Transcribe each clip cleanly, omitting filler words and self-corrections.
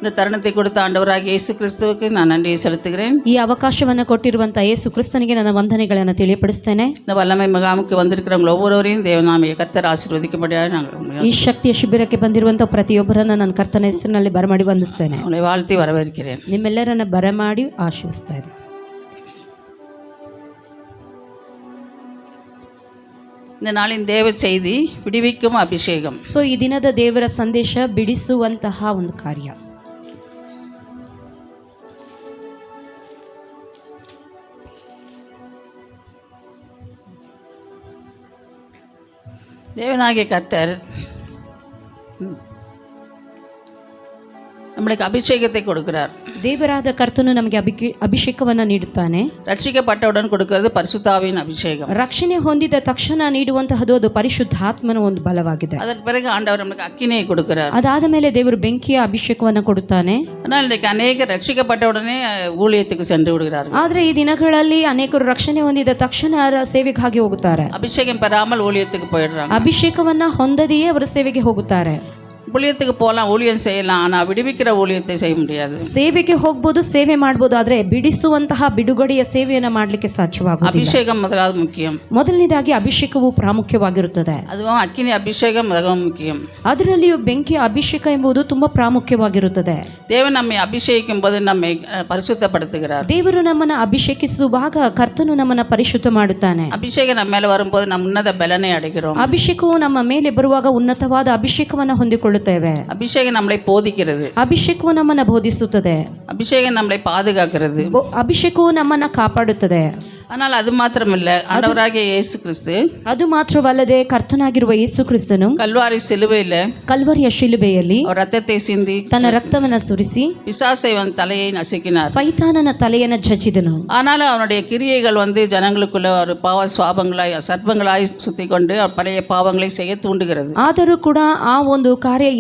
இந்த தருணத்தை கொடுத்த ஆண்டவராகிய இயேசு கிறிஸ்துவுக்கு நான் நன்றியை செலுத்துகிறேன். ಈ ಅವಕಾಶವನ್ನು ಕೊಟ್ಟಿರುವಂತಹ ಯೇಸು ಕ್ರಿಸ್ತನಿಗೆ ನನ್ನ ವಂದನೆಗಳನ್ನು ತಿಳಿಯಪಡಿಸುತ್ತೇನೆ. இந்த வல்லமை முகாமுக்கு வந்திருக்கிறவங்க ஒவ்வொருவரையும் தேவநாம கர்த்தர் ஆசீர்வதிக்கும்படியாக நாங்கள் ಈ ಶಕ್ತಿಯ ಶಿಬಿರಕ್ಕೆ ಬಂದಿರುವಂತಹ ಪ್ರತಿಯೊಬ್ಬರನ್ನು ನನ್ನ ಕರ್ತನ ಹೆಸರಿನಲ್ಲಿ ಬರಮಾಡಿ ವಂದಿಸ್ತೇನೆ. உங்களை வாழ்த்தி வரவேற்கிறேன். ನಿಮ್ಮೆಲ್ಲರನ್ನ ಬರಮಾಡಿ ಆಶೀರ್ವದಿಸ್ತಾ ಇದ್ದೇನೆ. இந்த நாளின் தேவ செய்தி விடுவிக்கும் அபிஷேகம். ಸೊ ಈ ದಿನದ ದೇವರ ಸಂದೇಶ ಬಿಡಿಸುವಂತಹ ಒಂದು ಕಾರ್ಯ. தேவனாகிய கர்த்தர் நம்மளுக்கு அபிஷேகத்தை கொடுக்கிறார். ದೇವರಾದ ಕರ್ತನು ನಮಗೆ ಅಭಿಷೇಕವನ್ನು ನೀಡುತ್ತಾನೆ. ரட்சிக்கப்பட்டவுடன் கொடுக்கிறது பரிசுத்தாவின் அபிஷேகம். ರಕ್ಷಣೆ ಹೊಂದಿದ ತಕ್ಷಣ ನೀಡುವಂತಹದ್ದು ಅದು ಪರಿಶುದ್ಧಾತ್ಮನ ಒಂದು ಬಲವಾಗಿದೆ. அதற்கு பிறகு ஆண்டவர் நமக்கு அக்கினியை கொடுக்கிறார். ಅದಾದ ಮೇಲೆ ದೇವರು ಬೆಂಕಿಯ ಅಭಿಷೇಕವನ್ನು ಕೊಡುತ್ತಾನೆ. ஆனால் இன்றைக்கு அநேக ரட்சிக்கப்பட்டவுடனே ஊழியத்துக்கு சென்று விடுகிறார்கள். ಆದರೆ ಈ ದಿನಗಳಲ್ಲಿ ಅನೇಕರು ರಕ್ಷಣೆ ಹೊಂದಿದ ತಕ್ಷಣ ಸೇವೆಗಾಗಿ ಹೋಗುತ್ತಾರೆ. அபிஷேகம் பெறாமல் ஊழியத்துக்கு போயிடுறாங்க. ಅಭಿಷೇಕವನ್ನ ಹೊಂದದೆಯೇ ಅವರು ಸೇವೆಗೆ ಹೋಗುತ್ತಾರೆ. ஊழியத்துக்கு போகலாம், ஊழியம் செய்யலாம், ஆனால் விடுவிக்கிற ஊழியத்தை செய்ய முடியாது. ಸೇವೆಗೆ ಹೋಗ್ಬೋದು, ಸೇವೆ ಮಾಡ್ಬೋದು, ಆದರೆ ಬಿಡಿಸುವಂತಹ ಬಿಡುಗಡೆಯ ಸೇವೆಯನ್ನು ಮಾಡಲಿಕ್ಕೆ ಸಾಧ್ಯವಾಗುವುದಿಲ್ಲ. அபிஷேகம் முதலாவது முக்கியம். ಮೊದಲನೇದಾಗಿ ಅಭಿಷೇಕವು ಪ್ರಾಮುಖ್ಯವಾಗಿರುತ್ತದೆ. அதுவும் அக்கினி அபிஷேகம் மிகவும் முக்கியம். ಅದರಲ್ಲಿಯೂ ಬೆಂಕಿಯ ಅಭಿಷೇಕ ಎಂಬುದು ತುಂಬಾ ಪ್ರಾಮುಖ್ಯವಾಗಿರುತ್ತದೆ. தேவன் நம்மை அபிஷேகிக்கும் போது நம்மை பரிசுத்தப்படுத்துகிறார். ದೇವರು ನಮ್ಮನ್ನು ಅಭಿಷೇಕಿಸುವಾಗ ಕರ್ತನು ನಮ್ಮನ್ನು ಪರಿಶುದ್ಧ ಮಾಡುತ್ತಾನೆ. அபிஷேகம் நம்ம மேல வரும்போது நம்ம உன்னத பலனை அடைகிறோம். ಅಭಿಷೇಕವು ನಮ್ಮ ಮೇಲೆ ಬರುವಾಗ ಉನ್ನತವಾದ ಅಭಿಷೇಕವನ್ನು ಹೊಂದಿಕೊಳ್ಳುತ್ತೇವೆ. அபிஷேகம் நம்மளை போதிக்கிறது. ಅಭಿಷೇಕವು ನಮ್ಮನ್ನು ಬೋಧಿಸುತ್ತದೆ. அபிஷேகம் நம்மளை பாதுகாக்கிறது. ಅಭಿಷೇಕವು ನಮ್ಮನ್ನು ಕಾಪಾಡುತ್ತದೆ. ஆனால் அது மாத்திரமல்ல, ஆண்டவராகிய இயேசு கிறிஸ்து ಅದು ಮಾತ್ರವಲ್ಲದೆ ಕರ್ತನಾಗಿರುವ ಯೇಸು ಕ್ರಿಸ್ತನು கல்வாரி சிலுவையில ಕಲ್ವರಿಯ ಶಿಲುಬೆಯಲ್ಲಿ அவர் ரத்தத்தை சிந்தி ತನ್ನ ರಕ್ತವನ್ನು ಸುರಿಸಿ பிசாசை தலையை நசுக்கினார். ಸೈತಾನನ ತಲೆಯನ್ನು ಜಜ್ಜಿದನು. ஆனாலும் அவனுடைய கிரியைகள் ஜனங்களுக்குள்ள ஒரு பாவ சுவாபங்களாய் சர்ப்பங்களாய் சுத்தி கொண்டு பழைய பாவங்களை செய்ய தூண்டுகிறது. ಆದರೂ ಕೂಡ ಆ ಒಂದು ಕಾರ್ಯ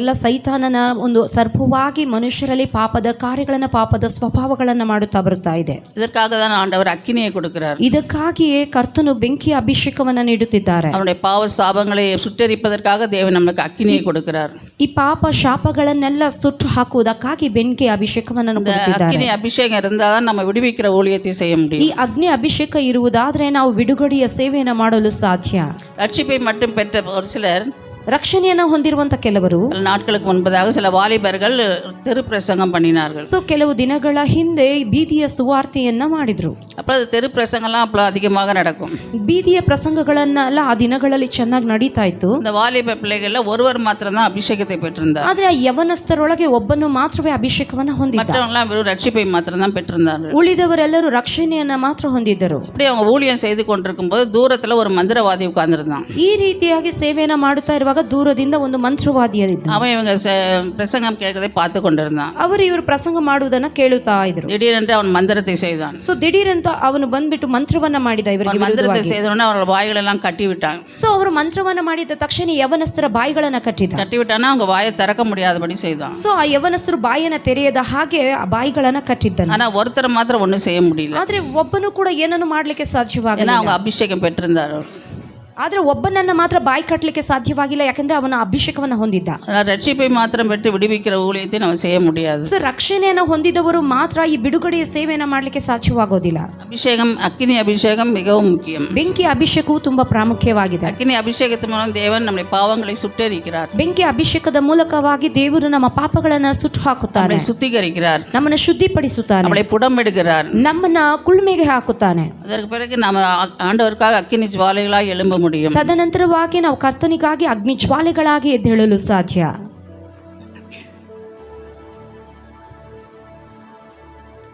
ಎಲ್ಲ ಸೈತಾನನ ಒಂದು ಸರ್ಪವಾಗಿ ಮನುಷ್ಯರಲ್ಲಿ ಪಾಪದ ಕಾರ್ಯಗಳನ್ನು, ಪಾಪದ ಸ್ವಭಾವಗಳನ್ನು ಮಾಡುತ್ತಾ ಬರುತ್ತಾ ಇದೆ. இதற்காக தான் ஆண்டவர் அக்கினியை கொடுக்கிறார். ಇದಕ್ಕಾಗಿಯೇ ಕರ್ತನು ಬೆಂಕಿಯ ಅಭಿಷೇಕವನ್ನು ನೀಡುತ್ತಿದ್ದಾರೆ. அவனுடைய பாவ சாபங்களை சுட்டெரிப்பதற்காக தேவன் நமக்கு அக்கினியை கொடுக்கிறார். ಈ ಪಾಪ ಶಾಪಗಳನ್ನೆಲ್ಲ ಸುಟ್ಟು ಹಾಕುವುದಕ್ಕಾಗಿ ಬೆಂಕಿಯ ಅಭಿಷೇಕವನ್ನು ಕೊಡುತ್ತಿದ್ದಾರೆ. அக்கினி அபிஷேகம் இருந்தாதான் நம்ம விடுவிக்கிற ஊழியத்தை செய்ய முடியும். ಈ ಅಗ್ನಿ ಅಭಿಷೇಕ ಇರುವುದಾದ್ರೆ ನಾವು ಬಿಡುಗಡೆಯ ಸೇವೆಯನ್ನು ಮಾಡಲು ಸಾಧ್ಯ. ரட்சிப்பை மட்டும் பெற்ற ஒரு சிலர், ರಕ್ಷಣೆಯನ್ನು ಹೊಂದಿರುವಂತ ಕೆಲವರು நாட்களுக்கு முன்பதாக சில வாலிபர்கள் தெரு பிரசங்கம் பண்ணினார்கள். ಸೊ ಕೆಲವು ದಿನಗಳ ಹಿಂದೆ ಬೀದಿಯ ಸುವಾರ್ತೆಯನ್ನ ಮಾಡಿದ್ರು. அப்போ அது தெரு பிரசங்கம்லாம் அப்போ அதிகமாக நடக்கும். ಬೀದಿಯ ಪ್ರಸಂಗಗಳನ್ನೆಲ್ಲ ಆ ದಿನಗಳಲ್ಲಿ ಚೆನ್ನಾಗಿ ನಡೀತಾ ಇತ್ತು. இந்த வாலிப பிள்ளைகள்ல ஒருவர் மாத்திரம் தான் அபிஷேகத்தை பெற்றிருந்தார். ಆದ್ರೆ ಆ ಯವನಸ್ಥರೊಳಗೆ ಒಬ್ಬನು ಮಾತ್ರವೇ ಅಭಿಷೇಕವನ್ನ ಹೊಂದಿದ್ದ. மற்றவங்களாம் வெறும் ரட்சிப்பை மாத்திரம் தான் பெற்றிருந்தார்கள். ಉಳಿದವರೆಲ್ಲರೂ ರಕ್ಷಣೆಯನ್ನ ಮಾತ್ರ ಹೊಂದಿದ್ದರು. இப்படி அவங்க ஊழியம் செய்து கொண்டிருக்கும் போது தூரத்துல ஒரு மந்திரவாதி உட்கார்ந்திருந்தான். ಈ ರೀತಿಯಾಗಿ ಸೇವೆಯನ್ನ ಮಾಡುತ್ತಾ ಇರುವಾಗ ದೂರದಿಂದ ಒಂದು ಮಂತ್ರವಾದಿಯರಿದ್ದ. அவன் இவங்க பிரசங்கம் கேட்கறதை பார்த்து கொண்டிருந்தான். ಅವರು ಇವರು ಪ್ರಸಂಗ ಮಾಡುವುದನ್ನ ಕೇಳುತ್ತಾ ಇದ್ರು. திடீரென்று அவன் மந்திரத்தை செய்தான். ಸೊ ದಿಢೀರಂತ ಅವನು ಬಂದ್ಬಿಟ್ಟು ಮಂತ್ರವನ್ನ ಮಾಡಿದ ಇವರಿಗೆ மந்திரத்தை செய்தோடனே அவர்கள் வாய்கள் எல்லாம் கட்டி விட்டான். ಸೊ ಅವರು ಮಂತ್ರವನ್ನ ಮಾಡಿದ ತಕ್ಷಣ ಯವನಸ್ಥರ ಬಾಯಿಗಳನ್ನ கட்டி விட்டானா அவங்க வாயை திறக்க முடியாதபடி செய்தான். ಸೊ ಆ ಯವನಸ್ಥರು ಬಾಯನ್ನ ತೆರೆಯದ ಹಾಗೆ ಆ ಬಾಯಿಗಳನ್ನ ಕಟ್ಟಿದ್ದಾನೆ. ஆனா ஒருத்தர் மாத்திரம் ஒண்ணும் செய்ய முடியல. ಆದ್ರೆ ಒಬ್ಬನು ಕೂಡ ಏನನ್ನು ಮಾಡ್ಲಿಕ್ಕೆ ಸಾಧ್ಯವಾಗಿಲ್ಲ. ஏன்னா அவங்க அபிஷேகம் பெற்றிருந்தாரு. ಆದ್ರೆ ಒಬ್ಬನನ್ನ ಮಾತ್ರ ಬಾಯಿ ಕಟ್ಟಲಿಕ್ಕೆ ಸಾಧ್ಯವಾಗಿಲ್ಲ, ಯಾಕಂದ್ರೆ ಅವನ ಅಭಿಷೇಕವನ್ನ ಹೊಂದಿದ್ದ. ரட்சிப்பை மாத்திரம் பெற்று விடுவிக்கிற ஊழியத்தை நம்ம செய்ய முடியாது. ಸೊ ರಕ್ಷಣೆಯನ್ನ ಹೊಂದಿದವರು ಮಾತ್ರ ಈ ಬಿಡುಗಡೆಯ ಸೇವೆಯನ್ನ ಮಾಡ್ಲಿಕ್ಕೆ ಸಾಧ್ಯವಾಗೋದಿಲ್ಲ. அபிஷேகம், அக்கினி அபிஷேகம் மிகவும் முக்கியம். ಬೆಂಕಿ ಅಭಿಷೇಕವು ತುಂಬಾ ಪ್ರಾಮುಖ್ಯವಾಗಿದೆ. அக்கினி அபிஷேகத்தின் மூலம் தேவன் நம்முடைய பாவங்களை சுட்டெரிக்கிறார். ಬೆಂಕಿ ಅಭಿಷೇಕದ ಮೂಲಕವಾಗಿ ದೇವರು ನಮ್ಮ ಪಾಪಗಳನ್ನ ಸುಟ್ಟು ಹಾಕುತ್ತಾನೆ, சுத்திகரிக்கிறார், ನಮ್ಮನ್ನು ಶುದ್ಧಿಪಡಿಸುತ್ತಾನೆ, நம்மளை புடமெடுக்கிறார், ನಮ್ಮನ್ನ ಕುಳ್ಮೆಗೆ ಹಾಕುತ್ತಾನೆ. அதற்கு பிறகு நாம ஆண்டவருக்காக அக்கினி ஜுவாலைகளாய் எழும்ப முடியும். ತದನಂತರವಾಗಿ ನಾವು ಕರ್ತನಿಗಾಗಿ ಅಗ್ನಿ ಜ್ವಾಲೆಗಳಾಗಿ ಎದ್ದೇಳಲು ಸಾಧ್ಯ.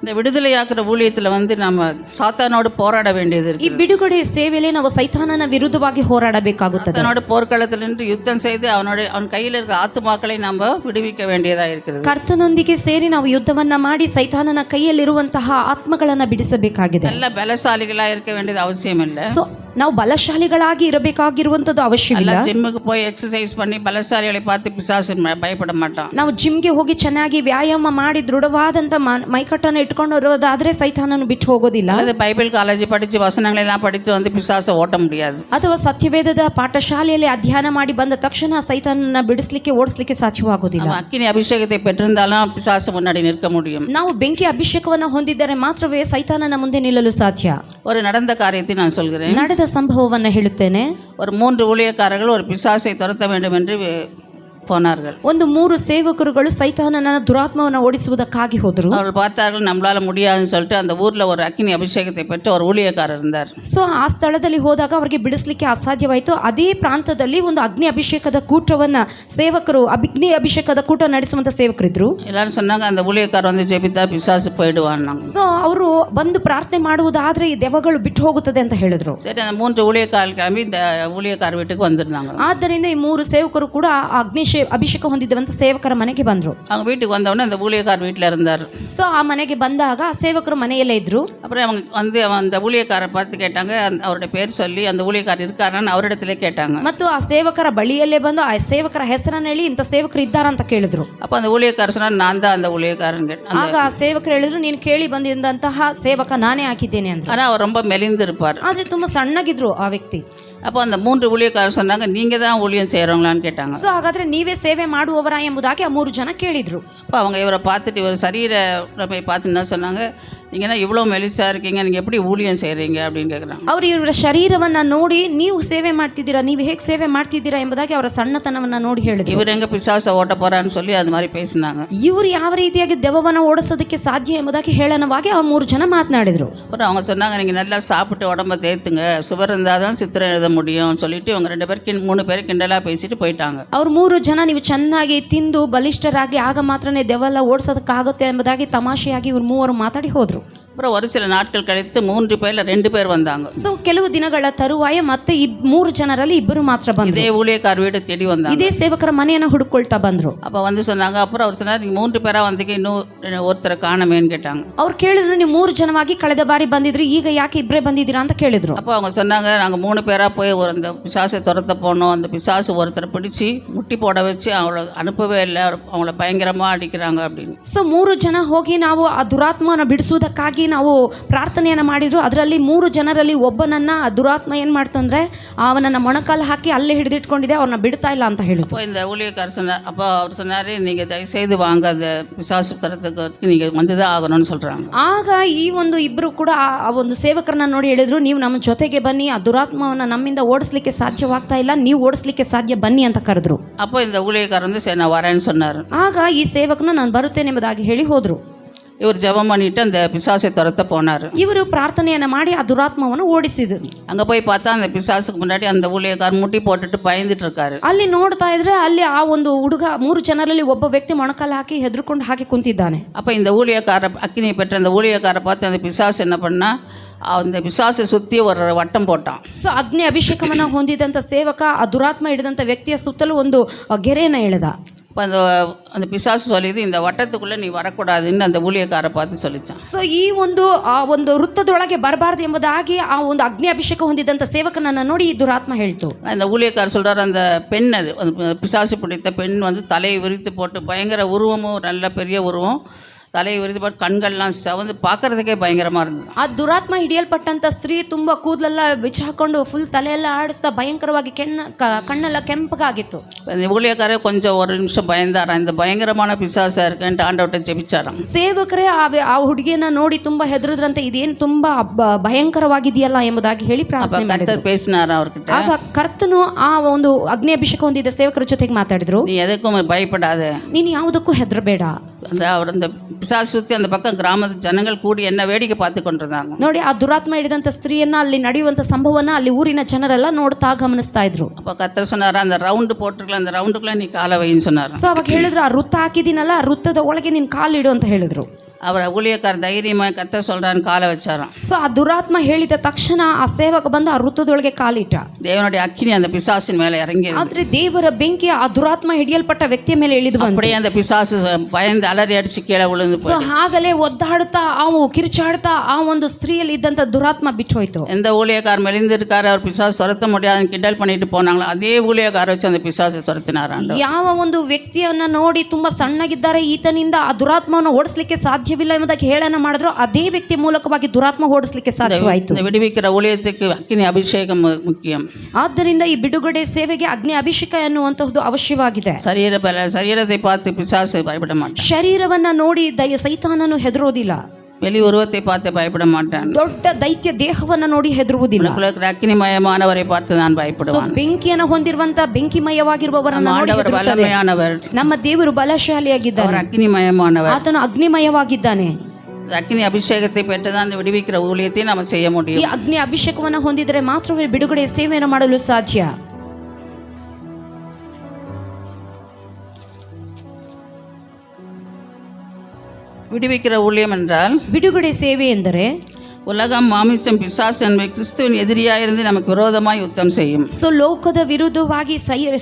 இந்த விடுதலையாக்குற ஊழியத்துல நாம சாத்தானோடு போராட வேண்டியது இருக்கு. ಈ ಬಿಡುಗಡೆ ಸೇವೆಯಲ್ಲಿ ನಾವು ಸೈತಾನನ ವಿರುದ್ಧವಾಗಿ ಹೋರಾಡಬೇಕಾಗುತ್ತದೆ. சாத்தானோடு போர்க்களத்தில் நின்று யுத்தம் செய்து அவன் கையில் இருக்கிற ஆத்துமாக்களை நாம விடுவிக்க வேண்டியதா இருக்கிறது. ಕರ್ತನೊಂದಿಗೆ ಸೇರಿ ನಾವು ಯುದ್ಧವನ್ನ ಮಾಡಿ ಸೈತಾನನ ಕೈಯಲ್ಲಿರುವಂತಹ ಆತ್ಮಗಳನ್ನ ಬಿಡಿಸಬೇಕಾಗಿದೆ. நல்ல பலசாலிகளா இருக்க வேண்டியது அவசியம் இல்லை. ಸೊ ನಾವು ಬಲಶಾಲಿಗಳಾಗಿ ಇರಬೇಕಾಗಿರುವಂಥದ್ದು ಅವಶ್ಯವಿಲ್ಲ. எல்லாம் ஜிம்முக்கு போய் எக்ஸசைஸ் பண்ணி பலசாலிகளை பார்த்து பிசாசு பயப்பட மாட்டான். ನಾವು ಜಿಮ್ಗೆ ಹೋಗಿ ಚೆನ್ನಾಗಿ ವ್ಯಾಯಾಮ ಮಾಡಿ ದೃಢವಾದಂಥ ಮೈಕಟ್ಟನ್ನು ಇಟ್ಕೊಂಡು ಇರೋದಾದ್ರೆ ಸೈತಾನನು ಬಿಟ್ಟು ಹೋಗೋದಿಲ್ಲ. அல்லது பைபிள் காலேஜ் படித்து வசனங்களை எல்லாம் படித்து வந்து பிசாசை ஓட்ட முடியாது. ಅಥವಾ ಸತ್ಯವೇದದ ಪಾಠಶಾಲೆಯಲ್ಲಿ ಅಧ್ಯಯನ ಮಾಡಿ ಬಂದ ತಕ್ಷಣ ಸೈತಾನನ ಬಿಡಿಸ್ಲಿಕ್ಕೆ ಓಡಿಸ್ಲಿಕ್ಕೆ ಸಾಧ್ಯವಾಗೋದಿಲ್ಲ. அக்கினி அபிஷேகத்தை பெற்றிருந்தாலும் பிசாசு முன்னாடி நிற்க முடியும். ನಾವು ಬೆಂಕಿ ಅಭಿಷೇಕವನ್ನು ಹೊಂದಿದ್ದರೆ ಮಾತ್ರವೇ ಸೈತಾನನ ಮುಂದೆ ನಿಲ್ಲಲು ಸಾಧ್ಯ. ஒரு நடந்த காரியத்தை நான் சொல்கிறேன். ನಡೆದ ಸಂಭವವನ್ನು ಹೇಳುತ್ತೇನೆ. ஒரு 3 ஊழியக்காரர்கள் ஒரு பிசாசை துரத்த வேண்டும் என்று போனார்கள். ಒಂದು 3 ಸೇವಕರುಗಳು ಸೈತಾನನ ದುರಾತ್ಮವನ್ನು ಓಡಿಸುವುದಕ್ಕಾಗಿ ಹೋದರು. அவர்கள் பார்த்தார்கள் நம்மளால முடியாதுன்னு சொல்லிட்டு அந்த ஊர்ல ஒரு அக்கினி அபிஷேகத்தை பெற்ற ஒரு ஊழியக்காரர் இருந்தார். ಸೊ ಆ ಸ್ಥಳದಲ್ಲಿ ಹೋದಾಗ ಅವರಿಗೆ ಬಿಡಿಸ್ಲಿಕ್ಕೆ ಅಸಾಧ್ಯವಾಯಿತು. ಅದೇ ಪ್ರಾಂತದಲ್ಲಿ ಒಂದು ಅಗ್ನಿ ಅಭಿಷೇಕದ ಕೂಟವನ್ನ ಸೇವಕರು ಅಗ್ನಿ ಅಭಿಷೇಕದ ಕೂಟ ನಡೆಸುವಂತ ಸೇವಕರಿದ್ರು. எல்லாரும் சொன்னாங்க அந்த ஊழியக்காரர் வந்து ஜெபித்தா பிசாசு போயிடுவான்னாங்க. ಸೊ ಅವರು ಬಂದು ಪ್ರಾರ್ಥನೆ ಮಾಡುವುದಾದ್ರೆ ಈ ದೆವ್ವಗಳು ಬಿಟ್ಟು ಹೋಗುತ್ತದೆ ಅಂತ ಹೇಳಿದ್ರು. சரி, அந்த 3 ஊழியக்காரர்கள் கிளம்பி இந்த ஊழியக்கார வீட்டுக்கு வந்திருந்தாங்க. ಆದ್ದರಿಂದ ಈ 3 ಸೇವಕರು ಕೂಡ ಅಗ್ನಿ ಅಭಿಷೇಕ ಹೊಂದಿದ್ದಂತ ಸೇವಕರ ಮನೆಗೆ ಬಂದರು. அவங்க வீட்டுக்கு வந்தவொடனே அந்த ஊழியக்காரர் வீட்டில் இருந்தார். ಸೊ ಆ ಮನೆಗೆ ಬಂದಾಗ ಆ ಸೇವಕರು ಮನೆಯಲ್ಲೇ ಇದ್ರು. அப்புறம் அவங்க வந்து அந்த ஊழியக்காரரை பார்த்து கேட்டாங்க, அவருடைய பேர் சொல்லி அந்த ஊழியக்காரர் இருக்காரான்னு அவரிடத்துல கேட்டாங்க. ಮತ್ತು ಆ ಸೇವಕರ ಬಳಿಯಲ್ಲೇ ಬಂದು ಆ ಸೇವಕರ ಹೆಸರನ್ನ ಹೇಳಿ ಇಂಥ ಸೇವಕರು ಇದ್ದಾರ ಅಂತ ಕೇಳಿದ್ರು. அப்போ அந்த ஊழியக்காரர் சொன்னார், நான் தான் அந்த ஊழியக்காரன். ಆಗ ಆ ಸೇವಕರು ಹೇಳಿದ್ರು, ನೀನು ಕೇಳಿ ಬಂದಿದ್ದಂತಹ ಸೇವಕ ನಾನೇ ಹಾಕಿದ್ದೇನೆ ಅಂತ. ஆனால் அவர் ரொம்ப மெலிந்திருப்பார். ಆದ್ರೆ ತುಂಬಾ ಸಣ್ಣಗಿದ್ರು ಆ ವ್ಯಕ್ತಿ. அப்போ அந்த 3 ஊழியக்காரர் சொன்னாங்க, நீங்கள் தான் ஊழியம் செய்கிறவங்களான்னு கேட்டாங்க. ಸೊ ಹಾಗಾದ್ರೆ ನೀವೇ ಸೇವೆ ಮಾಡುವವರ ಎಂಬುದಾಗಿ ಆ 3 ಜನ ಕೇಳಿದ್ರು. அப்போ அவங்க இவரை பார்த்துட்டு இவர் சரீர பார்த்து என்ன சொன்னாங்க, நீங்கன்னா இவ்வளோ மெலிசா இருக்கீங்க, நீங்கள் எப்படி ஊழியம் செய்கிறீங்க அப்படின்னு கேட்குறாங்க. ಅವರು ಇವರ ಶರೀರವನ್ನು ನೋಡಿ ನೀವು ಸೇವೆ ಮಾಡ್ತಿದ್ದೀರಾ, ನೀವು ಹೇಗೆ ಸೇವೆ ಮಾಡ್ತಿದ್ದೀರಾ ಎಂಬುದಾಗಿ ಅವರ ಸಣ್ಣತನವನ್ನು ನೋಡಿ ಹೇಳಿದ್ರು. இவர் எங்கே பிசாசை ஓட்ட போகிறான்னு சொல்லி அது மாதிரி பேசினாங்க. ಇವರು ಯಾವ ರೀತಿಯಾಗಿ ದೆವ್ವವನ್ನು ಓಡಿಸೋದಕ್ಕೆ ಸಾಧ್ಯ ಎಂಬುದಾಗಿ ಹೇಳನವಾಗಿ ಆ 3 ಜನ ಮಾತನಾಡಿದ್ರು. அப்புறம் அவங்க சொன்னாங்க, நீங்கள் நல்லா சாப்பிட்டு உடம்ப தேத்துங்க, சுவர் இருந்தால் தான் சித்திரம் எழுத முடியும் சொல்லிட்டு இவங்க 2 பேர் 3 பேர் கிண்டலாக பேசிட்டு போயிட்டாங்க. ಅವ್ರು 3 ಜನ ನೀವು ಚೆನ್ನಾಗಿ ತಿಂದು ಬಲಿಷ್ಠರಾಗಿ ಆಗ ಮಾತ್ರನೇ ದೆವ್ವೆಲ್ಲ ಓಡಿಸೋದಕ್ಕಾಗುತ್ತೆ ಎಂಬುದಾಗಿ ತಮಾಷೆಯಾಗಿ ಇವ್ರು 3 ಮಾತಾಡಿ ಹೋದ್ರು. அப்புறம் ஒரு சில நாட்கள் கழித்து 3 பேரில் 2 பேர் வந்தாங்க. ಸೊ ಕೆಲವು ದಿನಗಳ ತರುವಾಯ ಮತ್ತೆ 3 ಜನರಲ್ಲಿ 2 ಮಾತ್ರ ಬಂದ್ರು. இதே ஊழியக்கார் வீடு தேடி வந்தாங்க. ಇದೇ ಸೇವಕರ ಮನೆಯನ್ನು ಹುಡುಕೊಳ್ತಾ ಬಂದ್ರು. அப்போ வந்து சொன்னாங்க, அப்புறம் அவர் சொன்னார், நீங்கள் 3 பேராக வந்தீங்க, இன்னும் ஒருத்தரை காணமேன்னு கேட்டாங்க. ಅವ್ರು ಕೇಳಿದ್ರು, ನೀವು 3 ಜನವಾಗಿ ಕಳೆದ ಬಾರಿ ಬಂದಿದ್ರಿ, ಈಗ ಯಾಕೆ ಇಬ್ಬರೇ ಬಂದಿದ್ದೀರಾ ಅಂತ ಕೇಳಿದ್ರು. அப்போ அவங்க சொன்னாங்க, நாங்கள் 3 பேராக போய் அந்த பிசாசை துரத்த போனோம். அந்த பிசாசு ஒருத்தரை பிடிச்சி முட்டி போட வச்சு அவங்கள அனுப்பவே இல்லை, அவங்கள பயங்கரமாக அடிக்கிறாங்க அப்படின்னு. ಸೊ 3 ಜನ ಹೋಗಿ ನಾವು ಆ ದುರಾತ್ಮವನ್ನು ಬಿಡಿಸುವುದಕ್ಕಾಗಿ ನಾವು ಪ್ರಾರ್ಥನೆಯನ್ನು ಮಾಡಿದ್ರು. ಅದರಲ್ಲಿ 3 ಜನರಲ್ಲಿ ಒಬ್ಬನನ್ನ ಆ ದುರಾತ್ಮ ಏನು ಮಾಡ್ತಂದ್ರೆ ಅವನನ್ನ ಮೊಣಕಾಲು ಹಾಕಿ ಅಲ್ಲೇ ಹಿಡಿದಿಟ್ಕೊಂಡಿದೆ, ಅವ್ರನ್ನ ಬಿಡ್ತಾ ಇಲ್ಲ ಅಂತ ಹೇಳಿದ್ರು. அப்போ இந்த ஊழியக்காரர் சொன்னார், அப்போ அவர் சொன்னார், நீங்கள் தயவுசெய்து வாங்க, அந்த பிசாசு துரத்துக்கு நீங்கள் வந்து தான் ஆகணும்னு சொல்கிறாங்க. ಆಗ ಈ ಒಂದು ಇಬ್ಬರು ಕೂಡ ಆ ಒಂದು ಸೇವಕರನ್ನ ನೋಡಿ ಹೇಳಿದ್ರು, ನೀವು ನಮ್ಮ ಜೊತೆಗೆ ಬನ್ನಿ, ಆ ದುರಾತ್ಮವನ್ನು ನಮ್ಮಿಂದ ಓಡಿಸ್ಲಿಕ್ಕೆ ಸಾಧ್ಯವಾಗ್ತಾ ಇಲ್ಲ, ನೀವು ಓಡಿಸ್ಲಿಕ್ಕೆ ಸಾಧ್ಯ ಬನ್ನಿ ಅಂತ ಕರೆದ್ರು. அப்போ இந்த ஊழியக்காரர் வந்து சரி நான் வரேன்னு சொன்னார். ಆಗ ಈ ಸೇವಕನು ನಾನು ಬರುತ್ತೇನೆ ಎಂಬುದಾಗಿ ಹೇಳಿ ಹೋದ್ರು. இவர் ஜெபம் பண்ணிட்டு அந்த பிசாசை துரத்த போனார். ಇವರು ಪ್ರಾರ್ಥನೆಯನ್ನು ಮಾಡಿ ಆ ದುರಾತ್ಮವನ್ನು ಓಡಿಸಿದ್ರು. அங்கே போய் பார்த்தா அந்த பிசாசுக்கு முன்னாடி அந்த ஊழியக்காரர் முட்டி போட்டுட்டு பயந்துட்டு இருக்காரு. ಅಲ್ಲಿ ನೋಡ್ತಾ ಇದ್ರೆ ಅಲ್ಲಿ ಆ ಒಂದು ಹುಡುಗ 3 ಜನರಲ್ಲಿ ಒಬ್ಬ ವ್ಯಕ್ತಿ ಮೊಣಕಾಲು ಹಾಕಿ ಹೆದರ್ಕೊಂಡು ಹಾಕಿ ಕುಂತಿದ್ದಾನೆ. அப்போ இந்த ஊழியக்காரர் அக்கினியை பெற்ற அந்த ஊழியக்காரரை பார்த்து அந்த பிசாசு என்ன பண்ணா, அந்த பிசாசை சுற்றி ஒரு வட்டம் போட்டான். ಸೊ ಅಗ್ನಿ ಅಭಿಷೇಕವನ್ನು ಹೊಂದಿದಂಥ ಸೇವಕ ಆ ದುರಾತ್ಮ ಹಿಡಿದಂಥ ವ್ಯಕ್ತಿಯ ಸುತ್ತಲೂ ಒಂದು ಗೆರೆಯನ್ನು ಎಳೆದ. இப்போ அந்த பிசாசு சொல்லிது, இந்த வட்டத்துக்குள்ளே நீ வரக்கூடாதுன்னு அந்த ஊழியக்காரை பார்த்து சொல்லிச்சான். ಸೊ ಈ ಒಂದು ವೃತ್ತದೊಳಗೆ ಬರಬಾರ್ದು ಎಂಬುದಾಗಿ ಆ ಒಂದು ಅಗ್ನಿ ಅಭಿಷೇಕ ಹೊಂದಿದಂಥ ಸೇವಕನನ್ನು ನೋಡಿ ಈ ದುರಾತ್ಮ ಹೇಳ್ತು. அந்த ஊழியக்காரர் சொல்கிறார், அந்த பெண், அது அந்த பிசாசு பிடித்த பெண் வந்து தலையை விரித்து போட்டு, பயங்கர உருவமும் நல்ல பெரிய உருவம், தலையை விரித்து போட்டு கண்கள்லாம் செவந்து பார்க்கறதுக்கே பயங்கரமாக இருந்தது. ಆ ದುರಾತ್ಮ ಹಿಡಿಯಲ್ಪಟ್ಟಂಥ ಸ್ತ್ರೀ ತುಂಬ ಕೂದಲೆಲ್ಲ ಬಿಚ್ಚಿ ಹಾಕೊಂಡು ಫುಲ್ ತಲೆಯೆಲ್ಲ ಆಡಿಸ್ತಾ ಭಯಂಕರವಾಗಿ ಕಣ್ಣೆಲ್ಲ ಕೆಂಪಗಾಗಿತ್ತು. அந்த ஊழியக்காரர் கொஞ்சம் ஒரு நிமிஷம் பயந்தாராம், இந்த பயங்கரமான பிசாசாக இருக்குன்ட்டு ஆண்டவர்கிட்ட ஜெபிச்சாராம். ಸೇವಕರೇ ಆ ಹುಡುಗಿಯನ್ನ ನೋಡಿ ತುಂಬಾ ಹೆದರಿದ್ರಂತೆ, ಇದೇನು ತುಂಬಾ ಭಯಂಕರವಾಗಿದೆಯಲ್ಲ ಎಂಬುದಾಗಿ ಹೇಳಿ ಪ್ರಾರ್ಥನೆ ಮಾಡಿದ್ರು. கர்த்தர் பேசினார் அவர்கிட்ட. ಆಗ ಕರ್ತನು ಆ ಒಂದು ಅಗ್ನಿ ಅಭಿಷೇಕ ಹೊಂದಿದ್ದ ಸೇವಕರ ಜೊತೆಗೆ ಮಾತಾಡಿದ್ರು. நீ எதுக்கும் பயப்படாத, ನೀನು ಯಾವುದಕ್ಕೂ ಹೆದರಬೇಡ. அவர் அந்த பிசாசு சுற்றி அந்த பக்கம் கிராமத்து ஜனங்கள் கூடி என்ன வேடிக்கை பார்த்து கொண்டிருந்தாங்க. ನೋಡಿ ಆ ದುರಾತ್ಮ ಹಿಡಿದಂಥ ಸ್ತ್ರೀಯನ್ನ ಅಲ್ಲಿ ನಡೆಯುವಂಥ ಸಂಭವನ ಅಲ್ಲಿ ಊರಿನ ಜನರೆಲ್ಲ ನೋಡ್ತಾ ಗಮನಿಸ್ತಾ ಇದ್ರು. அப்போ கர்த்தர் சொன்னார், அந்த ரவுண்டு போட்டிருக்கல, அந்த ரவுண்டுக்குள்ளே நீ காலை வைன்னு சொன்னார். ಸೊ ಅವಾಗ ಹೇಳಿದ್ರು, ಆ ವೃತ್ತ ಹಾಕಿದ್ದೀನಲ್ಲ, ಆ ವೃತ್ತದ ಒಳಗೆ ನೀನು ಕಾಲಿಡು ಅಂತ ಹೇಳಿದ್ರು. அவரை ஊழியக்காரர் தைரியமாக கத்த சொல்கிறான்னு காலை வச்சாராம். ಸೊ ಆ ದುರಾತ್ಮ ಹೇಳಿದ ತಕ್ಷಣ ಆ ಸೇವಕ ಬಂದು ಆ ವೃತ್ತದೊಳಗೆ ಕಾಲಿಟ್ಟ. தேவனுடைய அக்கினி அந்த பிசாசின் மேலே இறங்கி, ಆದ್ರೆ ದೇವರ ಬೆಂಕಿ ಆ ದುರಾತ್ಮ ಹಿಡಿಯಲ್ಪಟ್ಟ ವ್ಯಕ್ತಿಯ ಮೇಲೆ ಇಳಿದು ಬಂತು. அப்படியே அந்த பிசாசு பயந்து ಅಲರಿ ಅಡಿಸಿ ಕೀழே விழுந்து ಸೊ ಹಾಗಲೇ ಒದ್ದಾಡುತ್ತಾ ಕಿರುಚಾಡ್ತಾ ಆ ಒಂದು ಸ್ತ್ರೀಯಲ್ಲಿ ಇದ್ದಂತ ದುರಾತ್ಮ ಬಿಟ್ಟು ಹೋಯ್ತು. எந்த ஊழியக்காரர் மெலிந்திருக்காரு அவர் பிசாசு துரத்த முடியாதுன்னு கிண்டல் பண்ணிட்டு போனாங்களோ அதே ஊழியக்காரர் வச்சு அந்த பிசாசு துரத்தினாராண்டு. ಯಾವ ಒಂದು ವ್ಯಕ್ತಿಯನ್ನ ನೋಡಿ ತುಂಬಾ ಸಣ್ಣಗಿದ್ದಾರೆ, ಈತನಿಂದ ಆ ದುರಾತ್ಮವನ್ನು ಓಡಿಸ್ಲಿಕ್ಕೆ ಸಾಧ್ಯವಿಲ್ಲ ಎಂಬುದಾಗಿ ಹೇಳನ ಮಾಡಿದ್ರು, ಅದೇ ವ್ಯಕ್ತಿ ಮೂಲಕವಾಗಿ ದುರಾತ್ಮ ಓಡಿಸ್ಲಿಕ್ಕೆ ಸಾಧ್ಯವಾಯಿತು. இந்த விடுவிக்கிற ஊழியத்துக்கு அக்கினி அபிஷேகம் முக்கியம். ಆದ್ದರಿಂದ ಈ ಬಿಡುಗಡೆ ಸೇವೆಗೆ ಅಗ್ನಿ ಅಭಿಷೇಕ ಎನ್ನುವಂತಹದ್ದು ಅವಶ್ಯವಾಗಿದೆ. சரீரத்தை பார்த்து பிசாசு பயப்பட மாட்டான். ಶರೀರವನ್ನ ನೋಡಿ ಸೈತಾನನು ಹೆದರೋದಿಲ್ಲ. வெளி உருவத்தை பார்த்து பயப்பட மாட்டான். ದೊಡ್ಡ ದೈತ್ಯ ದೇಹವನ್ನ ನೋಡಿ ಹೆದರುವುದಿಲ್ಲ. அக்னிமயமானவரை பார்த்து நான் பயப்படுவேன். ಬೆಂಕಿಯನ್ನು ಹೊಂದಿರುವಂತ ಬೆಂಕಿಮಯವಾಗಿರುವವರನ್ನ ನೋಡಿ ಬಲಮಯನವರ್, ನಮ್ಮ ದೇವರು ಬಲಶಾಲಿಯಾಗಿದ್ದಾನೆ, ಅಗ್ನಿಮಯமானவர், ಆತನು ಅಗ್ನಿಮಯವಾಗಿದ್ದಾನೆ. அக்னி அபிஷேகத்தை பெற்றுதான் அந்த விடுவிக்கிற ஊழியத்தை நம்ம செய்ய முடியும். ಈ ಅಗ್ನಿ ಅಭಿಷೇಕವನ್ನು ಹೊಂದಿದರೆ ಮಾತ್ರವೇ ಬಿಡುಗಡೆ ಸೇವೆಯನ್ನು ಮಾಡಲು ಸಾಧ್ಯ. விடுவிக்கிற ஊழியம் என்றால், ಬಿಡುಗಡೆ ಸೇವೆ ಎಂದರೆ உலகம் மாமிசம் பிசாசு என்பவை கிறிஸ்துவின் எதிரியாயிருந்து நமக்கு விரோதமாய் யுத்தம் செய்யும். ಸೊ ಲೋಕದ ವಿರುದ್ಧವಾಗಿ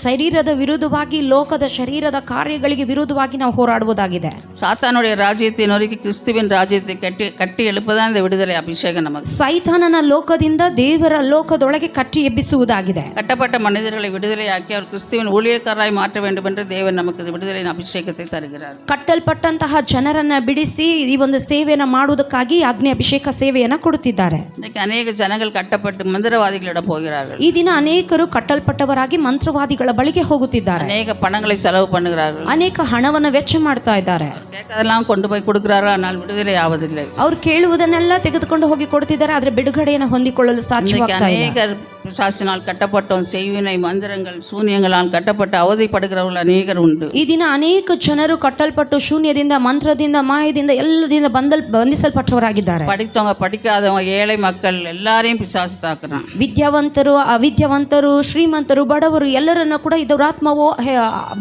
ಶರೀರದ ವಿರುದ್ಧವಾಗಿ ಲೋಕದ ಶರೀರದ ಕಾರ್ಯಗಳಿಗೆ ವಿರುದ್ಧವಾಗಿ ನಾವು ಹೋರಾಡುವುದಾಗಿದೆ. சாத்தானுடைய ராஜ்யத்தை நோக்கி கிறிஸ்துவின் ராஜ்யத்தை கட்டி எழுப்பதான் இந்த விடுதலை அபிஷேகம் நமக்கு. ಸೈತಾನನ ಲೋಕದಿಂದ ದೇವರ ಲೋಕದೊಳಗೆ ಕಟ್ಟಿ ಎಬ್ಬಿಸುವುದಾಗಿದೆ. கட்டப்பட்ட மனிதர்களை விடுதலையாக்கி அவர் கிறிஸ்துவின் ஊழியக்காரராய் மாற்ற வேண்டும் என்று தேவன் நமக்கு விடுதலையின் அபிஷேகத்தை தருகிறார். ಕಟ್ಟಲ್ಪಟ್ಟಂತಹ ಜನರನ್ನ ಬಿಡಿಸಿ ಈ ಒಂದು ಸೇವೆಯನ್ನು ಮಾಡುವುದಕ್ಕಾಗಿ ಅಗ್ನಿ ಅಭಿಷೇಕ ಸೇವೆಯನ್ನು ಕೊಡುತ್ತಿದ್ದಾರೆ. இன்னைக்கு ಅನೇಕ ಜನಗಳು ಕಟ್ಟப்பட்டு மந்திரவாதிகளிடம் போகிறார்கள். ಈ ದಿನ ಅನೇಕರು ಕಟ್ಟಲ್ಪಟ್ಟವರಾಗಿ ಮಂತ್ರವಾದಿಗಳ ಬಳಿಗೆ ಹೋಗುತ್ತಿದ್ದಾರೆ. ಅನೇಕ ಪಣங்களை செலவு பண்ணுகிறார்கள். ಅನೇಕ ಹಣವನ್ನು ವೆಚ್ಚ ಮಾಡ್ತಾ ಇದ್ದಾರೆ. கேட்கதெல்லாம் கொண்டு போய் கொடுக்கிறார்கள், ஆனால் விடுதலை ஆவதில்லை. ಅವರು ಕೇಳುವುದನ್ನೆಲ್ಲ ತೆಗೆದುಕೊಂಡು ಹೋಗಿ ಕೊಡ್ತಿದ್ದಾರೆ, ಆದರೆ ಬಿಡುಗಡೆಯನ್ನು ಹೊಂದಿಕೊಳ್ಳಲು ಸಾಧ್ಯವಾಗ್ತಾ ಇಲ್ಲ. ಅನೇಕ பிசாசினால் கட்டப்பட்டோம், செய்வினை மந்திரங்கள் சூனியங்களால் கட்டப்பட்டு அவதிப்படுகிறவர்கள் அநேகர் உண்டு. ಈ ದಿನ ಅನೇಕ ಜನರು ಕಟ್ಟಲ್ಪಟ್ಟು ಶೂನ್ಯದಿಂದ, ಮಂತ್ರದಿಂದ, ಮಾಯದಿಂದ ಎಲ್ಲದಿಂದ ಬಂಧಿಸಲ್ಪಟ್ಟವರಾಗಿದ್ದಾರೆ. படித்தவங்க படிக்காதவங்க ஏழை மக்கள் எல்லாரையும் பிசாசு தாக்குறான். ವಿದ್ಯಾವಂತರು, ಅವಿದ್ಯಾವಂತರು, ಶ್ರೀಮಂತರು, ಬಡವರು ಎಲ್ಲರನ್ನು ಕೂಡ ಇದು ಆತ್ಮವು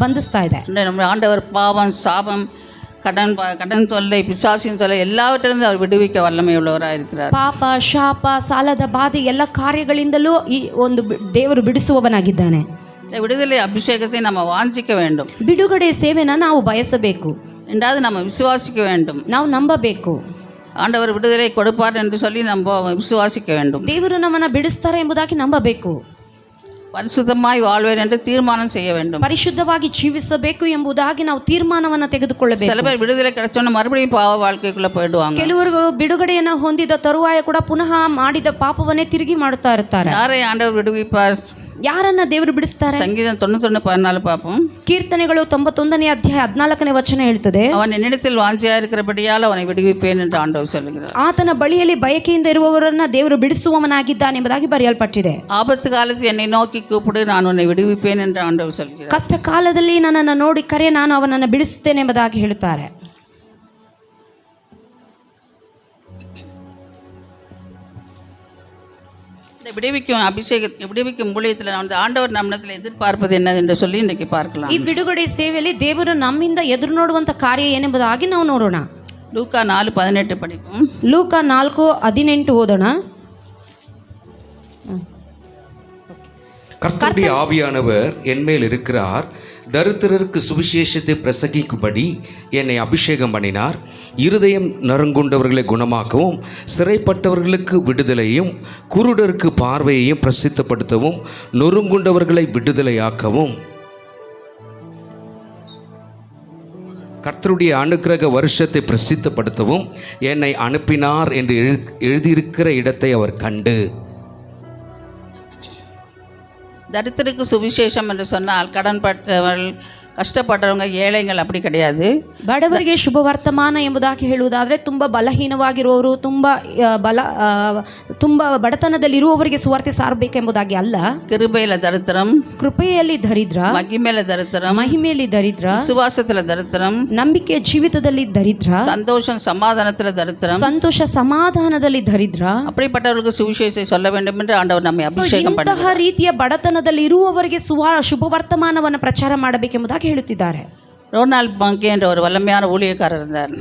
ಬಂಧಿಸ್ತಾ ಇದೆ. நம்ம ஆண்டவர் பாவம், சாபம், கடன் தொல்லை, பிசாசின் தொல்லை எல்லாவற்றிலிருந்து அவர் விடுவிக்க வல்லமை உள்ளவராக இருக்கிறார். ಪಾಪ, ಶಾಪ, ಸಾಲದ ಬಾಧೆ ಎಲ್ಲ ಕಾರ್ಯಗಳಿಂದಲೂ ಈ ಒಂದು ದೇವರು ಬಿಡಿಸುವವನಾಗಿದ್ದಾನೆ. இந்த விடுதலை அபிஷேகத்தை நம்ம வாஞ்சிக்க வேண்டும். ಬಿಡುಗಡೆ ಸೇವೆನ ನಾವು ಬಯಸಬೇಕು. ரெண்டாவது நம்ம விசுவாசிக்க வேண்டும். ನಾವು ನಂಬಬೇಕು. ஆண்டவர் விடுதலை கொடுப்பார் என்று சொல்லி நம்ம விசுவாசிக்க வேண்டும். ದೇವರು ನಮ್ಮನ್ನ ಬಿಡಿಸ್ತಾರೆ ಎಂಬುದಾಗಿ ನಂಬಬೇಕು. பரிசுத்தமாய் வாழ்வேன் என்று தீர்மானம் செய்ய வேண்டும். ಪರಿಶುದ್ಧವಾಗಿ ಜೀವಿಸಬೇಕು ಎಂಬುದಾಗಿ ನಾವು ತೀರ್ಮಾನವನ್ನು ತೆಗೆದುಕೊಳ್ಳಬೇಕು. சில பேர் விடுதலை கிடைச்சோன்னு மறுபடியும் பாவ வாழ்க்கைக்குள்ள போயிடுவாங்க. ಕೆಲವರು ಬಿಡುಗಡೆಯನ್ನು ಹೊಂದಿದ ತರುವಾಯ ಕೂಡ ಪುನಃ ಮಾಡಿದ ಪಾಪವನ್ನೇ ತಿರುಗಿ ಮಾಡುತ್ತಾ ಇರ್ತಾರೆ. யாரை ஆண்டவர் விடுவிப்பார்? ಯಾರನ್ನ ದೇವರು ಬಿಡಿಸ್ತಾರೆ? ಸಂಗೀತ 91:14 ಪಾಪம். ಕೀರ್ತನೆಗಳು 91ನೇ ಅಧ್ಯಾಯ 14ನೇ ವಚನ ಹೇಳ್ತದೆ, அவன் என்னிடத்தில் வாஞ்சியா இருக்கிறபடியால் அவனை விடுவிப்பேன் என்று ஆண்டவர் சொல்கிறார். ಆತನ ಬಳಿಯಲ್ಲಿ ಬಯಕೆಯಿಂದ ಇರುವವರನ್ನ ದೇವರು ಬಿಡಿಸುವವನಾಗಿದ್ದಾನೆ ಎಂಬುದಾಗಿ ಬರೆಯಲ್ಪಟ್ಟಿದೆ. ஆபத்து காலத்தில் என்னை நோக்கி கூப்பிடு, நான் உன்னை விடுவிப்பேன் என்று ஆண்டவர் சொல்கிறார். ಕಷ್ಟ ಕಾಲದಲ್ಲಿ ನನ್ನನ್ನು ನೋಡಿ ಕರೆ, ನಾನು ಅವನನ್ನು ಬಿಡಿಸುತ್ತೇನೆ ಎಂಬುದಾಗಿ ಹೇಳುತ್ತಾರೆ. விடுவிக்கும் விடுவிக்கும் ஊழியத்தில் அந்த ஆண்டவர் நம்மிடத்தில் எதிர்பார்ப்பது என்னது என்று சொல்லி இன்றைக்கு பார்க்கலாம். ಈ ಬಿಡುಗಡೆ ಸೇವೆಯಲ್ಲಿ ದೇವರು ನಮ್ಮಿಂದ ಎದುರು ನೋಡುವಂತ ಕಾರ್ಯ ಏನೆಂಬುದಾಗಿ ನಾವು ನೋಡೋಣ. லூக்கா 4:18 படிப்போம். ಲೂಕ 4:18 ಓದೋಣ. கர்த்தருடைய ஆவியானவர் என்மேல் இருக்கிறார், தரித்திரருக்கு சுவிசேஷத்தை பிரசங்கிக்கும்படி என்னை அபிஷேகம் பண்ணினார். இருதயம் நறுங்குண்டவர்களை குணமாக்கவும், சிறைப்பட்டவர்களுக்கு விடுதலையும், குருடருக்கு பார்வையையும் பிரசித்தப்படுத்தவும், நொறுங்குண்டவர்களை விடுதலையாக்கவும், கர்த்தருடைய அனுக்கிரக வருஷத்தை பிரசித்தப்படுத்தவும் என்னை அனுப்பினார் என்று எழுதியிருக்கிற இடத்தை அவர் கண்டு. தரித்திரருக்கு சுவிசேஷம் என்று சொன்னால் கடன்பட்டவர்கள், ಕಷ್ಟಪಟ್ಟವங்க, ಏಳೆಗಳು அப்படி கிடையாது. ಬಡವರಿಗೆ ಶುಭ ವರ್ತಮಾನ ಎಂಬುದಾಗಿ ಹೇಳುವುದಾದರೆ ತುಂಬ ಬಲಹೀನವಾಗಿರುವವರು, ತುಂಬ ಬಡತನದಲ್ಲಿರುವವರಿಗೆ ಸುವಾರ್ತೆ ಸಾರಬೇಕೆಂಬುದಾಗಿ ಅಲ್ಲ. கிருபையில தரித்திரம், ಕೃಪೆಯಲ್ಲಿ ದರಿದ್ರ, மகிமையில தரித்திரம், ಮಹಿಮೆಯಲ್ಲಿ ದರಿದ್ರ, விசுவாசத்துல தரித்திரம், ನಂಬಿಕೆ ಜೀವಿತದಲ್ಲಿ ದರಿದ್ರ, சந்தோஷம் சமாதானத்துல தரித்திரம், ಸಂತೋಷ ಸಮಾಧಾನದಲ್ಲಿ ದರಿದ್ರ. அப்படிப்பட்டவர்களுக்கு சுவிசேஷம் சொல்ல வேண்டும் என்று ஆண்டவர் நம்மை ಅಭಿಷೇகம் பண்ணினார். ಇಂತಹ ರೀತಿಯ ಬಡತನದಲ್ಲಿ ಇರುವವರಿಗೆ ಶುಭ ವರ್ತಮಾನವನ್ನು ಪ್ರಚಾರ ಮಾಡಬೇಕೆಂಬುದಾಗಿ ಹೇಳುತ್ತಿದ್ದಾರೆ. ரோனால்ட் பங்கே என்ற ஒரு வல்லமையான ஊழியக்காரர் இருந்தார்.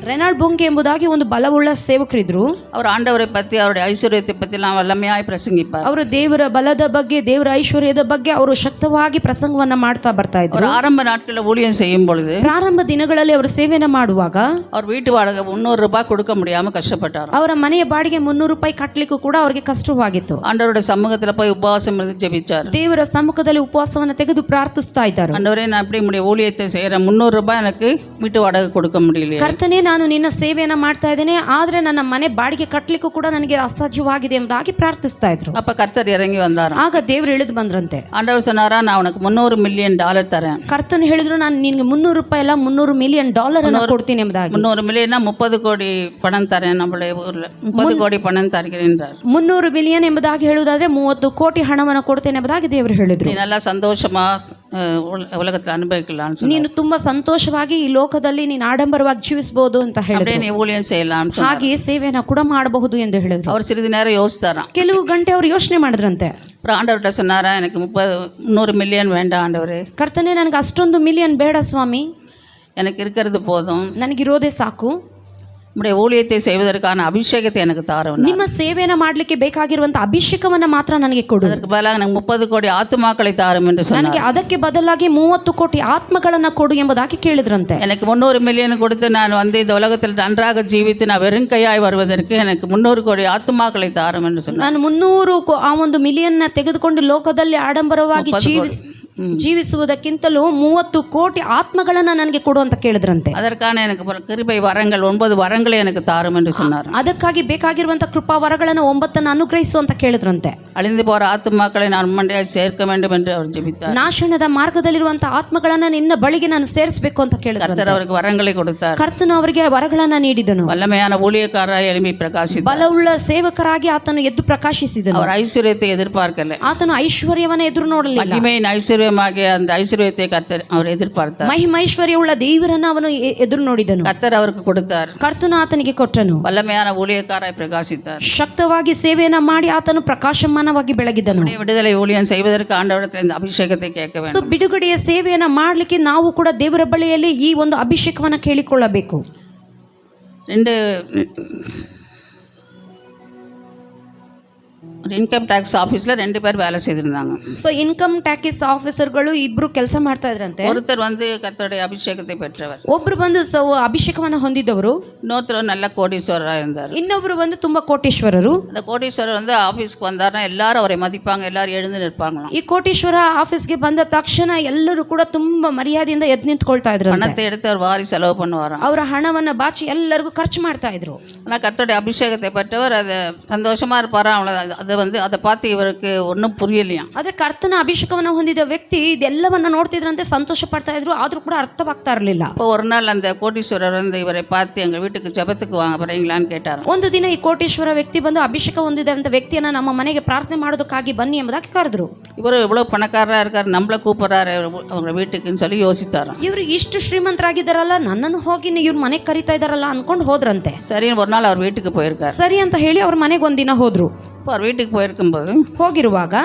ರೆನಾಲ್ಡ್ ಬೊಂಗೆ ಎಂಬುದಾಗಿ ಒಂದು ಬಲವುಳ್ಳ ಸೇವಕರಿದ್ರು. அவர் ஆண்டவரை பற்றி அவருடைய ஐஸ்வர்யத்தை பற்றிலாம் வல்லமையாய் பிரசங்கிப்பார். ಅವರು ದೇವರ ಬಲದ ಬಗ್ಗೆ, ದೇವರ ಐಶ್ವರ್ಯದ ಬಗ್ಗೆ ಅವರು ಶಕ್ತವಾಗಿ ಪ್ರಸಂಗವನ್ನ ಮಾಡ್ತಾ ಬರ್ತಾ ಇದ್ರು. அவர் ஆரம்ப நாட்களில் ஊழியம் செய்யும் பொழுது ಪ್ರಾರಂಭ ದಿನಗಳಲ್ಲಿ ಅವರು ಸೇವೆಯನ್ನು ಮಾಡುವಾಗ அவர் வீட்டு வாடகை 300 ரூபாய் கொடுக்க முடியாமல் கஷ்டப்பட்டார். ಅವರ ಮನೆಯ ಬಾಡಿಗೆ 300 ರೂಪಾಯಿ ಕಟ್ಟಲಿಕ್ಕೂ ಕೂಡ ಅವರಿಗೆ ಕಷ್ಟವಾಗಿತ್ತು. ஆண்டவருடைய சமூகத்தில் போய் உபவாசம் இருந்து ஜெபிச்சார். ದೇವರ ಸಮ್ಮುಖದಲ್ಲಿ ಉಪವಾಸವನ್ನು ತೆಗೆದು ಪ್ರಾರ್ಥಿಸ್ತಾ ಇದ್ದಾರೆ. ஆண்டவரே, நான் எப்படி உடைய ஊழியத்தை செய்கிறேன், 300 ரூபாய் எனக்கு வீட்டு வாடகை கொடுக்க முடியலையே. ಕರ್ತನೇ, ನಾನು ನಿನ್ನ ಸೇವೆಯನ್ನ ಮಾಡ್ತಾ ಇದ್ದೇನೆ, ಆದ್ರೆ ನನ್ನ ಮನೆ ಬಾಡಿಗೆ ಕಟ್ಟಲಿಕ್ಕೂ ಕೂಡ ನನಗೆ ಅಸಾಧ್ಯವಾಗಿದೆ ಎಂಬುದಾಗಿ ಪ್ರಾರ್ಥಿಸ್ತಾ ಇದ್ರು. அப்ப கர்த்தர் இறங்கி வந்தார். ಆಗ ದೇವರು ಇಳಿದು ಬಂದ್ರಂತೆ. ஆண்டவர் சொன்னாரா, நான் உனக்கு $300 மில்லியன் தரேன். ಕರ್ತನು ಹೇಳಿದ್ರು, ನಾನು ನಿನಗೆ 300 ರೂಪಾಯಿ ಅಲ್ಲ, $300 ಮಿಲಿಯನ್ ಅನ್ನು ಕೊಡ್ತೀನಿ ಎಂಬುದಾಗಿ. 300 மில்லியனா 30 கோடி பணம் தரேன், நம்மளுடைய ஊர்ல 30 கோடி பணம் தருகிறேன். 300 ಮಿಲಿಯನ್ ಎಂಬುದಾಗಿ ಹೇಳುವುದಾದ್ರೆ 30 ಕೋಟಿ ಹಣವನ್ನು ಕೊಡ್ತೇನೆ ಎಂಬುದಾಗಿ ದೇವರು ಹೇಳಿದ್ರು. நீ நல்லா சந்தோஷமா உலகத்தில் அனுபவிக்கலாம், ನೀನು ತುಂಬಾ ಸಂತೋಷವಾಗಿ ಈ ಲೋಕದಲ್ಲಿ ನೀನು ಆಡಂಬರವಾಗಿ ಜೀವಿಸಬಹುದು ಅಂತ ಹೇಳಿದ್ರು. நீ ஊழியம் செய்யலாம், ಹಾಗೆ ಸೇವೆಯನ್ನು ಕೂಡ ಮಾಡಬಹುದು ಎಂದು ಹೇಳಿದ್ರು. அவர் சிறிது நேரம் யோசித்தாராம். ಕೆಲವು ಗಂಟೆ ಅವರು ಯೋಚನೆ ಮಾಡಿದ್ರಂತೆ. அப்புறம் ஆண்டவர்கிட்ட சொன்னாரா, எனக்கு 300 மில்லியன் வேண்டாம் ஆண்டவரே. ಕರ್ತನೆ, ನನಗೆ ಅಷ್ಟೊಂದು ಮಿಲಿಯನ್ ಬೇಡ ಸ್ವಾಮಿ, எனக்கு இருக்கிறது போதும், ನನಗಿರೋದೇ ಸಾಕು. உடைய ஊழியத்தை செய்வதற்கான அபிஷேகத்தை எனக்கு தாரும். ನಿಮ್ಮ ಸೇವೆಯನ್ನು ಮಾಡಲಿಕ್ಕೆ ಬೇಕಾಗಿರುವಂತ ಅಭಿಷೇಕವನ್ನ ಮಾತ್ರ ನನಗೆ ಕೊಡು. ಅದಕ್ಕೆ ಬದಲಾಗಿ ನನಗೆ 30 ಕೋಟಿ ಆತ್ಮಮಕ್ಕಳை தாரும் என்று சொன்னார். ನನಗೆ ಅದಕ್ಕೆ ಬದಲಾಗಿ 30 ಕೋಟಿ ಆತ್ಮಗಳನ್ನ ಕೊಡು ಎಂಬುದಾಗಿ ಕೇಳಿದ್ರಂತೆ. எனக்கு 300 மில்லியன் கொடுத்து நான் வந்து இந்த உலகத்தில் நன்றாக ஜீவித்து நான் வெறும் கையாய் வருவதற்கு எனக்கு 300 கோடி ஆத்மாக்களை தாரும் என்று சொன்னார். ನಾನು 300 ಆ ಒಂದು ಮಿಲಿಯನ್ ತೆಗೆದುಕೊಂಡು ಲೋಕದಲ್ಲಿ ಆಡಂಬರವಾಗಿ ಜೀವಿಸುವುದಕ್ಕಿಂತಲೂ 30 ಕೋಟಿ ಆತ್ಮಗಳನ್ನ ನನಗೆ ಕೊಡು ಅಂತ ಕೇಳಿದ್ರಂತೆ. அதற்கான எனக்கு கிருபை வரங்கள் 9 வரங்களை எனக்கு தாரும் என்று சொன்னார். ಅದಕ್ಕಾಗಿ ಬೇಕಾಗಿರುವಂತ ಕೃಪಾ ವರಗಳನ್ನು 9 ಅನುಗ್ರಹಿಸು ಅಂತ ಕೇಳಿದ್ರಂತೆ. ಅಳಿந்து போற ಆತ್ಮಮಕ್ಕಳை நான் உம்மண்டையாய் சேர்க்க வேண்டும் என்று அவர் ஜெபித்தார். ನಾಶನದ ಮಾರ್ಗದಲ್ಲಿರುವಂತ ಆತ್ಮಗಳನ್ನ ನಿನ್ನ ಬಳಿಗೆ ನಾನು ಸೇರಿಸಬೇಕು ಅಂತ ಕೇಳಿದ್ರು. ಕರ್ತರು ಅವರಿಗೆ ವರங்களை கொடுத்தார். ಕರ್ತನು ಅವರಿಗೆ ವರಗಳನ್ನ ನೀಡಿದನು. வல்லமையான ஊழியக்காரராய் எழும்பி பிரகாசித்தார். ಬಲವುಳ್ಳ ಸೇವಕರಾಗಿ ಆತನು ಎದ್ದು ಪ್ರಕಾಶಿಸಿದನು. அவர் ஐஸ்வர்யத்தை எதிர்பார்க்கல. ಆತನು ಐಶ್ವರ್ಯವನ್ನ ಎದುರು ನೋಡಲಿಲ್ಲ. மகிமையின் ஐஸ்வர்யமாகிய அந்த ஐஸ்வர்யத்தை கர்த்தர் அவர் எதிர்பார்த்தார். ಮಹಿಮೈಶ್ವರ್ಯವುಳ್ಳ ದೇವರನ್ನ ಅವನು ಎದುರು ನೋಡಿದನು. கர்த்தர் அவருக்கு கொடுத்தார். ಕರ್ತನು ಆತನಿಗೆ ಕೊಟ್ಟನು. வல்லமையான ஊழியக்காரராய் பிரகாசித்தார். ಶಕ್ತವಾಗಿ ಸೇವೆಯನ್ನ ಮಾಡಿ ಆತನು ಪ್ರಕಾಶಮಾನವಾಗಿ ಬೆಳಗಿದನು. விடுதலை ஊழியம் செய்வதற்கு ஆண்டவரிடத்தில் இந்த அபிஷேகத்தை கேட்க வேண்டும். ಬಿಡುಗಡೆಯ ಸೇವೆಯನ್ನ ಮಾಡಲಿಕ್ಕೆ ನಾವು ಕೂಡ ದೇವರ ಬಳಿಯಲ್ಲಿ ಈ ಒಂದು ಅಭಿಷೇಕವನ್ನ ಕೇಳಿಕೊಳ್ಳಬೇಕು. இன்கம் டேக்ஸ் ஆஃபீஸில் 2 பேர் வேலை செய்திருந்தாங்க. ஸோ ಇನ್ಕಮ್ ಟ್ಯಾಕ್ಸ್ ಆಫೀಸರ್ಗಳು ಇಬ್ರು ಕೆಲಸ ಮಾಡ್ತಾ ಇದ್ರಂತೆ. ஒருத்தர் வந்து கர்த்தருடைய அபிஷேகத்தை பெற்றவர், ಒಬ್ರು ಬಂದು ಅಭಿಷೇಕವನ್ನ ಹೊಂದಿದವರು, இன்னொருத்தர் நல்ல கோடீஸ்வரராக இருந்தார். ಇನ್ನೊಬ್ರು ಬಂದು ತುಂಬಾ ಕೋಟೀಶ್ವರರು. அந்த கோடீஸ்வரர் வந்து ஆஃபீஸ்க்கு வந்தாருன்னா எல்லாரும் அவரை மதிப்பாங்க, எல்லாரும் எழுந்து நிற்பாங்களாம். ಈ ಕೋಟೀಶ್ವರ ಆಫೀಸ್ಗೆ ಬಂದ ತಕ್ಷಣ ಎಲ್ಲರೂ ಕೂಡ ತುಂಬಾ ಮರ್ಯಾದೆಯಿಂದ ಎದ್ದು ನಿಂತ್ಕೊಳ್ತಾ ಇದ್ರು. பணத்தை எடுத்து அவர் வாரி செலவு பண்ணுவாராம். ಅವರ ಹಣವನ್ನ ಬಾಚಿ ಎಲ್ಲರಿಗೂ ಖರ್ಚು ಮಾಡ್ತಾ ಇದ್ರು. ஆனால் கர்த்தருடைய அபிஷேகத்தை பெற்றவர் அதை சந்தோஷமாக இருப்பாராம். அதை வந்து அதை பார்த்து இவருக்கு ஒன்றும் புரியலையாம். ಆದರೆ ಕರ್ತನ ಅಭಿಷೇಕವನ್ನು ಹೊಂದಿದ ವ್ಯಕ್ತಿ ಇದೆಲ್ಲವನ್ನ ನೋಡ್ತಿದ್ರಂತೆ, ಸಂತೋಷ ಪಡ್ತಾ ಇದ್ರು, ಆದ್ರೂ ಕೂಡ ಅರ್ಥವಾಗ್ತಾ ಇರಲಿಲ್ಲ. இப்போ ஒரு நாள் அந்த கோடீஸ்வரர் வந்து இவரை பார்த்து எங்கள் வீட்டுக்கு ஜெபத்துக்கு வாங்க போறீங்களான்னு கேட்டார். ಒಂದು ದಿನ ಈ ಕೋಟೀಶ್ವರ ವ್ಯಕ್ತಿ ಬಂದು ಅಭಿಷೇಕ ಹೊಂದಿದಂತ ವ್ಯಕ್ತಿಯನ್ನ ನಮ್ಮ ಮನೆಗೆ ಪ್ರಾರ್ಥನೆ ಮಾಡೋದಕ್ಕಾಗಿ ಬನ್ನಿ ಎಂಬುದಾಗಿ ಕರೆದ್ರು. இவர் இவ்வளோ பணக்காரராக இருக்கார், நம்மளை கூப்பிட்றாரு அவங்க வீட்டுக்குன்னு சொல்லி யோசித்தாராம். ಇವರು ಇಷ್ಟು ಶ್ರೀಮಂತರಾಗಿದ್ದಾರಲ್ಲ, ನನ್ನನ್ನು ಹೋಗಿ ಇವ್ರ ಮನೆಗೆ ಕರಿತಾ ಇದ್ದಾರಲ್ಲ ಅನ್ಕೊಂಡು ಹೋದ್ರಂತೆ. சரி, ஒரு நாள் அவர் வீட்டுக்கு போயிருக்கார். ಸರಿ ಅಂತ ಹೇಳಿ ಅವ್ರ ಮನೆಗೆ ಒಂದಿನ ಹೋದ್ರು. இப்போ அவர் வீட்டுக்கு போயிருக்கும்போது ಹೋಗಿರುವಾಗ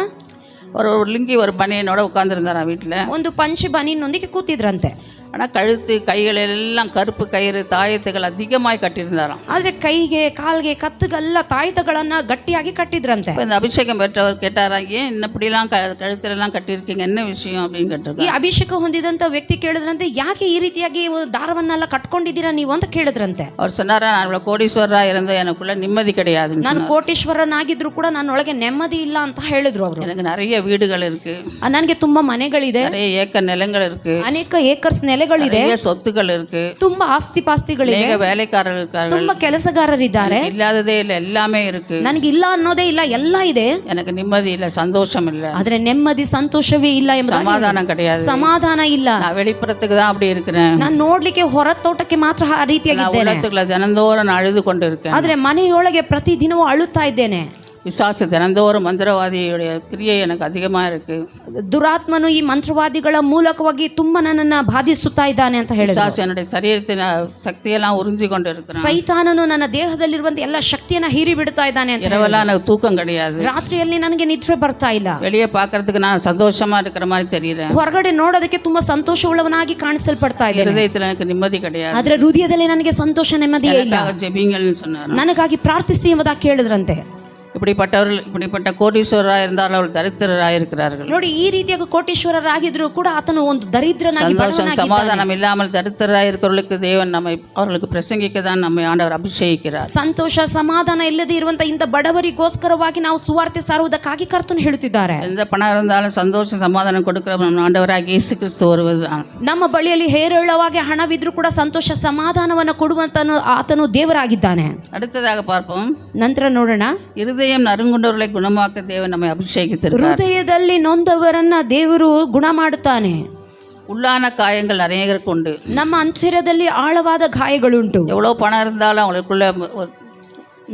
ஒரு லுங்கி ஒரு பனியனோட உட்காந்துருந்தாராம் வீட்டில். ಒಂದು ಪಂಚೆ ಬನಿಯನ್ನೊಂದಿಗೆ ಕೂತಿದ್ರಂತೆ. ஆனால் கழுத்து கைகள் எல்லாம் கருப்பு கயிறு தாயத்துகள் அதிகமாய் கட்டியிருந்தாராம். ಆದರೆ ಕೈಗೆ ಕಾಲ್ಗೆ ಕತ್ತುಗೆಲ್ಲ ತಾಯ್ತಗಳನ್ನ ಗಟ್ಟಿಯಾಗಿ ಕಟ್ಟಿದ್ರಂತೆ. இப்போ இந்த அபிஷேகம் பெற்றவர் கேட்டாராம், ஏன் இப்படிலாம் கழுத்திலெல்லாம் கட்டியிருக்கீங்க, என்ன விஷயம் அப்படின்னு ಈ கேட்டிருக்காரு. ಅಭಿಷೇಕ ಹೊಂದಿದಂತ ವ್ಯಕ್ತಿ ಕೇಳಿದ್ರಂತೆ, ಯಾಕೆ ಈ ರೀತಿಯಾಗಿ ದಾರವನ್ನೆಲ್ಲ ಕಟ್ಕೊಂಡಿದ್ದೀರಾ ನೀವು ಅಂತ ಕೇಳಿದ್ರಂತೆ. அவர் சொன்னாரா, நான் இவ்வளோ கோடீஸ்வரராக இருந்த எனக்குள்ள நிம்மதி கிடையாது, ನಾನು ಕೋಟೀಶ್ವರನಾಗಿದ್ರು ಕೂಡ ನನ್ನೊಳಗೆ ನೆಮ್ಮದಿ ಇಲ್ಲ ಅಂತ ಹೇಳಿದ್ರು ಅವರು. எனக்கு நிறைய வீடுகள் இருக்கு, ನನಗೆ ತುಂಬಾ ಮನೆಗಳಿದೆ, நிறைய ஏக்கர் நிலங்கள் இருக்கு, ಅನೇಕ ಏಕರ್ಸ್ ನೆಲೆಗಳಿದೆ, நிறைய சொத்துக்கள் இருக்கு, ತುಂಬಾ ಆಸ್ತಿ ಪಾಸ್ತಿಗಳಿವೆ, அநேக வேலைக்காரர்கள் இருக்கார்கள், ತುಂಬಾ ಕೆಲಸಗಾರರಿದ್ದಾರೆ, இல்லாததே இல்லை எல்லாமே இருக்கு, ನನಗೆ ಇಲ್ಲ ಅನ್ನೋದೇ ಇಲ್ಲ, ಎಲ್ಲ ಇದೆ, எனக்கு நிம்மதி இல்லை, சந்தோஷம் இல்லை, ಆದ್ರೆ ನೆಮ್ಮದಿ ಸಂತೋಷವೇ ಇಲ್ಲ, சமாதானம் கிடையாது, ಸಮಾಧಾನ ಇಲ್ಲ, நான் வெளிப்புறத்துக்கு தான் அப்படி இருக்கிறேன், ನಾನು ನೋಡ್ಲಿಕ್ಕೆ ಹೊರ ತೋಟಕ್ಕೆ ಮಾತ್ರ ಆ ರೀತಿಯಾಗಿದ್ದೇನೆ, உள்ளத்துக்குள்ள தினந்தோறும் நான் அழுது கொண்டு இருக்கேன். ಆದ್ರೆ ಮನೆಯೊಳಗೆ ಪ್ರತಿ ದಿನವೂ ಅಳುತ್ತಾ ಇದ್ದೇನೆ. பிசாசு தினந்தோறும் மந்திரவாதியுடைய கிரியை எனக்கு அதிகமாக இருக்குது. ದುರಾತ್ಮನು ಈ ಮಂತ್ರವಾದಿಗಳ ಮೂಲಕವಾಗಿ ತುಂಬ ನನ್ನನ್ನು ಬಾಧಿಸುತ್ತಾ ಇದ್ದಾನೆ ಅಂತ ಹೇಳಿದ. பிசாசு என்னுடைய சரீரத்தின் சக்தியெல்லாம் உறிஞ்சி கொண்டு இருக்கிறான். ಸೈತಾನನು ನನ್ನ ದೇಹದಲ್ಲಿರುವಂತ ಎಲ್ಲ ಶಕ್ತಿಯನ್ನ ಹೀರಿ ಬಿಡ್ತಾ ಇದ್ದಾನೆ ಅಂತ. இரவெல்லாம் எனக்கு தூக்கம் கிடையாது. ರಾತ್ರಿಯಲ್ಲಿ ನನಗೆ ನಿದ್ರೆ ಬರ್ತಾ ಇಲ್ಲ. வெளியே பார்க்கறதுக்கு நான் சந்தோஷமா இருக்கிற மாதிரி தெரியுறேன். ಹೊರಗಡೆ ನೋಡೋದಕ್ಕೆ ತುಂಬಾ ಸಂತೋಷವುಳ್ಳವನಾಗಿ ಕಾಣಿಸಲ್ಪಡ್ತಾ ಇದ್ದೇನೆ. ಹೃದಯத்தில் எனக்கு நிம்மதி கிடையாது. ಆದ್ರೆ ಹೃದಯದಲ್ಲಿ ನನಗೆ ಸಂತೋಷ ನೆಮ್ಮದಿಯೇ ಇಲ್ಲ. ஜெபிங்கள்னு சொன்னார். ನನಗಾಗಿ ಪ್ರಾರ್ಥಿಸಿ ಎಂಬುದಾಗಿ ಕೇಳಿದ್ರಂತೆ. இப்படிப்பட்ட கோடீஸ்வரராக இருந்தாலும் அவர்கள் தரித்திரராக இருக்கிறார்கள். ನೋಡಿ, ಈ ರೀತಿಯಾಗಿ ಕೋಟೀಶ್ವರರಾಗಿದ್ರು ಕೂಡ ಆತನು ಒಂದು ದರಿದ್ರನಾಗಿ சமாதானம் இல்லாமல் தரித்திரராக இருக்கிறவர்களுக்கு தேவன் அவர்களுக்கு பிரசங்கிக்க தான் நம்மை ஆண்டவர் அபிஷேகிக்கிறார். ಸಂತೋಷ ಸಮಾಧಾನ ಇಲ್ಲದೆ ಇರುವಂತ ಇಂಥ ಬಡವರಿಗೋಸ್ಕರವಾಗಿ ನಾವು ಸುವಾರ್ತೆ ಸಾರುವುದಕ್ಕಾಗಿ ಕರ್ತನು ಹೇಳುತ್ತಿದ್ದಾರೆ. எந்த பணம் இருந்தாலும் சந்தோஷ சமாதானம் கொடுக்கிற நம்ம ஆண்டவராக இயேசு கிறிஸ்து வருவதுதான். ನಮ್ಮ ಬಳಿಯಲ್ಲಿ ಹೇರಳವಾಗಿ ಹಣವಿದ್ರೂ ಕೂಡ ಸಂತೋಷ ಸಮಾಧಾನವನ್ನು ಕೊಡುವಂತನು ಆತನು ದೇವರಾಗಿದ್ದಾನೆ. அடுத்ததாக பார்ப்போம். ನಂತರ ನೋಡೋಣ. இருதயம் நறுங்குண்டவர்களை குணமாக்க தேவன் நம்மை அபிஷேகித்திருக்கிறார். ಹೃದಯದಲ್ಲಿ ನೊಂದವರನ್ನ ದೇವರು ಗುಣ ಮಾಡುತ್ತಾನೆ. உள்ளான காயங்கள் அநேகருக்கு உண்டு. ನಮ್ಮ ಅಂತರ್ಯದಲ್ಲಿ ಆಳವಾದ ಗಾಯಗಳುಂಟು. எவ்வளோ பணம் இருந்தாலும் அவங்களுக்குள்ள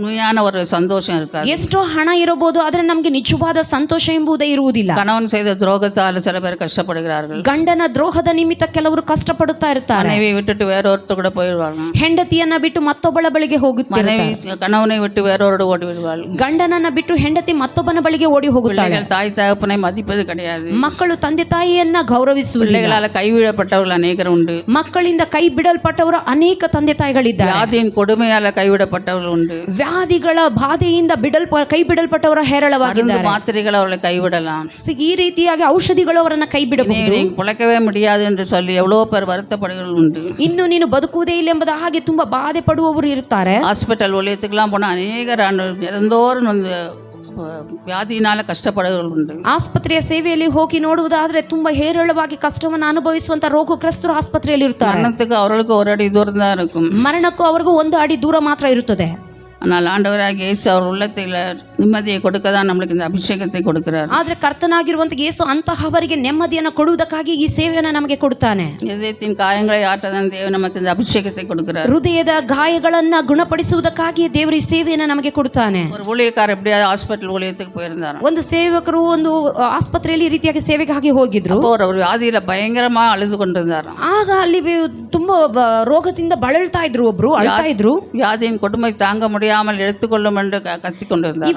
நோயான ஒரு சந்தோஷம் இருக்காது. ಎಷ್ಟೋ ಹಣ ಇರಬಹುದು, ಆದರೆ ನಮಗೆ ನಿಜವಾದ ಸಂತೋಷ ಎಂಬುದೇ ಇರುವುದಿಲ್ಲ. கணவன் செய்த துரோகத்தால் சில பேர் கஷ்டப்படுகிறார்கள். ಗಂಡನ ದ್ರೋಹದ ನಿಮಿತ್ತ ಕೆಲವರು ಕಷ್ಟಪಡುತ್ತಾ ಇರ್ತಾರೆ. மனைவி விட்டுட்டு வேறொருத்தர் கூட போயிடுவாங்க. ಹೆಂಡತಿಯನ್ನ ಬಿಟ್ಟು ಮತ್ತೊಬ್ಬಳ ಬಳಿಗೆ ಹೋಗುತ್ತಾರೆ. மனைவி கணவனை விட்டு வேறொரு ஓடி விடுவாள். ಗಂಡನನ್ನ ಬಿಟ್ಟು ಹೆಂಡತಿ ಮತ್ತೊಬ್ಬನ ಬಳಿಗೆ ಓಡಿ ಹೋಗುತ್ತಾಳೆ. பிள்ளைகள் தாய் தகப்பனை மதிப்பது கிடையாது. ಮಕ್ಕಳು ತಂದೆ ತಾಯಿಯನ್ನ ಗೌರವಿಸುವುದಿಲ್ಲ. பிள்ளைகளால் கைவிடப்பட்டவர்கள் அநேகர் உண்டு. ಮಕ್ಕಳಿಂದ ಕೈ ಬಿಡಲ್ಪಟ್ಟವರು ಅನೇಕ ತಂದೆ ತಾಯಿಗಳಿದ್ದಾರೆ. வியாதியின் கொடுமையால கைவிடப்பட்டவர்கள் உண்டு. ವ್ಯಾಧಿಗಳ ಬಾಧೆಯಿಂದ ಕೈ ಬಿಡಲ್ಪಟ್ಟವರ ಹೇರಳವಾಗಿದ್ದಾರೆ. ಮಾತ್ರೆಗಳು ಅವರನ್ನು ಕೈಬಿಡலாம். ಈ ರೀತಿಯಾಗಿ ಔಷಧಿಗಳು ಅವರನ್ನ ಕೈ ಬಿಡಬಹುದು. பொழைக்கவே முடியாது என்று சொல்லி எவ்வளோ பேர் வருத்தப்படுகள் உண்டு. ಇನ್ನು ನೀನು ಬದುಕುವುದೇ ಇಲ್ಲ ಎಂಬುದ ಹಾಗೆ ತುಂಬಾ ಬಾಧೆ ಪಡುವವರು ಇರ್ತಾರೆ. ಹಾಸ್ಪಿಟಲ್ ஊழியத்துக்குலாம் போனால் அநேகர் நிரந்தோறும் வந்து ವ್ಯಾಧಿನಾಲ ಕಷ್ಟಪಡೋರು ಉಂಟು. ಆಸ್ಪತ್ರೆಯ ಸೇವೆಯಲ್ಲಿ ಹೋಗಿ ನೋಡುವುದಾದ್ರೆ ತುಂಬಾ ಹೇರಳವಾಗಿ ಕಷ್ಟವನ್ನು ಅನುಭವಿಸುವಂತ ರೋಗಗ್ರಸ್ತರು ಆಸ್ಪತ್ರೆಯಲ್ಲಿ ಇರ್ತಾರೆ. ಮರಣಕ್ಕೆ ಅವರಿಗೆ ஒரு அடி தூரம் தான் இருக்கும். ಮರಣಕ್ಕೂ ಅವರಿಗೂ 1 ಅಡಿ ದೂರ ಮಾತ್ರ ಇರುತ್ತದೆ. ஆனால் ஆண்டவராக இயேசு அவர் உள்ளத்தில் நிம்மதியை கொடுக்க தான் நம்மளுக்கு இந்த அபிஷேகத்தை கொடுக்கிறார். ಆದರೆ ಕರ್ತನಾಗಿರುವಂತ ಯೇಸು ಅಂತಹವರಿಗೆ ನೆಮ್ಮದಿಯನ್ನು ಕೊಡುವುದಕ್ಕಾಗಿ ಈ ಸೇವೆಯನ್ನು ನಮಗೆ ಕೊಡುತ್ತಾನೆ. இதயத்தின் காயங்களை ஆற்றதான் தேவன் நமக்கு இந்த அபிஷேகத்தை கொடுக்கிறார். ಹೃದಯದ ಗಾಯಗಳನ್ನ ಗುಣಪಡಿಸುವುದಕ್ಕಾಗಿ ದೇವರು ಈ ಸೇವೆಯನ್ನು ನಮಗೆ ಕೊಡುತ್ತಾನೆ. ஒரு ஊழியக்காரர் எப்படியாவது ஹாஸ்பிட்டல் ஊழியத்துக்கு போயிருந்தார். ಒಂದು ಸೇವಕರು ಒಂದು ಆಸ್ಪತ್ರೆಯಲ್ಲಿ ಈ ರೀತಿಯಾಗಿ ಸೇವೆಗಾಗಿ ಹೋಗಿದ್ರು. ಅವರು ವ್ಯಾಧಿயில பயங்கரமா ಅழுದು ಕೊಂಡಿದ್ದಾರೆ. ಆಗ ಅಲ್ಲಿ ತುಂಬಾ ರೋಗದಿಂದ ಬಳಲ್ತಾ ಇದ್ರು. ಒಬ್ರು ಅಳ್ತಾ ಇದ್ರು. ವ್ಯಾಧಿயின் கொடுமை தாங்க முடியாமல் எடுத்துக்கொள்ளும் என்று கத்திக்கொண்டிருந்தார்.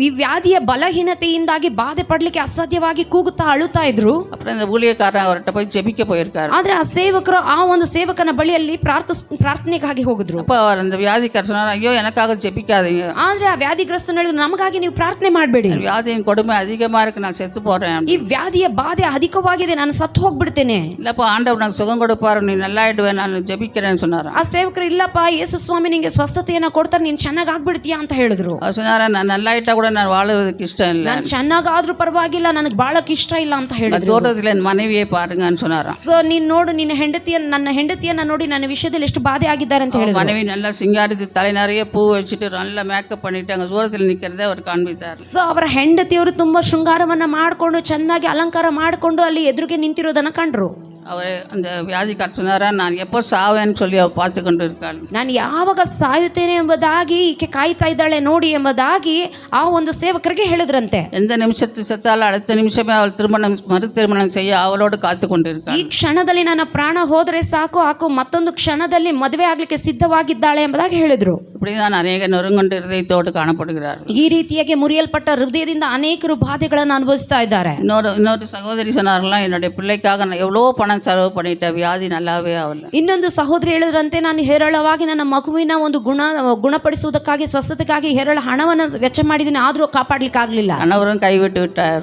ಈ ವ್ಯಾಧಿಯ ಬಲಹೀನತೆಯಿಂದಾಗಿ ಬಾಧೆ ಪಡಲಿಕ್ಕೆ ಅಸಾಧ್ಯವಾಗಿ ಕೂಗುತ್ತಾ ಅಳುತ್ತಾ ಇದ್ರು. அப்புறம் இந்த ஊழியக்காரன் அவர்கிட்ட போய் ஜெபிக்க போயிருக்காரு. ಆದ್ರೆ ಆ ಸೇವಕರು ಆ ಒಂದು ಸೇವಕನ ಬಳಿಯಲ್ಲಿ ಪ್ರಾರ್ಥನೆಗಾಗಿ ಹೋಗಿದ್ರು. அப்ப அவர் அந்த வியாதிக்காரர் சொன்னார், ஐயோ எனக்காக ஜெபிக்காதீங்க. ಆದ್ರೆ ಆ ವ್ಯಾಧಿಗ್ರಸ್ತನು ಹೇಳಿದ್ರು, ನಮಗಾಗಿ ನೀವು ಪ್ರಾರ್ಥನೆ ಮಾಡಬೇಡಿ. வியாதியின் கொடுமை அதிகமா இருக்கு, நான் செத்து போறேன். ಈ ವ್ಯಾಧಿಯ ಬಾಧೆ ಅಧಿಕವಾಗಿದೆ, ನಾನು ಸತ್ತು ಹೋಗ್ಬಿಡ್ತೇನೆ. இல்லப்பா ஆண்டவர் எனக்கு சுகம் கொடுப்பாரு, நீ நல்லாயிடுவே, நான் ஜெபிக்கிறேன்னு சொன்னார். ಆ ಸೇವಕರು, ಇಲ್ಲಪ್ಪ ಯೇಸು ಸ್ವಾಮಿ ನಿಂಗೆ ಸ್ವಸ್ಥತೆಯನ್ನ ಕೊಡ್ತಾರೆ, ನೀನು ಚೆನ್ನಾಗಿ ಆಗ್ಬಿಡ್ತೀಯಾ ಅಂತ ಹೇಳಿದ್ರು. அவர் சொன்னார், நான் நல்லாயிட்டா கூட நான் வாழுவதற்கு இஷ்டம் இல்லை. ನಾನು ಚೆನ್ನಾಗಾದ್ರೂ ಪರವಾಗಿಲ್ಲ, ನನಗೆ ಬಾಳಕ್ಕೆ ಇಷ್ಟ ಇಲ್ಲ ಅಂತ ಹೇಳಿದ್ರು. தோட்டத்தில் என் மனைவியை பாருங்கன்னு சொன்னாராம். ಸೊ ನೀನ್ ನೋಡು, ನನ್ನ ಹೆಂಡತಿಯನ್ನ ನೋಡಿ ನನ್ನ ವಿಷಯದಲ್ಲಿ ಎಷ್ಟು ಬಾಧೆ ಆಗಿದ್ದಾರೆ ಅಂತ ಹೇಳಿದ್ರು. மனைவி நல்லா சிங்காரித்து தலை நிறைய பூ வச்சுட்டு நல்லா மேக்கப் பண்ணிட்டு அங்கே தூரத்தில் நிற்கிறதே அவர் காண்பித்தார். ಸೊ ಅವರ ಹೆಂಡತಿಯವರು ತುಂಬಾ ಶೃಂಗಾರವನ್ನ ಮಾಡಿಕೊಂಡು ಚೆನ್ನಾಗಿ ಅಲಂಕಾರ ಮಾಡಿಕೊಂಡು ಅಲ್ಲಿ ಎದುರಿಗೆ ನಿಂತಿರೋದನ್ನ ಕಂಡ್ರು. அவர் அந்த வியாதிக்காரர் சொன்னாரா, நான் எப்போ சாவேன்னு சொல்லி அவர் பார்த்து கொண்டு இருக்காள். ನಾನು ಯಾವಾಗ ಸಾಯುತ್ತೇನೆ ಎಂಬುದಾಗಿ ಈಕೆ ಕಾಯ್ತಾ ಇದ್ದಾಳೆ ನೋಡಿ ಎಂಬುದಾಗಿ ಆ ಒಂದು ಸೇವಕರಿಗೆ ಹೇಳಿದ್ರಂತೆ. எந்த நிமிஷத்து செத்தாலும் அடுத்த நிமிஷமே அவள் மறு திருமணம் செய்ய அவளோடு காத்து கொண்டிருக்காள். ಈ ಕ್ಷಣದಲ್ಲಿ ನನ್ನ ಪ್ರಾಣ ಹೋದರೆ ಸಾಕು, ಆಕೆ ಮತ್ತೊಂದು ಕ್ಷಣದಲ್ಲಿ ಮದುವೆ ಆಗ್ಲಿಕ್ಕೆ ಸಿದ್ಧವಾಗಿದ್ದಾಳೆ ಎಂಬುದಾಗಿ ಹೇಳಿದ್ರು. இப்படிதான் அநேக நொறுங்குண்டு இருதயத்தோடு காணப்படுகிறார். ಈ ರೀತಿಯಾಗಿ ಮುರಿಯಲ್ಪಟ್ಟ ಹೃದಯದಿಂದ ಅನೇಕರು ಬಾಧೆಗಳನ್ನು ಅನುಭವಿಸ್ತಾ ಇದ್ದಾರೆ. இன்னொரு சகோதரி சொன்னார்களாம், என்னுடைய பிள்ளைக்காக நான் எவ்வளோ பணம் செலவு பண்ணிட்டேன், வியாதி நல்லாவே ஆகல. ಇನ್ನೊಂದು ಸಹೋದರಿ ಹೇಳಿದ್ರಂತೆ, ನಾನು ಹೇರಳವಾಗಿ ನನ್ನ ಮಗುವಿನ ಒಂದು ಗುಣಪಡಿಸುವುದಕ್ಕಾಗಿ ಸ್ವಸ್ಥತೆಗಾಗಿ ಹೇರಳ ಹಣವನ್ನು ವೆಚ್ಚ ಮಾಡಿದ್ದೀನಿ, ಆದರೂ ಕಾಪಾಡ್ಲಿಕ್ಕೆ ಆಗ್ಲಿಲ್ಲ. கணவரும் கைவிட்டு விட்டார்.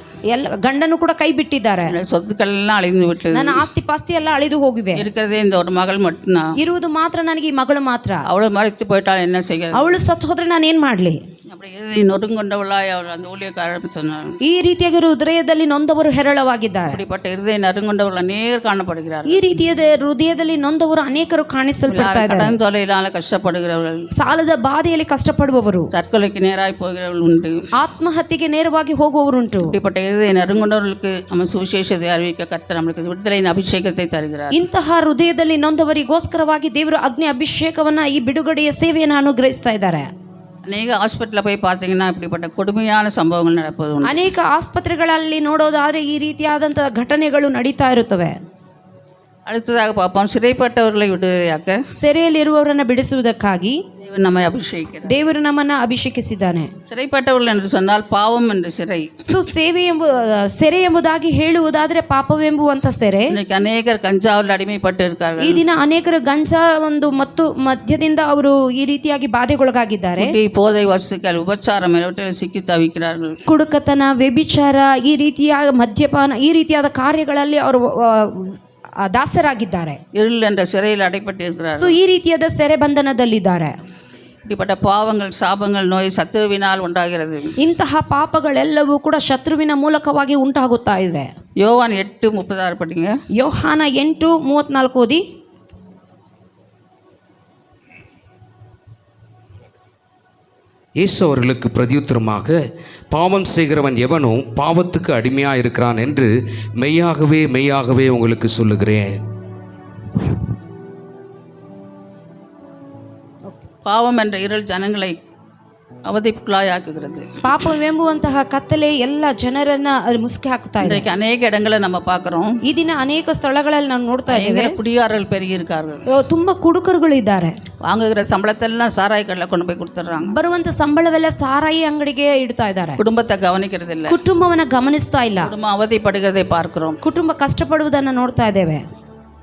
ಗಂಡನು ಕೂಡ ಕೈ ಬಿಟ್ಟಿದ್ದಾರೆ. சொத்துக்கள் எல்லாம் அழிந்து விட்டது. ನನ್ನ ಆಸ್ತಿ ಪಾಸ್ತಿ ಎಲ್ಲ ಅಳಿದು ಹೋಗಿವೆ. இருக்கிறதே இந்த ஒரு மகள் மட்டும்தான். ಇರುವುದು ಮಾತ್ರ ನನಗೆ ಈ ಮಗಳು ಮಾತ್ರ. ಅವಳು ಮರೆತು போயிட்டால் என்ன செய்கிறது? ಅವಳು ಸತ್ತು ಹೋದ್ರೆ ನಾನು ಏನ್ ಮಾಡ್ಲಿ? அப்படி நொறுங்கொண்டவளாய் அவர் அந்த ஊழியக்காரர் சொன்னார். ಈ ರೀತಿಯಾಗಿ ಹೃದಯದಲ್ಲಿ ನೊಂದವರು ಹೇರಳವಾಗಿದ್ದಾರೆ. அப்படிப்பட்ட இருதய நறுங்கொண்டவர்கள் அநேகர் காணப்படுகிறார். ಈ ರೀತಿಯಾದ ಹೃದಯದಲ್ಲಿ ನೊಂದವರು ಅನೇಕರು ಕಾಣಿಸಲ್ಪಡ್ತಾ ಇದ್ದಾರೆ. கடன் தொல்லையினால கஷ்டப்படுகிறவர்கள், ಸಾಲದ ಬಾಧೆಯಲ್ಲಿ ಕಷ್ಟಪಡುವವರು, தற்கொலைக்கு நேராய் போகிறவர்கள் உண்டு, ಆತ್ಮಹತ್ಯೆಗೆ ನೇರವಾಗಿ ಹೋಗುವವರುಂಟು. இப்படிப்பட்ட இருதய நறுங்கொண்டவர்களுக்கு நம்ம சுவிசேஷத்தை அறிவிக்க கர்த்தர் நம்மளுக்கு விடுதலையின் அபிஷேகத்தை தருகிறார். ಇಂತಹ ಹೃದಯದಲ್ಲಿ ನೊಂದವರಿಗೋಸ್ಕರವಾಗಿ ದೇವರು ಅಗ್ನಿ ಅಭಿಷೇಕವನ್ನ, ಈ ಬಿಡುಗಡೆಯ ಸೇವೆಯನ್ನು ಅನುಗ್ರಹಿಸ್ತಾ ಇದ್ದಾರೆ. அநேக ஹாஸ்பிட்டலில் போய் பார்த்தீங்கன்னா இப்படிப்பட்ட கொடுமையான சம்பவங்கள் நடப்பது உண்டு. ಅನೇಕ ಆಸ್ಪತ್ರೆಗಳಲ್ಲಿ ನೋಡೋದಾದ್ರೆ ಈ ರೀತಿಯಾದಂಥ ಘಟನೆಗಳು ನಡೀತಾ ಇರುತ್ತವೆ. அடுத்ததாக பார்ப்போம், சிறைப்பட்டவர்களை விடுதலையாக்க ಸೆರೆಯಲ್ಲಿರುವವರನ್ನ ಬಿಡಿಸುವುದಕ್ಕಾಗಿ தேவன் நம்மை அபிஷேகிக்கிறார். ದೇವರು ನಮ್ಮನ್ನ ಅಭಿಷೇಕಿಸಿದ್ದಾನೆ. சிறைப்பட்டவர்கள் என்று சொன்னால் பாவம் என்ற சிறை. ಸೊ ಸೆರೆ ಎಂಬುದಾಗಿ ಹೇಳುವುದಾದ್ರೆ ಪಾಪವೆಂಬುವಂತ ಸೆರೆ. இன்னைக்கு அநேகர் கஞ்சாவில் அடிமைப்பட்டு இருக்கார்கள். ಈ ದಿನ ಅನೇಕರು ಗಂಜಾ ಒಂದು ಮತ್ತು ಮಧ್ಯದಿಂದ ಅವರು ಈ ರೀತಿಯಾಗಿ ಬಾಧೆಗೊಳಗಾಗಿದ್ದಾರೆ. போதை வஸ்துக்கள், உபச்சாரம் இவற்றில் சிக்கி தவிக்கிறார்கள். ಕುಡುಕತನ, ವ್ಯಭಿಚಾರ, ಈ ರೀತಿಯ ಮದ್ಯಪಾನ, ಈ ರೀತಿಯಾದ ಕಾರ್ಯಗಳಲ್ಲಿ ಅವರು ದಾಸರಾಗಿದ್ದಾರೆ. இருள் என்ற சிறையில் அடைப்பட்டிருக்கிறார்கள். ಸೊ ಈ ರೀತಿಯಾದ ಸೆರೆ ಬಂಧನದಲ್ಲಿದ್ದಾರೆ. இப்படிப்பட்ட பாவங்கள், சாபங்கள், நோய் சத்துருவினால் உண்டாகிறது. ಇಂತಹ ಪಾಪಗಳೆಲ್ಲವೂ ಕೂಡ ಶತ್ರುವಿನ ಮೂಲಕವಾಗಿ ಉಂಟಾಗುತ್ತಾ ಇವೆ. யோவான் 8:36 படிங்க. ಯೋಹಾನ 8:34 ಓದಿ. இயேசு அவர்களுக்கு பிரதியுத்தரமாக, பாவம் செய்கிறவன் எவனோ பாவத்துக்கு அடிமையாக இருக்கிறான் என்று மெய்யாகவே மெய்யாகவே உங்களுக்கு சொல்லுகிறேன். பாவம் என்ற இருள் ஜனங்களை அவதிக்குள்ளாயாக்குகிறது. ಪಾಪವೆಂಬುವಂತಹ ಕತ್ತಲೆ ಎಲ್ಲ ಜನರನ್ನ ಮುಸುಕಿ ಹಾಕುತ್ತಾ ಇದೆ. இன்றைக்கு அநேக இடங்களை நம்ம பார்க்குறோம். ಈ ದಿನ ಅನೇಕ ಸ್ಥಳಗಳಲ್ಲಿ ನಾವು ನೋಡ್ತಾ ಇದ್ದೇವೆ. குடியாரர்கள் பெருகி இருக்கார்கள். ತುಂಬಾ ಕುಡುಕರುಗಳು ಇದ್ದಾರೆ. வாங்குகிற சம்பளத்தெல்லாம் சாராய் கடையில் கொண்டு போய் கொடுத்துட்றாங்க. ಬರುವಂತ ಸಂಬಳವೆಲ್ಲ ಸಾರಾಯಿ ಅಂಗಡಿಗೆ ಇಡ್ತಾ ಇದ್ದಾರೆ. குடும்பத்தை கவனிக்கிறதில்லை. ಕುಟುಂಬವನ್ನ ಗಮನಿಸ್ತಾ ಇಲ್ಲ. குடும்பம் அவதிப்படுகிறதை பார்க்கிறோம். ಕುಟುಂಬ ಕಷ್ಟಪಡುವುದನ್ನು ನೋಡ್ತಾ ಇದ್ದೇವೆ.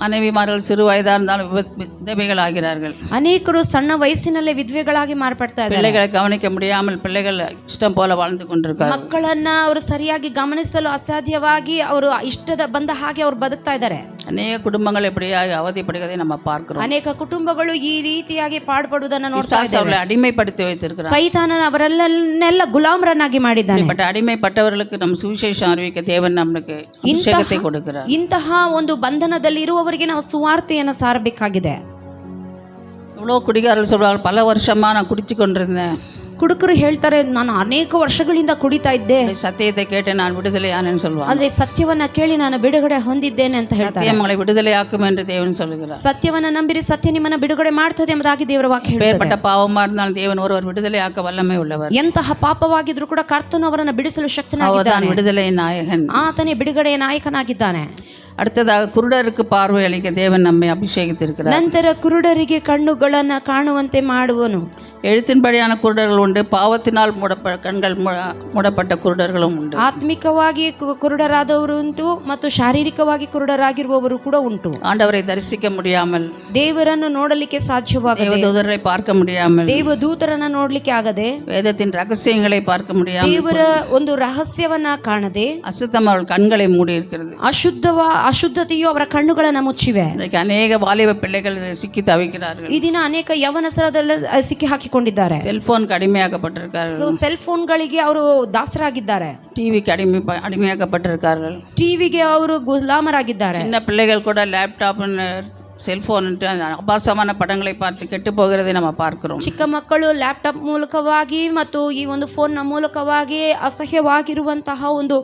மனைவிமார்கள் சிறு வயதாக இருந்தாலும் விதவைகள் ஆகிறார்கள். ಅನೇಕರು ಸಣ್ಣ ವಯಸ್ಸಿನಲ್ಲೇ ವಿಧವೆಗಳಾಗಿ ಮಾರ್ಪಡ್ತಾ ಇದ್ದಾರೆ. பிள்ளைகளை கவனிக்க முடியாமல் பிள்ளைகள் இஷ்டம் போல வாழ்ந்து கொண்டிருக்காங்க. ಮಕ್ಕಳನ್ನ ಅವರು ಸರಿಯಾಗಿ ಗಮನಿಸಲು ಅಸಾಧ್ಯವಾಗಿ ಅವರು ಇಷ್ಟದ ಬಂದ ಹಾಗೆ ಅವರು ಬದುಕ್ತಾ ಇದ್ದಾರೆ. ಅನೇಕ ಕುಟುಂಬಗಳು இப்படியாக அவதிப்படுகிறதை நம்ம பார்க்கிறோம். ಅನೇಕ ಕುಟುಂಬಗಳು ಈ ರೀತಿಯಾಗಿ ಪಾಡುಪಡುವುದನ್ನು ನೋಡ್ತಾ ಇದ್ದೇವೆ. ಅಡಿಮೆಪಡಿಸಿ வைத்திருக்கிறார். ಸೈತಾನನ ಅವರೆಲ್ಲನೆಲ್ಲ ಗುಲಾಮರನ್ನಾಗಿ ಮಾಡಿದ್ದಾನೆ. பட் அடிமைப்பட்டவர்களுக்கு நம்ம சுவிசேஷம் அறிவிக்க தேவன் நமக்கு அபிஷேகத்தை கொடுக்கிறார். ಇಂತಹ ಒಂದು ಬಂಧನದಲ್ಲಿ ಇರುವವರಿಗೆ ನಾವು ಸುವಾರ್ತೆಯನ್ನು ಸಾರಬೇಕಾಗಿದೆ. இவ்வளோ குடிகாரர்கள் சொல்வார்கள், பல வருஷமா நான் குடிச்சு கொண்டிருந்தேன். ಕುಡುಕರು ಹೇಳ್ತಾರೆ, ನಾನು ಅನೇಕ ವರ್ಷಗಳಿಂದ ಕುಡಿತಾ ಇದ್ದೆ. சத்தியத்தை கேட்டு நான் விடுதலையானேன்னு சொல்வாங்க. ಆದ್ರೆ ಸತ್ಯವನ್ನ ಕೇಳಿ ನಾನು ಬಿಡುಗಡೆ ಹೊಂದಿದ್ದೇನೆ ಅಂತ ಹೇಳ್ತಾರೆ. சத்தியம் உங்களை விடுதலையாக்கும் என்று தேவன் சொல்லுகிறார். ಸತ್ಯವನ್ನ ನಂಬಿರಿ, ಸತ್ಯ ನಿಮ್ಮನ್ನ ಬಿಡುಗಡೆ ಮಾಡ್ತದೆ ಎಂಬುದಾಗಿ ದೇವರ ವಾಕ್ಯ ಹೇಳುತ್ತದೆ. ಬೇರ್ಪಟ್ಟ ಪಾವமா இருந்தாலும் தேவன் ஒருவர் விடுதலையாக்க வல்லமை உள்ளவர். ಎಂತಹ ಪಾಪವಾಗಿದ್ರೂ ಕೂಡ ಕರ್ತನು ಅವರನ್ನು ಬಿಡಿಸಲು ಶಕ್ತನಾಗಿದ್ದಾನೆ. அவர்தான் விடுதலை நாயகன். ಆತನೇ ಬಿಡುಗಡೆಯ ನಾಯಕನಾಗಿದ್ದಾನೆ. அடுத்ததாக குருடருக்கு பார்வை அளிக்க தேவன் நம்மை அபிஷேகித்திருக்கிறார். ನಂತರ ಕುರುಡರಿಗೆ ಕಣ್ಣುಗಳನ್ನು ಕಾಣುವಂತೆ ಮಾಡುವನು. எழுத்தின்படியான குருடர்கள் உண்டு, பாவத்தினால் கண்கள் மூடப்பட்ட குருடர்களும் உண்டு. ಆತ್ಮಿಕವಾಗಿ ಕುರುಡರಾದವರು ಉಂಟು ಮತ್ತು ಶಾರೀರಿಕವಾಗಿ ಕುರುಡರಾಗಿರುವವರು ಕೂಡ ಉಂಟು. ஆண்டவரை தரிசிக்க முடியாமல், ದೇವರನ್ನು ನೋಡಲಿಕ್ಕೆ ಸಾಧ್ಯವಾಗದೆ, தேவதூதரை பார்க்க முடியாமல், ದೇವದೂತರನ್ನ ನೋಡಲಿಕ್ಕೆ ಆಗದೆ, வேதத்தின் ரகசியங்களை பார்க்க முடியாமல், ದೇವರ ಒಂದು ರಹಸ್ಯವನ್ನ ಕಾಣದೆ, அசுத்தம் அவள் கண்களை மூடி இருக்கிறது. ಅಶುದ್ಧತೆಯು ಅವರ ಕಣ್ಣುಗಳನ್ನ ಮುಚ್ಚಿವೆ. இன்னைக்கு அநேக வாலிப பிள்ளைகள் சிக்கி தவிக்கிறார்கள். ಈ ದಿನ ಅನೇಕ ಯವನಸರದಲ್ಲಿ ಸಿಕ್ಕಿ ಹಾಕಿಕೊಂಡಿದ್ದಾರೆ. செல்போனுக்கு அடிமையாக்கப்பட்டிருக்கார்கள். ಸೆಲ್ ಫೋನ್ಗಳಿಗೆ ಅವರು ದಾಸರಾಗಿದ್ದಾರೆ. டிவிக்கு அடிமையாக்கப்பட்டிருக்கார்கள். ಟಿವಿಗೆ ಅವರು ಗುಲಾಮರಾಗಿದ್ದಾರೆ. சின்ன பிள்ளைகள் கூட லேப்டாப், செல்ஃபோன் அபாசமான படங்களை பார்த்து கெட்டு போகிறதை நம்ம பார்க்கிறோம். ಚಿಕ್ಕ ಮಕ್ಕಳು ಲ್ಯಾಪ್ಟಾಪ್ ಮೂಲಕವಾಗಿ ಮತ್ತು ಈ ಒಂದು ಫೋನ್ನ ಮೂಲಕವಾಗಿ ಅಸಹ್ಯವಾಗಿರುವಂತಹ ಒಂದು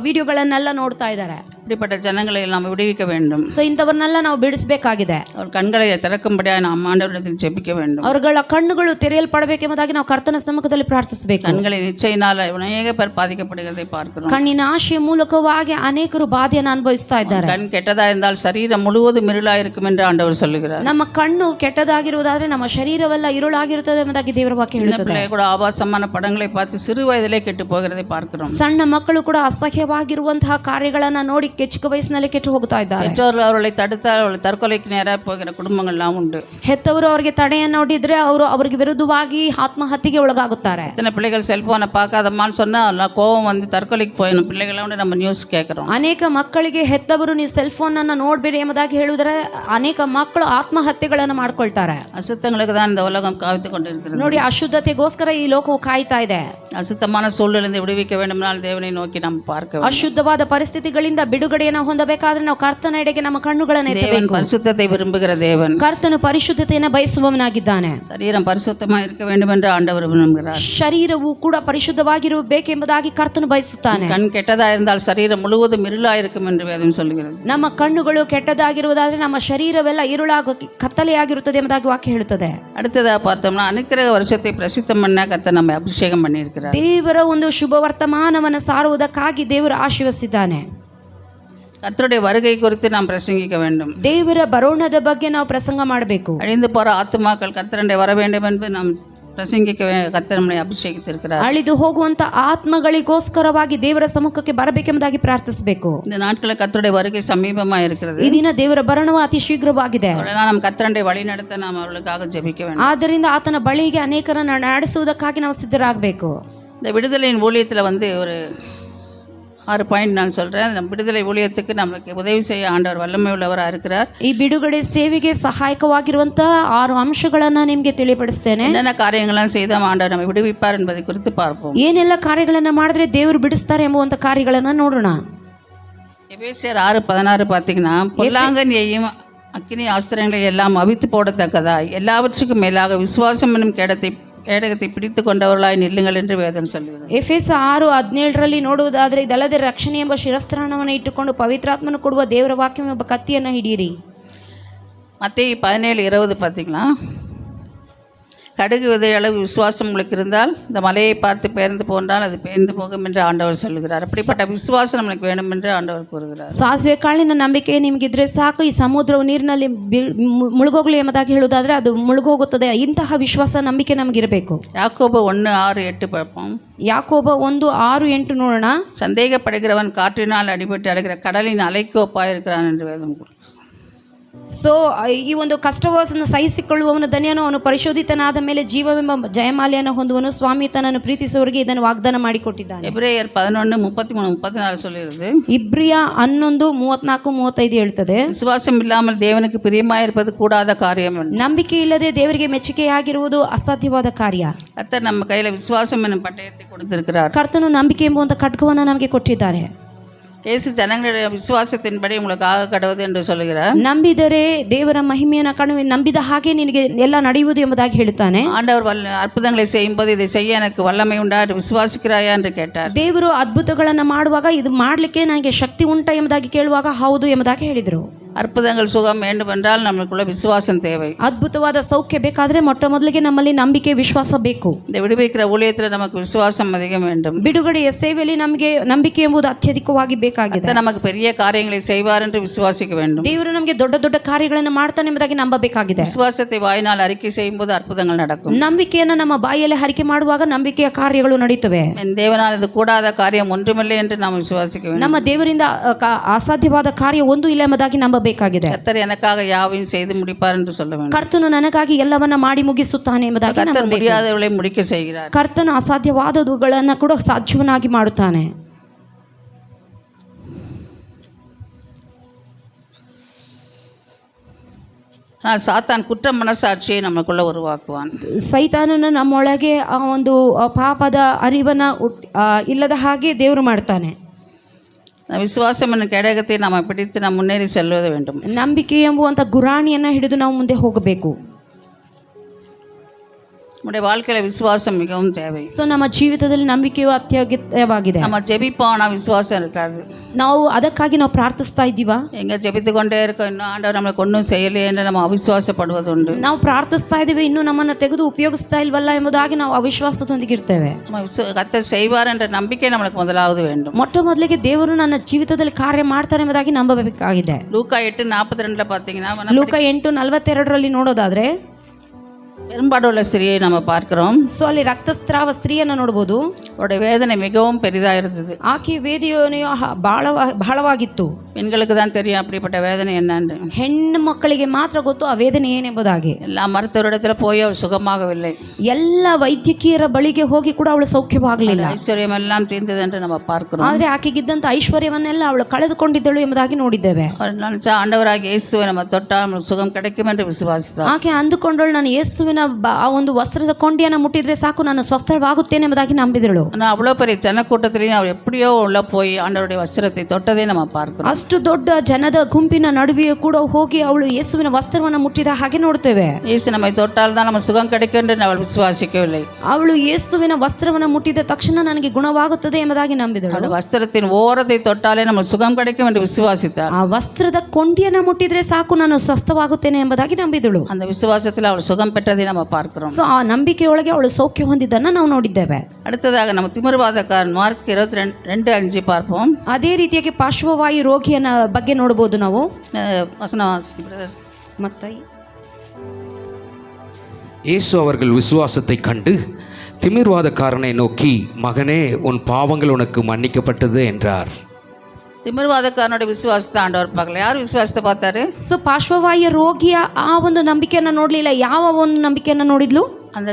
ವಿಡಿಯೋಗಳನ್ನೆಲ್ಲ ನೋಡ್ತಾ ಇದ್ದಾರೆ. இப்படிப்பட்ட ஜனங்களை நாம் விடுவிக்க வேண்டும். ಸೊ ಇಂಥವನ್ನೆಲ್ಲ ನಾವು ಬಿಡಿಸಬೇಕಾಗಿದೆ. அவர் கண்களை திறக்கும்படியாக நாம் ஆண்டவரிடத்தில் ஜெபிக்க வேண்டும். ಅವರುಗಳ ಕಣ್ಣುಗಳು ತೆರೆಯಲ್ಪಡಬೇಕೆಂಬುದಾಗಿ ನಾವು ಕರ್ತನ ಸಮ್ಮುಖದಲ್ಲಿ ಪ್ರಾರ್ಥಿಸಬೇಕು. கண்களின் இச்சையினால் அநேக பேர் பாதிக்கப்படுகிறதை பார்க்கிறோம். ಕಣ್ಣಿನ ಆಶೆಯ ಮೂಲಕವಾಗಿ ಅನೇಕರು ಬಾಧೆಯನ್ನು ಅನುಭವಿಸ್ತಾ ಇದ್ದಾರೆ. கண் கெட்டதா இருந்தால் சரீரம் முழுவதும் இருளா இருக்கும் என்று ஆண்டவர் சொல்லுகிறார். ನಮ್ಮ ಕಣ್ಣು ಕೆಟ್ಟದಾಗಿರುವುದಾದ್ರೆ ನಮ್ಮ ಶರೀರವೆಲ್ಲ இருளாಗಿರುತ್ತದೆ ಎಂಬುದಾಗಿ ದೇವರ ವಾಕ್ಯ ಹೇಳುತ್ತದೆ. பிள்ளை கூட ஆபாசமான படங்களை பார்த்து சிறு வயதிலே கெட்டு போகிறதை பார்க்கிறோம். ಸಣ್ಣ ಮಕ್ಕಳು ಕೂಡ ಅಸಹ್ಯವಾಗಿರುವಂತಹ ಕಾರ್ಯಗಳನ್ನ ನೋಡಿ ಚಿಕ್ಕ ವಯಸ್ಸಿನಲ್ಲಿ ಕೆಟ್ಟು ಹೋಗ್ತಾ ಇದ್ದಾರೆ. பெற்றோர்கள் அவர்களை தடுத்தால் அவர்கள் தற்கொலைக்கு நேராக போகிற குடும்பங்கள்லாம் உண்டு. ಹೆತ್ತವರು ಅವರಿಗೆ ತಡೆಯನ್ನು ನೋಡಿದ್ರೆ ಅವರು ಅವರಿಗೆ ವಿರುದ್ಧವಾಗಿ ಆತ್ಮಹತ್ಯೆಗೆ ಒಳಗಾಗುತ್ತಾರೆ. இத்தனை பிள்ளைகள் செல்போனை பார்க்காதம்மான்னு சொன்னால் கோவம் வந்து தற்கொலைக்கு போயிடும் பிள்ளைகளை நம்ம நியூஸ் கேட்குறோம். ಅನೇಕ ಮಕ್ಕಳಿಗೆ ಹೆತ್ತವರು ನೀವು ಸೆಲ್ ಫೋನ್ ಅನ್ನು ನೋಡ್ಬೇಡಿ ಎಂಬುದಾಗಿ ಹೇಳಿದ್ರೆ ಅನೇಕ ಮಕ್ಕಳು ಆತ್ಮಹತ್ಯೆಗಳನ್ನು ಮಾಡ್ಕೊಳ್ತಾರೆ. அசுத்தங்களுக்கு தான் இந்த உலகம் காவித்து கொண்டிருக்கிறது. ನೋಡಿ, ಅಶುದ್ಧತೆಗೋಸ್ಕರ ಈ ಲೋಕವು ಕಾಯ್ತಾ ಇದೆ. அசுத்தமான சூழ்நிலையிலிருந்து விடுவிக்க வேண்டுமானால் தேவனை நோக்கி நாம் பார்க்க வேண்டும். ಅಶುದ್ಧವಾದ ಪರಿಸ್ಥಿತಿಗಳಿಂದ ಬಿಡುಗಡೆಯನ್ನು ಹೊಂದಬೇಕಾದ್ರೆ ನಾವು ಕರ್ತನ ಎಡೆಗೆ ನಮ್ಮ ಕಣ್ಣುಗಳನ್ನು தேவன் ಎತ್ತಬೇಕು. பரிசுத்தத்தை விரும்புகிற தேவன். ಕರ್ತನು ಪರಿಶುದ್ಧತೆಯನ್ನು ಬಯಸುವವನಾಗಿದ್ದಾನೆ. சரீரம் பரிசுத்தமா இருக்க வேண்டும் என்று ஆண்டவர் விரும்புகிறார். ಶರೀರವು ಕೂಡ ಪರಿಶುದ್ಧವಾಗಿರಬೇಕೆಂಬುದಾಗಿ ಕರ್ತನು ಬಯಸುತ್ತಾನೆ. கண் கெட்டதா இருந்தால் சரீரம் முழுவதும் இருளா இருக்கும் என்று வேதம் சொல்கிறது. ನಮ್ಮ ಕಣ್ಣುಗಳು ಕೆಟ್ಟದಾಗಿರುವುದಾದ್ರೆ ನಮ್ಮ ಶರೀರವೆಲ್ಲ ಕತ್ತಲೆಯಾಗಿರುತ್ತದೆ ಎಂಬುದಾಗಿ ವಾಕ್ಯ ಹೇಳುತ್ತದೆ. அடுத்ததா பார்த்தோம்னா அனுக்கிரக வருஷத்தை பிரசித்தம் பண்ண கர்த்தர் நம்மை அபிஷேகம் பண்ணியிருக்கிறார். ದೇವರ ಒಂದು ಶುಭ ವರ್ತಮಾನವನ್ನು ಸಾರುವುದಕ್ಕಾಗಿ ದೇವರು ಆಶೀರ್ವದಿಸಿದ್ದಾನೆ. கர்த்தருடைய வருகை குறித்து நாம் பிரசங்கிக்க வேண்டும். ದೇವರ ಬರೋಣದ ಬಗ್ಗೆ ನಾವು ಪ್ರಸಂಗ ಮಾಡಬೇಕು. அழிந்து போற ஆத்துமாக்கள் கர்த்தரண்டை வர வேண்டும் என்று நாம் பிரசங்கிக்க கர்த்தர் நம்மை அபிஷேகித்திருக்கிறார். ಅಳಿದು ಹೋಗುವಂತ ಆತ್ಮಗಳಿಗೋಸ್ಕರವಾಗಿ ದೇವರ ಸಮ್ಮುಖಕ್ಕೆ ಬರಬೇಕೆಂಬುದಾಗಿ ಪ್ರಾರ್ಥಿಸಬೇಕು. இந்த நாட்களில் கர்த்தருடைய வருகை சமீபமா இருக்கிறது. ಈ ದಿನ ದೇವರ ಬರಣವು ಅತಿ ಶೀಘ್ರವಾಗಿದೆ. நாம் கர்த்தரண்டை வழி நடத்த நாம் அவர்களுக்காக ஜெபிக்க வேண்டும். ಆದ್ದರಿಂದ ಆತನ ಬಳಿಗೆ ಅನೇಕರನ್ನು ನಡೆಸುವುದಕ್ಕಾಗಿ ನಾವು ಸಿದ್ಧರಾಗಬೇಕು. இந்த விடுதலையின் ஊழியத்தில் ஒரு 6 பாயிண்ட் நான் சொல்கிறேன். நம்ம விடுதலை ஊழியத்துக்கு நமக்கு உதவி செய்ய ஆண்டவர் வல்லமை உள்ளவராக இருக்கிறார். ಈ ಬಿಡುಗಡೆ ಸೇವೆಗೆ ಸಹಾಯಕವಾಗಿರುವಂತ 6 ಅಂಶಗಳನ್ನು ನಿಮಗೆ ತಿಳಿಪಡಿಸ್ತೇನೆ. என்னென்ன காரியங்கள்லாம் செய்தால் ஆண்டவர் நம்மை விடுவிப்பார் என்பதை குறித்து பார்ப்போம். ಏನೆಲ್ಲ ಕಾರ್ಯಗಳನ್ನು ಮಾಡಿದ್ರೆ ದೇವರು ಬಿಡಿಸ್ತಾರೆ ಎಂಬುವಂತ ಕಾರ್ಯಗಳನ್ನು ನೋಡೋಣ. எபேசியர் 6:16 பார்த்தீங்கன்னா, பொல்லாங்கன் எய்யும் அக்கினி ஆஸ்திரங்களை எல்லாம் அவித்து போடத்தக்கதா எல்லாவற்றுக்கும் மேலாக விசுவாசம் என்னும் கேடகத்தை பிடித்து கொண்டவர்களாய் நில்லுங்கள் என்று வேதம் சொல்கிறது. ಎಫೆಸ 6:17 ನೋಡುವುದಾದರೆ ಇದಲ್ಲದೆ ರಕ್ಷಣೆ ಎಂಬ ಶಿರಸ್ತ್ರಾಣವನ್ನು ಇಟ್ಟುಕೊಂಡು ಪವಿತ್ರಾತ್ಮನು ಕೊಡುವ ದೇವರ ವಾಕ್ಯ ಎಂಬ ಕತ್ತಿಯನ್ನು ಹಿಡಿಯಿರಿ. மத்தேயு 17:20 பார்த்தீங்கன்னா, கடுகு விதை அளவு விசுவாசம் உங்களுக்கு இருந்தால் இந்த மலையை பார்த்து பெயர்ந்து போன்றால் அது பெயர்ந்து போகும் என்று ஆண்டவர் சொல்லுகிறார். அப்படிப்பட்ட விசுவாசம் நம்மளுக்கு வேணும் என்று ஆண்டவர் கூறுகிறார். ಸಾಸಿವೆ ಕಾಳಿನ ನಂಬಿಕೆ ನಿಮಗಿದ್ರೆ ಸಾಕು, ಈ ಸಮುದ್ರವು ನೀರಿನಲ್ಲಿ ಮುಳುಗೋಗ್ಲಿ ಎಂಬುದಾಗಿ ಹೇಳುವುದಾದ್ರೆ ಅದು ಮುಳುಗೋಗುತ್ತದೆ. ಇಂತಹ ವಿಶ್ವಾಸ ನಂಬಿಕೆ ನಮಗಿರಬೇಕು. யாக்கோபு 1:6-8 பார்ப்போம். ಯಾಕೋಬ 1:6-8 ನೋಡೋಣ. சந்தேகப்படுகிறவன் காற்றினால் அடிபட்டு அடைகிற கடலின் அலைக்கு ஒப்பாயிருக்கிறான் என்று வேதம் கூறுகிறது. ಸೊ ಈ ಒಂದು ಕಷ್ಟವನ್ನು ಸಹಿಸಿಕೊಳ್ಳುವವನು ಧನ್ಯನು, ಅವನು ಪರಿಶೋಧಿತನಾದ ಮೇಲೆ ಜೀವವೆಂಬ ಜಯಮಾಲೆಯನ್ನು ಹೊಂದುವನು. ಸ್ವಾಮಿ ತನ್ನನ್ನು ಪ್ರೀತಿಸುವವರಿಗೆ ಇದನ್ನು ವಾಗ್ದಾನ ಮಾಡಿಕೊಟ್ಟಿದ್ದಾನೆ. எபிரேயர் 11:33-34 சொல்கிறது. ಇಬ್ರಿಯ 11:34-35 ಹೇಳ್ತದೆ, விசுவாசம் இல்லாமல் தேவனுக்கு பிரியமாயிருப்பது கூடாத காரியம் என்று. ನಂಬಿಕೆ ಇಲ್ಲದೆ ದೇವರಿಗೆ ಮೆಚ್ಚುಗೆಯಾಗಿರುವುದು ಅಸಾಧ್ಯವಾದ ಕಾರ್ಯ. கர்த்தர் நம்ம கையில் விசுவாசம் என்னும் பட்டயத்தை கொடுத்திருக்கிறார். ಕರ್ತನು ನಂಬಿಕೆ ಎಂಬುವಂತ ಖಡ್ಗವನ್ನು ನಮಗೆ ಕೊಟ್ಟಿದ್ದಾನೆ. இயேசு ஜனங்களுடைய விசுவாசத்தின்படி உங்களுக்கு ஆக கடவுது என்று சொல்கிறார். ನಂಬಿದರೆ ದೇವರ ಮಹಿಮೆಯನ್ನು ಕಾಣುವೆ, ನಂಬಿದ ಹಾಗೆ ನಿನಗೆ ಎಲ್ಲ ನಡೆಯುವುದು ಎಂಬುದಾಗಿ ಹೇಳುತ್ತಾನೆ. ஆண்டவர் அற்புதங்களை செய்யும்போது இதை செய்ய எனக்கு வல்லமை உண்டா என்று விசுவாசிக்கிறாயா என்று கேட்டார். ದೇವರು ಅದ್ಭುತಗಳನ್ನು ಮಾಡುವಾಗ ಇದು ಮಾಡಲಿಕ್ಕೆ ನನಗೆ ಶಕ್ತಿ ಉಂಟಾ ಎಂಬುದಾಗಿ ಕೇಳುವಾಗ ಹೌದು ಎಂಬುದಾಗಿ ಹೇಳಿದರು. அற்புதங்கள் சுகம் வேண்டும் என்றால் நமக்குள்ள விசுவாசம் தேவை. ಅದ್ಭುತವಾದ ಸೌಖ್ಯ ಬೇಕಾದ್ರೆ ಮೊಟ್ಟ ಮೊದಲಿಗೆ ನಮ್ಮಲ್ಲಿ ನಂಬಿಕೆ ವಿಶ್ವಾಸ ಬೇಕು. இந்த விடுவிக்கிற ஊழியத்தில் நமக்கு விசுவாசம் அதிகம் வேண்டும். ಬಿಡುಗಡೆಯ ಸೇವೆಯಲ್ಲಿ ನಮಗೆ ನಂಬಿಕೆ ಎಂಬುದು ಅತ್ಯಧಿಕವಾಗಿ ಬೇಕಾಗಿದೆ. நமக்கு பெரிய காரியங்களை செய்வார் என்று விசுவாசிக்க வேண்டும். ದೇವರು ನಮಗೆ ದೊಡ್ಡ ದೊಡ್ಡ ಕಾರ್ಯಗಳನ್ನು ಮಾಡ್ತಾನೆ ಎಂಬುದಾಗಿ ನಂಬಬೇಕಾಗಿದೆ. விசுவாசத்தை வாயினால் அறிக்கை செய்யும்போது அற்புதங்கள் நடக்கும். ನಂಬಿಕೆಯನ್ನು ನಮ್ಮ ಬಾಯಲ್ಲಿ ಹರಿಕೆ ಮಾಡುವಾಗ ನಂಬಿಕೆಯ ಕಾರ್ಯಗಳು ನಡೆಯುತ್ತವೆ. தேவனால் இது கூடாத காரியம் ஒன்றுமில்லை என்று நாம் விசுவாசிக்க வேண்டும். ನಮ್ಮ ದೇವರಿಂದ ಅಸಾಧ್ಯವಾದ ಕಾರ್ಯ ಒಂದು ಇಲ್ಲ ಎಂಬುದಾಗಿ ನಂಬ ಬೇಕಾಗಿದೆ. கர்த்தர் எனக்காக யாவையும் செய்து முடிப்பார் என்று சொல்ல வேண்டும். ಕರ್ತನು ನನಗಾಗಿ ಎಲ್ಲವನ್ನ ಮಾಡಿ ಮುಗಿಸುತ್ತಾನೆ ಎಂಬುದಾಗಿ கர்த்தர் முடியாதவளை முடிக்க செய்கிறார். ಕರ್ತನು ಅಸಾಧ್ಯವಾದವುಗಳನ್ನು ಕೂಡ ಸಾಧ್ಯವನ್ನಾಗಿ ಮಾಡುತ್ತಾನೆ. சாத்தான் குற்ற மனசாட்சியை நமக்குள்ள உருவாக்குவான். ಸೈತಾನನು ನಮ್ಮೊಳಗೆ ಆ ಒಂದು ಪಾಪದ ಅರಿವನ್ನ ಇಲ್ಲದ ಹಾಗೆ ದೇವರು ಮಾಡ್ತಾನೆ. விசுவாசம் என்னும் கேடகத்தை நாம் பிடித்து நாம் முன்னேறி செல்வது வேண்டும். ನಂಬಿಕೆ ಎಂಬುವಂಥ ಗುರಾಣಿಯನ್ನು ಹಿಡಿದು ನಾವು ಮುಂದೆ ಹೋಗಬೇಕು. நம்முடைய வாழ்க்கையில் விசுவாசம் மிகவும் தேவை. ಸೊ ನಮ್ಮ ಜೀವಿತದಲ್ಲಿ ನಂಬಿಕೆಯು ಅತ್ಯಗತ್ಯವಾಗಿದೆ. நம்ம ஜெபிப்போம், ஆனால் விசுவாசம் இருக்காது. ನಾವು ಅದಕ್ಕಾಗಿ ನಾವು ಪ್ರಾರ್ಥಿಸ್ತಾ ಇದ್ದೀವಾ? எங்கே ஜெபித்து கொண்டே இருக்கோம், இன்னும் ஆண்டவர் நம்மளுக்கு ஒன்றும் செய்யலையே என்று நம்ம அவிசுவாசப்படுவது உண்டு. ನಾವು ಪ್ರಾರ್ಥಿಸ್ತಾ ಇದ್ದೀವಿ, ಇನ್ನೂ ನಮ್ಮನ್ನು ತೆಗೆದು ಉಪಯೋಗಿಸ್ತಾ ಇಲ್ವಲ್ಲ ಎಂಬುದಾಗಿ ನಾವು ಅವಿಶ್ವಾಸದೊಂದಿಗೆ ಇರ್ತೇವೆ. கர்த்தர் செய்வார் என்ற நம்பிக்கை நம்மளுக்கு முதலாவது வேண்டும். ಮೊಟ್ಟ ಮೊದಲಿಗೆ ದೇವರು ನನ್ನ ಜೀವಿತದಲ್ಲಿ ಕಾರ್ಯ ಮಾಡ್ತಾರೆ ಎಂಬುದಾಗಿ ನಂಬಬೇಕಾಗಿದೆ. லூக்கா 8:42 பார்த்தீங்கன்னா, ಲೂಕ 8:42 ನೋಡೋದಾದ್ರೆ பெரும்பாடுள்ள ஸ்திரியை நம்ம பார்க்கிறோம். ಸೊ ಅಲ್ಲಿ ರಕ್ತಸ್ರಾವ ಸ್ತ್ರೀಯನ್ನು ನೋಡಬಹುದು. அவருடைய வேதனை மிகவும் பெரிதாக இருந்தது. ಆಕೆಯ ವೇದನೆಯು ಬಹಳವಾಗಿತ್ತು. பெண்களுக்கு தான் தெரியும் அப்படிப்பட்ட வேதனை என்னன்னு. ಹೆಣ್ಣು ಮಕ್ಕಳಿಗೆ ಮಾತ್ರ ಗೊತ್ತು ಆ ವೇದನೆ ಏನೆಂಬುದಾಗಿ. எல்லா மருத்துவரிடத்துல போய் அவள் சுகமாகவில்லை. ಎಲ್ಲ ವೈದ್ಯಕೀಯರ ಬಳಿಗೆ ಹೋಗಿ ಕೂಡ ಅವಳು ಸೌಖ್ಯವಾಗಲಿಲ್ಲ. ஐஸ்வர்யம் எல்லாம் தீர்ந்தது என்று நம்ம பார்க்கிறோம். ಆದರೆ ಆಕೆಗಿದ್ದಂಥ ಐಶ್ವರ್ಯವನ್ನೆಲ್ಲ ಅವಳು ಕಳೆದುಕೊಂಡಿದ್ದಳು ಎಂಬುದಾಗಿ ನೋಡಿದ್ದೇವೆ. ஆண்டவராகிய இயேசுவை நம்ம தொட்டால் நமக்கு சுகம் கிடைக்கும் என்று விசுவாசித்தார். ಆಕೆ ಅಂದುಕೊಂಡಳು, ನಾನು ಯೇಸುವಿನ ಆ ಒಂದು ವಸ್ತ್ರದ ಕೊಂಡಿಯನ್ನು ಮುಟ್ಟಿದ್ರೆ ಸಾಕು ನಾನು ಸ್ವಸ್ಥವಾಗುತ್ತೇನೆ ಎಂಬುದಾಗಿ ನಂಬಿದಳು. ஆனால் அவ்வளோ பெரிய ஜனக்கூட்டத்திலையும் அவள் எப்படியோ உள்ள போய் ஆண்டவருடைய வஸ்திரத்தை தொட்டதை நம்ம பார்க்கிறோம். ಅಷ್ಟು ದೊಡ್ಡ ಜನದ ಗುಂಪಿನ ನಡುವೆಯೂ ಕೂಡ ಹೋಗಿ ಅವಳು ಯೇಸುವಿನ ವಸ್ತ್ರವನ್ನು ಮುಟ್ಟಿದ ಹಾಗೆ ನೋಡ್ತೇವೆ. இயேசு நம்மை தொட்டால் தான் நம்ம சுகம் கிடைக்கும் என்று அவள் விசுவாசிக்கவில்லை. ಅವಳು ಯೇಸುವಿನ ವಸ್ತ್ರವನ್ನು ಮುಟ್ಟಿದ ತಕ್ಷಣ ನನಗೆ ಗುಣವಾಗುತ್ತದೆ ಎಂಬುದಾಗಿ ನಂಬಿದಳು. அவள் வஸ்திரத்தின் ஓரத்தை தொட்டாலே நம்ம சுகம் கிடைக்கும் என்று விசுவாசித்தார். ಆ ವಸ್ತ್ರದ ಕೊಂಡಿಯನ್ನು ಮುಟ್ಟಿದ್ರೆ ಸಾಕು ನಾನು ಸ್ವಸ್ಥವಾಗುತ್ತೇನೆ ಎಂಬುದಾಗಿ ನಂಬಿದಳು. அந்த விசுவாசத்தில் அவள் சுகம் பெற்றதை நம்ம பார்க்கிறோம். ಸೊ ಆ ನಂಬಿಕೆಯೊಳಗೆ ಅವಳು ಸೌಖ್ಯ ಹೊಂದಿದ್ದನ್ನು ನಾವು ನೋಡಿದ್ದೇವೆ. அடுத்ததாக நம்ம திமிர்வாதக்காரன் மார்க் 22:5 பார்ப்போம். ಅದೇ ರೀತಿಯಾಗಿ ಪಾರ್ಶ್ವವಾಯು ರೋಗಿಯನ್ನ ಬಗ್ಗೆ ನೋಡಬಹುದು ನಾವು. வசனம் வாசி பிரதர். ಮತ್ತೆ இயேசு அவர்கள் விசுவாசத்தை கண்டு திமிர்வாதக்காரனை நோக்கி, மகனே, உன் பாவங்கள் உனக்கு மன்னிக்கப்பட்டது என்றார். திமிர்வாதக்காரனுடைய விசுவாசத்தை ஆண்டவர் பார்க்கல. யார் விசுவாசத்தை பார்த்தாரு? ಸೊ ಪಾರ್ಶ್ವವಾಯು ರೋಗಿಯ ಆ ಒಂದು ನಂಬಿಕೆಯನ್ನು ನೋಡಲಿಲ್ಲ. ಯಾವ ಒಂದು ನಂಬಿಕೆಯನ್ನು ನೋಡಿದ್ಲು? அந்த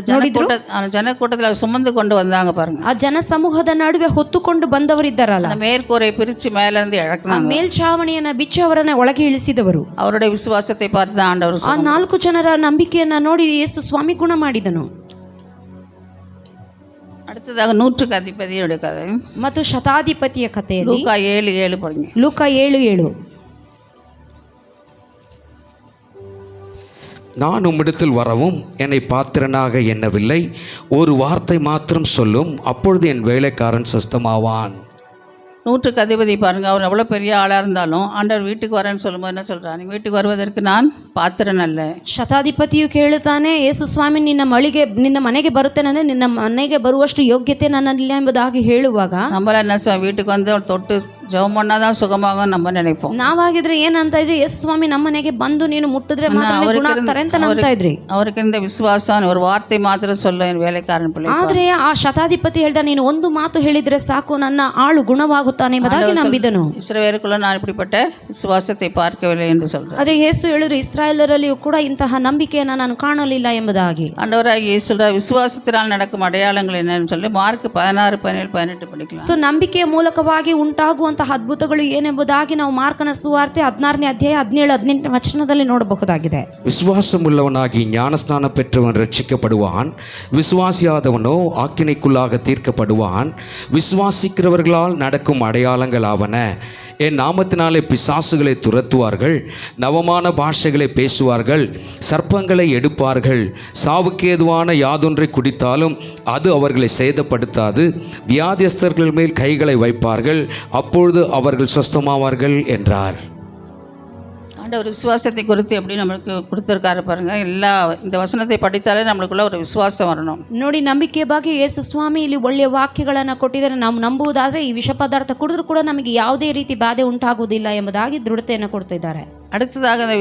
ஜனக்கூட்டத்தில் சுமந்து கொண்டு வந்தாங்க பாருங்க. ಆ ಜನ ಸಮೂಹದ ನಡುವೆ ಹೊತ್ತುಕೊಂಡು ಬಂದವರಿದ್ದಾರಲ್ಲ, அந்த மேற்கூரை பிரிச்சு மேல இருந்து இழக்குனாங்க. ಮೇಲ್ಛಾವಣಿಯನ್ನ ಬಿಚ್ಚಿ ಅವರನ್ನ ಒಳಗೆ ಇಳಿಸಿದವರು. அவருடைய விசுவாசத்தை பார்த்து ஆண்டவர் ಆ 4 ಜನರ ನಂಬಿಕೆಯನ್ನ ನೋಡಿ ಯೇಸು ಸ್ವಾಮಿ ಗುಣ ಮಾಡಿದನು. அடுத்ததாக 100க்கு அதிபதியோட கதை ಮತ್ತು ಶತಾಧಿಪತಿಯ ಕಥೆಯಲ್ಲಿ லூக்கா 7:7 படிங்க. ಲೂಕ 7:7. நான் உம்மிடத்தில் வரவும் என்னை பாத்திரனாக எண்ணவில்லை, ஒரு வார்த்தை மாத்திரம் சொல்லும், அப்பொழுது என் வேலைக்காரன் சுஸ்தமாவான். 100க்கு அதிபதி பாருங்க, அவர் எவ்வளோ பெரிய ஆளாக இருந்தாலும் ஆண்டவர் வீட்டுக்கு வரேன்னு சொல்லும்போது என்ன சொல்கிறார்? நீங்கள் வீட்டுக்கு வருவதற்கு நான் பாத்திரன் அல்ல. ಶತಾಧಿಪತಿಯು ಕೇಳುತ್ತಾನೆ, ಯೇಸು ಸ್ವಾಮಿ ನಿನ್ನ ಮನೆಗೆ ಬರುತ್ತೇನೆ ಅಂದರೆ ನಿನ್ನ ಮನೆಗೆ ಬರುವಷ್ಟು ಯೋಗ್ಯತೆ ನನ್ನಲ್ಲಿಲ್ಲ ಎಂಬುದಾಗಿ ಹೇಳುವಾಗ நம்மள என்ன வீட்டுக்கு வந்து தொட்டு ஜெபம் பண்ணாதான் சுகமாகும் நம்ம நினைப்போம். ನಾವಾಗಿದ್ರೆ ಏನಂತ ಇದ್ರಿ, ಯೇಸು ಸ್ವಾಮಿ ನಮ್ಮ ಮನೆಗೆ ಬಂದು ನೀನು ಮುಟ್ಟಿದ್ರೆ ಮಾತ್ರ ಗುಣ ಆಗ್ತಾರೆ ಅಂತ ನಂಬ್ತಾ ಇದ್ರಿ. அவருக்கு இந்த விசுவாசம் ஒரு வார்த்தை மாத்திரம் சொல்ல என் வேலைக்காரன் பிள்ளை. ಆದ್ರೆ ಆ ಶತಾಧಿಪತಿ ಹೇಳ್ದ, ನೀನು ಒಂದು ಮಾತು ಹೇಳಿದ್ರೆ ಸಾಕು ನನ್ನ ಆಳು ಗುಣವಾಗುತ್ತಾನೆ ಎಂಬುದಾಗಿ ನಂಬಿದನು. இஸ்ரவேலுக்குள்ள நான் இப்படிப்பட்ட விசுவாசத்தை பார்க்கவில்லை என்று சொல்றேன். ಆದರೆ ಯೇಸು ಹೇಳಿದ್ರು, ಇಸ್ರಾಯೇಲರಲ್ಲಿಯೂ ಕೂಡ ಇಂತಹ ನಂಬಿಕೆಯನ್ನು ನಾನು ಕಾಣಲಿಲ್ಲ ಎಂಬುದಾಗಿ. ஆண்டவராகிய இயேசு விசுவாசத்தினால் நடக்கும் அடையாளங்கள் என்னன்னு சொல்லி மார்க் 16, 17, 18 படிக்கலாம். ಸೊ ನಂಬಿಕೆಯ ಮೂಲಕವಾಗಿ ಉಂಟಾಗುವಂತಹ ಅದ್ಭುತಗಳು ಏನೆಂಬುದಾಗಿ ನಾವು ಮಾರ್ಕನ ಸುವಾರ್ತೆ 16ನೇ ಅಧ್ಯಾಯ 17, 18 ವಚನದಲ್ಲಿ ನೋಡಬಹುದಾಗಿದೆ. விசுவாசம் உள்ளவனாகி ஞானஸ்நானம் பெற்றவன் ரட்சிக்கப்படுவான், விசுவாசியாதவனோ ஆக்கினைக்குள்ளாக தீர்க்கப்படுவான். விசுவாசிக்கிறவர்களால் நடக்கும் அடையாளங்கள் ஆவன, என் நாமத்தினாலே பிசாசுகளை துரத்துவார்கள், நவமான பாஷைகளை பேசுவார்கள், சர்ப்பங்களை எடுப்பார்கள், சாவுக்கேதுவான யாதொன்றை குடித்தாலும் அது அவர்களை சேதப்படுத்தாது, வியாதியஸ்தர்கள் மேல் கைகளை வைப்பார்கள், அப்பொழுது அவர்கள் சுஸ்தமாவார்கள் என்றார். ஆண்டவர் விசுவாசத்தை குறித்து எப்படி நம்மளுக்கு கொடுத்துருக்காரு பாருங்க. எல்லா இந்த வசனத்தை படித்தாலே நம்மளுக்குள்ள ஒரு விசுவாசம் வரணும். ನೋಡಿ, ನಂಬಿಕೆ ಬಗ್ಗೆ ಯೇಸು ಸ್ವಾಮಿ ಇಲ್ಲಿ ಒಳ್ಳೆಯ ವಾಕ್ಯಗಳನ್ನು ಕೊಟ್ಟಿದ್ದಾರೆ. ನಾವು ನಂಬುವುದಾದ್ರೆ ಈ ವಿಷ ಪದಾರ್ಥ ಕುಡಿದ್ರೂ ಕೂಡ ನಮಗೆ ಯಾವುದೇ ರೀತಿ ಬಾಧೆ ಉಂಟಾಗುವುದಿಲ್ಲ ಎಂಬುದಾಗಿ ದೃಢತೆಯನ್ನು ಕೊಡ್ತಿದ್ದಾರೆ. அடுத்ததாக அந்த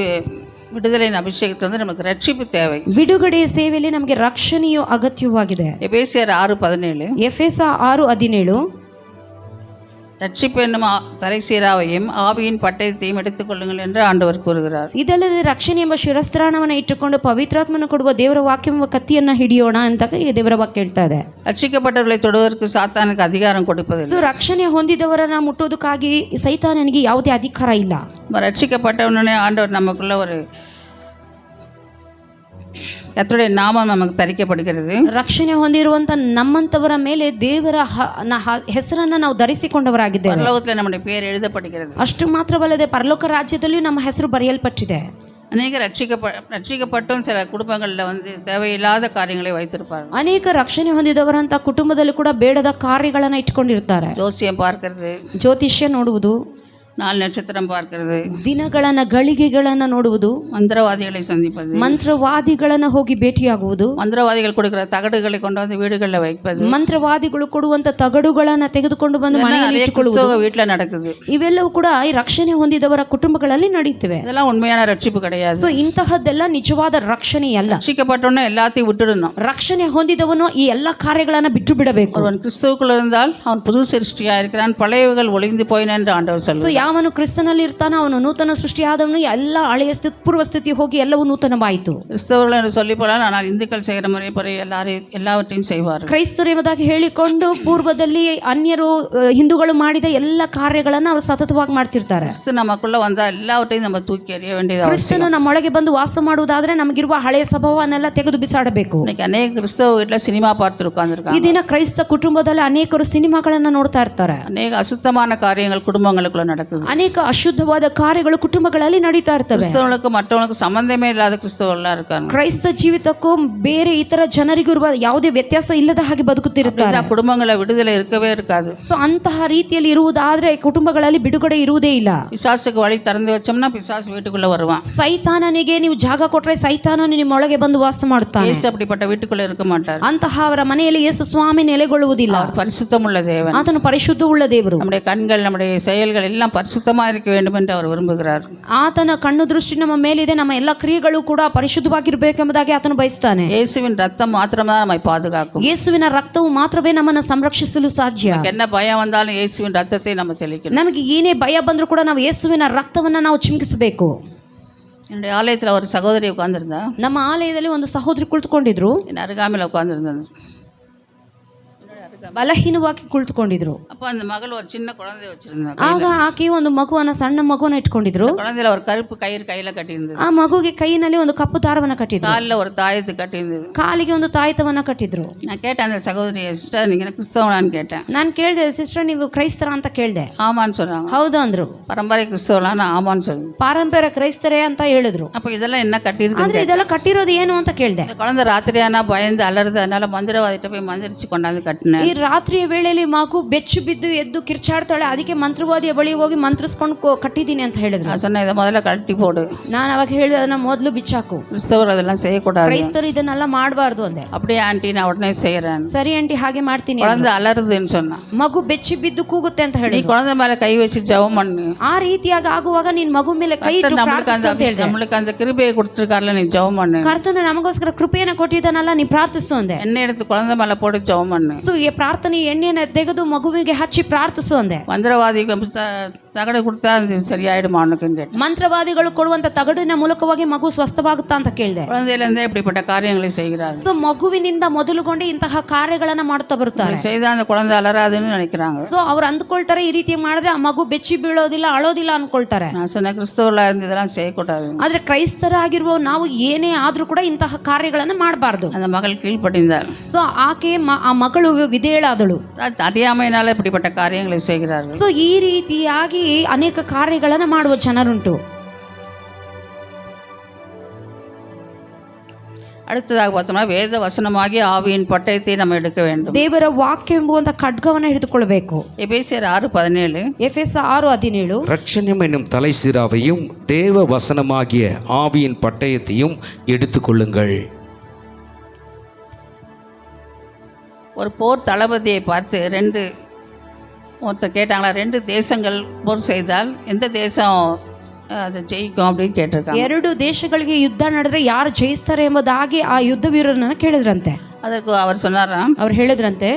விடுதலையின் அபிஷேகத்தை வந்து நமக்கு ரட்சிப்பு தேவை. ಬಿಡುಗಡೆಯ ಸೇವೆಯಲ್ಲಿ ನಮಗೆ ರಕ್ಷಣೆಯು ಅಗತ್ಯವಾಗಿದೆ. எபேசியர் 6:17 ಎಫೆಸ 6:17 ரட்சிப்பு என்னும் தலைசீராவையும் ஆவியின் பட்டயத்தையும் எடுத்துக்கொள்ளுங்கள் என்று ஆண்டவர் கூறுகிறார். ಇದಲ್ಲದೆ ರಕ್ಷಣೆ ಎಂಬ ಶಿರಸ್ತ್ರಾಣವನ್ನು ಇಟ್ಟುಕೊಂಡು ಪವಿತ್ರಾತ್ಮನ ಕೊಡುವ ದೇವರ ವಾಕ್ಯ ಎಂಬ ಕತ್ತಿಯನ್ನು ಹಿಡಿಯೋಣ ಅಂತ ಈ ದೇವರ ವಾಕ್ಯ ಹೇಳ್ತಾ ಇದೆ. ரட்சிக்கப்பட்டவர்களை தொடுவதற்கு சாத்தானுக்கு அதிகாரம் கொடுப்பதில்லை. ಸೊ ರಕ್ಷಣೆ ಹೊಂದಿದವರನ್ನ ಮುಟ್ಟೋದಕ್ಕಾಗಿ ಸೈತಾನನಿಗೆ ಯಾವುದೇ ಅಧಿಕಾರ ಇಲ್ಲ. ரட்சிக்கப்பட்டவனே ஆண்டவர் நமக்குள்ள ஒரு கர்த்தருடைய நாமம் நமக்கு தரிக்கப்படுகிறது. ರಕ್ಷಣೆ ಹೊಂದಿರುವಂತ ನಮ್ಮಂತವರ ಮೇಲೆ ದೇವರ ಹೆಸರನ್ನ ನಾವು ಧರಿಸಿಕೊಂಡವರಾಗಿದ್ದೇವೆ. பரலோகத்தில் நம்முடைய பேர் எழுதப்படுகிறது. ಅಷ್ಟು ಮಾತ್ರವಲ್ಲದೆ ಪರಲೋಕ ರಾಜ್ಯದಲ್ಲಿಯೂ ನಮ್ಮ ಹೆಸರು ಬರೆಯಲ್ಪಟ್ಟಿದೆ. அநேக ரட்சிக்கப்பட்டும் சில குடும்பங்களில் வந்து தேவையில்லாத காரியங்களை வைத்திருப்பார்கள். ಅನೇಕ ರಕ್ಷಣೆ ಹೊಂದಿದವರಂತ ಕುಟುಂಬದಲ್ಲಿ ಕೂಡ ಬೇಡದ ಕಾರ್ಯಗಳನ್ನು ಇಟ್ಕೊಂಡಿರ್ತಾರೆ. ஜோசியம் பார்க்கிறது, ಜ್ಯೋತಿಷ್ಯ ನೋಡುವುದು, 4 நட்சத்திரம் பார்க்கிறது, ದಿನಗಳನ್ನ ಗಳಿಗೆಗಳನ್ನ ನೋಡುವುದು, மந்திரவாதிகளை சந்திப்பது, ಮಂತ್ರವಾದಿಗಳನ್ನ ಹೋಗಿ ಭೇಟಿಯಾಗುವುದು, மந்திரவாதிகள் கொடுக்கிற தகடுகளை கொண்டு வந்து வீடுகளில் வைப்பது, ಮಂತ್ರವಾದಿಗಳು ಕೊಡುವಂತ ತಗಡುಗಳನ್ನ ತೆಗೆದುಕೊಂಡು ಬಂದು ಮನೆಯಲ್ಲಿ ಇಟ್ಟುಕೊಳ್ಳುವುದು வீட்டில் நடக்குது. ಇವೆಲ್ಲವೂ ಕೂಡ ಈ ರಕ್ಷಣೆ ಹೊಂದಿದವರ ಕುಟುಂಬಗಳಲ್ಲಿ ನಡೀತಿವೆ. இதெல்லாம் உண்மையான ரட்சிப்பு கிடையாது. ಸೊ ಇಂತಹದ್ದೆಲ್ಲ ನಿಜವಾದ ರಕ್ಷಣೆ ಅಲ್ಲ. ரட்சிக்கப்பட்டோன்னு எல்லாத்தையும் விட்டுடணும். ರಕ್ಷಣೆ ಹೊಂದಿದವನು ಈ ಎಲ್ಲ ಕಾರ್ಯಗಳನ್ನ ಬಿಟ್ಟು ಬಿಡಬೇಕು. அவன் கிறிஸ்துவுக்குள் இருந்தால் அவன் புது சிருஷ்டியா இருக்கிறான், பழையவைகள் ஒளிந்து போயின என்று ஆண்டவர் சொல்லுவார். ಯಾವನು ಕ್ರಿಸ್ತನಲ್ಲಿ ಇರ್ತಾನೋ ಅವನು ನೂತನ ಸೃಷ್ಟಿಯಾದವನು, ಎಲ್ಲ ಹಳೆಯ ಪೂರ್ವ ಸ್ಥಿತಿ ಹೋಗಿ ಎಲ್ಲವೂ ನೂತನವಾಯಿತು. கிறிஸ்தவர்கள் என்று சொல்லிப்போனால் ஆனால் இந்துக்கள் செய்கிற முறைப்படி எல்லாவற்றையும் செய்வார். ಕ್ರೈಸ್ತರು ಎಂಬುದಾಗಿ ಹೇಳಿಕೊಂಡು ಪೂರ್ವದಲ್ಲಿ ಅನ್ಯರು ಹಿಂದೂಗಳು ಮಾಡಿದ ಎಲ್ಲ ಕಾರ್ಯಗಳನ್ನು ಅವರು ಸತತವಾಗಿ ಮಾಡ್ತಿರ್ತಾರೆ. கிறிஸ்து நமக்குள்ள வந்தால் எல்லாவற்றையும் நம்ம தூக்கி எறிய வேண்டியது. ಕ್ರಿಸ್ತನು ನಮ್ಮೊಳಗೆ ಬಂದು ವಾಸ ಮಾಡುವುದಾದ್ರೆ ನಮಗಿರುವ ಹಳೆಯ ಸ್ವಭಾವನೆಲ್ಲ ತೆಗೆದು ಬಿಸಾಡಬೇಕು. இன்னைக்கு அநேக கிறிஸ்தவ வீட்டில் ಸಿನಿಮಾ பார்த்து உட்கார்ந்துருக்காங்க. ಈ ದಿನ ಕ್ರೈಸ್ತ ಕುಟುಂಬದಲ್ಲಿ ಅನೇಕರು ಸಿನಿಮಾಗಳನ್ನ ನೋಡ್ತಾ ಇರ್ತಾರೆ. ಅನೇಕ ಅಶುದ್ಧமான காரியங்கள் குடும்பங்களுக்குள்ள நடக்குது. ಅನೇಕ ಅಶುದ್ಧವಾದ ಕಾರ್ಯಗಳು ಕುಟುಂಬಗಳಲ್ಲಿ ನಡೀತಾ ಇರ್ತವೆ. கிறிஸ்தவர்களுக்கு மற்றவங்களுக்கு சம்பந்தமே இல்லாத கிறிஸ்தவர்களா இருக்காங்க. ಕ್ರೈಸ್ತ ಜೀವಿತಕ್ಕೂ ಬೇರೆ ಇತರ ಜನರಿಗೂ ಇರುವ ಯಾವುದೇ ವ್ಯತ್ಯಾಸ ಇಲ್ಲದ ಹಾಗೆ ಬದುಕುತ್ತಿರುತ್ತಾರೆ. ಕುಟುಂಬಗಳ ಬಿಡುದಲೆ ಇರಕವೇ ಇರಕಾದು. ಸೊ ಅಂತಹ ರೀತಿಯಲ್ಲಿ ಇರುವುದಾದ್ರೆ ಕುಟುಂಬಗಳಲ್ಲಿ ಬಿಡುಗಡೆ ಇರುವುದೇ ಇಲ್ಲ. ಪಿಶಾಚಿಗೆ ವಳಿ ತೆರೆದು ವಚ್ಚೋಮ್னா ಪಿಶಾಚು வீட்டுக்குள்ள வருவான். ಸೈತಾನನಿಗೆ ನೀವು ಜಾಗ ಕೊಟ್ರೆ ಸೈತಾನನು ನಿಮ್ಮೊಳಗೆ ಬಂದು ವಾಸ ಮಾಡುತ್ತಾನೆ. ಯೇಸು அப்படிப்பட்ட வீட்டுக்குள்ள இருக்க மாட்டார். ಅಂತಹ ಅವರ ಮನೆಯಲ್ಲಿ ಯೇಸು ಸ್ವಾಮಿ ನೆಲೆಗೊಳ್ಳುವುದಿಲ್ಲ. அவர் பரிசுத்தமுள்ள தேவன். ಆತನು ಪರಿಶುದ್ಧವುಳ್ಳ ದೇವರು. நம்முடைய கண்கள் நம்முடைய செயல்கள் எல்லாம் பரிசுத்தமா இருக்க வேண்டும் என்று அவர் விரும்புகிறார். ಆತನ ಕಣ್ಣು ದೃಷ್ಟಿ ನಮ್ಮ ಮೇಲಿದೆ. ನಮ್ಮ ಎಲ್ಲ ಕ್ರಿಯೆಗಳು ಕೂಡ ಪರಿಶುದ್ಧವಾಗಿರಬೇಕೆಂಬುದಾಗಿ ಆತನು ಬಯಸ್ತಾನೆ. ಯೇಸುವಿನ ரத்தம் மாத்திரம்தான் நம்மை பாதுகாக்கும். ಯೇಸುವಿನ ರಕ್ತವು ಮಾತ್ರವೇ ನಮ್ಮನ್ನು ಸಂರಕ್ಷಿಸಲು ಸಾಧ್ಯ. என்ன பயம் வந்தாலும் ಯೇಸುವಿನ ரத்தத்தை நம்ம தெளிக்கணும். ನಮಗೆ ಏನೇ ಭಯ ಬಂದರೂ ಕೂಡ ನಾವು ಯೇಸುವಿನ ರಕ್ತವನ್ನು ನಾವು ಚಿಮುಕಿಸಬೇಕು. என்னுடைய ஆலயத்தில் ஒரு சகோதரி உட்கார்ந்திருந்தா. ನಮ್ಮ ಆಲಯದಲ್ಲಿ ಒಂದು ಸಹೋದರಿ ಕುಳಿತುಕೊಂಡಿದ್ರು. என் அருகாமையில் உட்கார்ந்திருந்தது. ಬಲಹೀನವಾಗಿ ಕುಳಿತುಕೊಂಡಿದ್ರು. அப்போ அந்த மகள் ஒரு சின்ன குழந்தை வச்சிருந்தாங்க. ಆಗ ಆಕೆ ಒಂದು ಮಗುವನ್ನ ಸಣ್ಣ ಮಗುವನ್ನ ಇಟ್ಕೊಂಡಿದ್ರು. குழந்தையில ஒரு கருப்பு கயிறு கையில கட்டியிருந்தது. ಆ ಮಗುಗೆ ಕೈಯಲ್ಲಿ ಒಂದು ಕಪ್ಪು ದಾರವನ್ನ ಕಟ್ಟಿದ್ರು. காலில் ஒரு தாயத்து கட்டியிருந்தது. ಕಾಲಿಗೆ ಒಂದು ತಾಯ್ತವನ್ನ ಕಟ್ಟಿದ್ರು. நான் கேட்டேன் அந்த சகோதரி, சிஸ்டர் நீங்கள் கிறிஸ்தவனான்னு கேட்டேன். ನಾನು ಕೇಳಿದೆ, ಸಿಸ್ಟರ್ ನೀವು ಕ್ರೈಸ್ತರ ಅಂತ ಕೇಳಿದೆ. ஆமான்னு சொல்கிறாங்க. ಹೌದು ಅಂದ್ರು. பரம்பரை கிறிஸ்தவனான்னு ஆமான்னு சொல்லுங்க. ಪಾರಂಪರ್ಯ ಕ್ರೈಸ್ತರೇ ಅಂತ ಹೇಳಿದ್ರು. அப்போ இதெல்லாம் என்ன கட்டியிருக்கு? ಆದ್ರೆ ಇದೆಲ್ಲ ಕಟ್ಟಿರೋದು ಏನು ಅಂತ ಕೇಳಿದೆ. இந்த குழந்தை ராத்திரியானா பயந்து அலறுது, அதனால மந்திரவாதிட்ட போய் மந்திரிச்சு கொண்டாந்து கட்டினேன். ಈ ರಾತ್ರಿಯ ವೇಳೆಯಲ್ಲಿ ಮಗು ಬೆಚ್ಚು ಬಿದ್ದು ಎದ್ದು ಕಿರ್ಚಾಡ್ತಾಳೆ, ಅದಕ್ಕೆ ಮಂತ್ರವಾದಿಯ ಬಳಿ ಹೋಗಿ ಮಂತ್ರಿಸ್ಕೊಂಡು ಕಟ್ಟಿದ್ದೀನಿ ಅಂತ ಹೇಳಿದ್ರು. நான் சொன்னேன் இதை முதல்ல கழட்டி போடு. ನಾನು ಅವಾಗ ಹೇಳಿದೆ, ಅದನ್ನ ಮೊದಲು ಬಿಚ್ಚಾಕು. கிறிஸ்தவர் அதெல்லாம் செய்யக்கூடாது. ಕ್ರೈಸ್ತರು ಇದನ್ನೆಲ್ಲ ಮಾಡಬಾರ್ದು ಅಂದೆ. அப்படியே ஆண்டி நான் உடனே செய்கிறேன். ಸರಿ ಆಂಟಿ ಹಾಗೆ ಮಾಡ್ತೀನಿ. குழந்தை அலறுதுன்னு சொன்னா. ಮಗು ಬೆಚ್ಚಿ ಬಿದ್ದು ಕೂಗುತ್ತೆ ಅಂತ நீ ಹೇಳಿ குழந்தை மேலே கை வச்சு ஜெபம் பண்ணு. ಆ ರೀತಿಯಾಗಿ ಆಗುವಾಗ ನೀನ್ ಮಗು ಮೇಲೆ ಕೈ ಇಟ್ಟು ಪ್ರಾರ್ಥಿಸು ಅಂತ ಹೇಳಿದೆ. நம்மளுக்கு அந்த கிருபையை கொடுத்துருக்காருல, நீ ஜெபம் பண்ணு. ಕರ್ತನು ನಮಗೋಸ್ಕರ ಕೃಪೆಯನ್ನು ಕೊಟ್ಟಿದ್ದಾನಲ್ಲ, ನೀ ಪ್ರಾರ್ಥಿಸು ಅಂದೆ. ಎಣ್ಣೆ எடுத்து குழந்தை மேலே போட்டு ஜெபம் பண்ணு. ಸೊ ಈ ಪ್ರಾರ್ಥನೆ ಎಣ್ಣೆಯನ್ನು ತೆಗೆದು ಮಗುವಿಗೆ ಹಚ್ಚಿ ಪ್ರಾರ್ಥಿಸು ಅಂದೆ. மந்திரவாதிக்கு தகடு கொடுத்தா அது சரியாயிடுமா அவனுக்குன்னு கேட்டேன். ಮಂತ್ರವಾದಿಗಳು ಕೊಡುವಂತ ತಗಡಿನ ಮೂಲಕವಾಗಿ ಮಗು ಸ್ವಸ್ಥವಾಗುತ್ತಾ ಅಂತ ಕೇಳಿದೆ. குழந்தையிலேருந்தே இப்படிப்பட்ட காரியங்களை செய்கிறார். ಸೊ ಮಗುವಿನಿಂದ ಮೊದಲುಗೊಂಡು ಇಂತಹ ಕಾರ್ಯಗಳನ್ನ ಮಾಡ್ತಾ ಬರ್ತಾರೆ. செய்த அந்த குழந்தை அலறாதுன்னு நினைக்கிறாங்க. ಸೊ ಅವ್ರು ಅಂದ್ಕೊಳ್ತಾರೆ ಈ ರೀತಿ ಮಾಡಿದ್ರೆ ಆ ಮಗು ಬೆಚ್ಚಿ ಬೀಳೋದಿಲ್ಲ, ಅಳೋದಿಲ್ಲ ಅನ್ಕೊಳ್ತಾರೆ. நான் சொன்ன கிறிஸ்தவர்களா இருந்து இதெல்லாம் செய்யக்கூடாது. ಆದ್ರೆ ಕ್ರೈಸ್ತರಾಗಿರುವ ನಾವು ಏನೇ ಆದ್ರೂ ಕೂಡ ಇಂತಹ ಕಾರ್ಯಗಳನ್ನ ಮಾಡಬಾರ್ದು. அந்த மகள் கீழ்ப்படிந்தார். ಸೊ ಆಕೆ ಆ ಮಗಳು ವಿಧೇಯಳಾದಳು. அறியாமையினால இப்படிப்பட்ட காரியங்களை செய்கிறார்கள். ಸೊ ಈ ರೀತಿಯಾಗಿ ಅನೇಕ ಕಾರ್ಯಗಳನ್ನ ಮಾಡುವ ಜನರುಂಟು. அடுத்ததாக பார்த்தோம்னா வேத வசனமாகி ஆவியின் பட்டயத்தை நம்ம எடுக்க வேண்டும். ದೇವರ ವಾಕ್ಯ ಎಂಬುವಂತ ಖಡ್ಗವನ್ನು ಹಿಡಿದುಕೊಳ್ಳಬೇಕು. எபேசியர் 6:17. ಎಫೆಸ 6:17. ரட்சண்யம் என்னும் தலைசிராவையும் தேவ வசனமாகிய ஆவியின் பட்டயத்தையும் எடுத்துக்கொள்ளுங்கள். ஒரு போர் தளபதியை பார்த்து ஒருத்தர் கேட்டாங்களா, 2 தேசங்கள் போர் செய்தால் எந்த தேசம் அதை ஜெயிக்கும் அப்படின்னு கேட்டிருக்காங்க. 2 ದೇಶಗಳಿಗೆ ಯುದ್ಧ ನಡೆದ್ರೆ ಯಾರು ಜಯಿಸ್ತಾರೆ ಎಂಬುದಾಗಿ ಆ ಯುದ್ಧ ವೀರರನ್ನ ಕೇಳಿದ್ರಂತೆ. அதற்கு அவர் சொன்னாராம், ಅವ್ರು ಹೇಳಿದ್ರಂತೆ,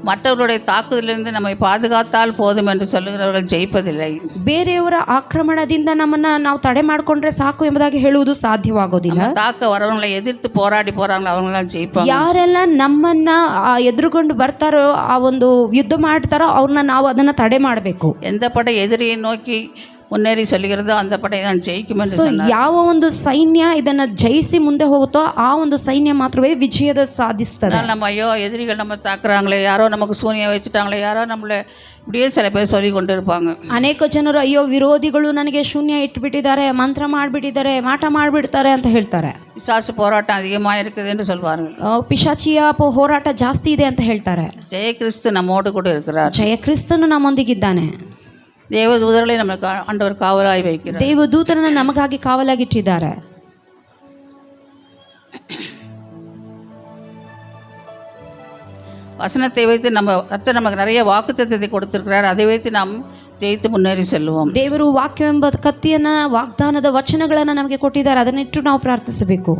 மற்றவர்களுடைய தாக்குதலிருந்து நம்மை பாதுகாத்தால் போதும் என்று சொல்லுகிறவர்கள் ஜெயிப்பதில்லை. ಬೇರೆಯವರ ಆಕ್ರಮಣದಿಂದ ನಮ್ಮನ್ನ ನಾವು ತಡೆ ಮಾಡಿಕೊಂಡ್ರೆ ಸಾಕು ಎಂಬುದಾಗಿ ಹೇಳುವುದು ಸಾಧ್ಯವಾಗೋದಿಲ್ಲ. தாக்க வரவங்களை எதிர்த்து போராடி போறாங்களோ அவங்க தான் ஜெயிப்பாங்க. ಯಾರೆಲ್ಲ ನಮ್ಮನ್ನ ಎದುರುಗೊಂಡು ಬರ್ತಾರೋ, ಆ ಒಂದು ಯುದ್ಧ ಮಾಡ್ತಾರೋ ಅವ್ರನ್ನ ನಾವು ಅದನ್ನ ತಡೆ ಮಾಡಬೇಕು. எந்த படை எதிரியை நோக்கி ಮುನ್ನೇರಿ ಸಲ್ಲಿಗಿರೋದು ಅಂದ ಪಡೆ ನಾನು ಜಯಿக்கும் ಎಂದು சொன்னார். ಯಾವ ಒಂದು ಸೈನ್ಯ ಇದನ್ನ ಜಯಿಸಿ ಮುಂದೆ ಹೋಗುತ್ತೋ ಆ ಒಂದು ಸೈನ್ಯ ಮಾತ್ರವೇ ವಿಜಯದ ಸಾಧಿಸುತ್ತದೆ. நம்ம ஐயோ எதிரிகள் நம்ம தாக்குறாங்களே, யாரோ நமக்கு சூனியம் வச்சுட்டாங்களே, யாரோ நம்மளை இப்படியே சில பேர் சொல்லி கொண்டு இருப்பாங்க. ಅನೇಕ ಜನರು ಅಯ್ಯೋ ವಿರೋಧಿಗಳು ನನಗೆ ಶೂನ್ಯ ಇಟ್ಟುಬಿಟ್ಟಿದ್ದಾರೆ, ಮಂತ್ರ ಮಾಡಿಬಿಟ್ಟಿದ್ದಾರೆ, ಮಾಟ ಮಾಡಿಬಿಡ್ತಾರೆ ಅಂತ ಹೇಳ್ತಾರೆ. பிசாசு போராட்டம் அதிகமாக இருக்குது என்று சொல்வார்கள். ಪಿಶಾಚಿಯ ಹೋರಾಟ ಜಾಸ್ತಿ ಇದೆ ಅಂತ ಹೇಳ್ತಾರೆ. ஜெய கிறிஸ்து நம்மோடு கூட இருக்கிறார். ಜಯ ಕ್ರಿಸ್ತನು ನಮ್ಮೊಂದಿಗಿದ್ದಾನೆ. ದೇವದೂತರೇ ನಮಗೆ ಆಂಡவர் ಕಾವಲಾಗಿ வைக்கிறார். ದೇವದೂತರನ್ನು ನಮಗಾಗಿ ಕಾವಲಾಗಿಟ್ಟಿದ್ದಾರೆ. வசனத்தை வைத்து நமக்கு நிறைய வாக்குத்தத்தத்தை கொடுத்திருக்கிறார். அதை வைத்து நாம் ಜಯಿತು ಮುನ್ನೇರಿ ಸೆಲ್ಲುவோம். ದೇವರು ವಾಕ್ಯವೆಂಬ ಕತ್ತಿಯನ್ನ, ವಾಗ್ದಾನದ ವಚನಗಳನ್ನು ನಮಗೆ ಕೊಟ್ಟಿದ್ದಾರೆ, ಅದನ್ನಿಟ್ಟು ನಾವು ಪ್ರಾರ್ಥಿಸಬೇಕು.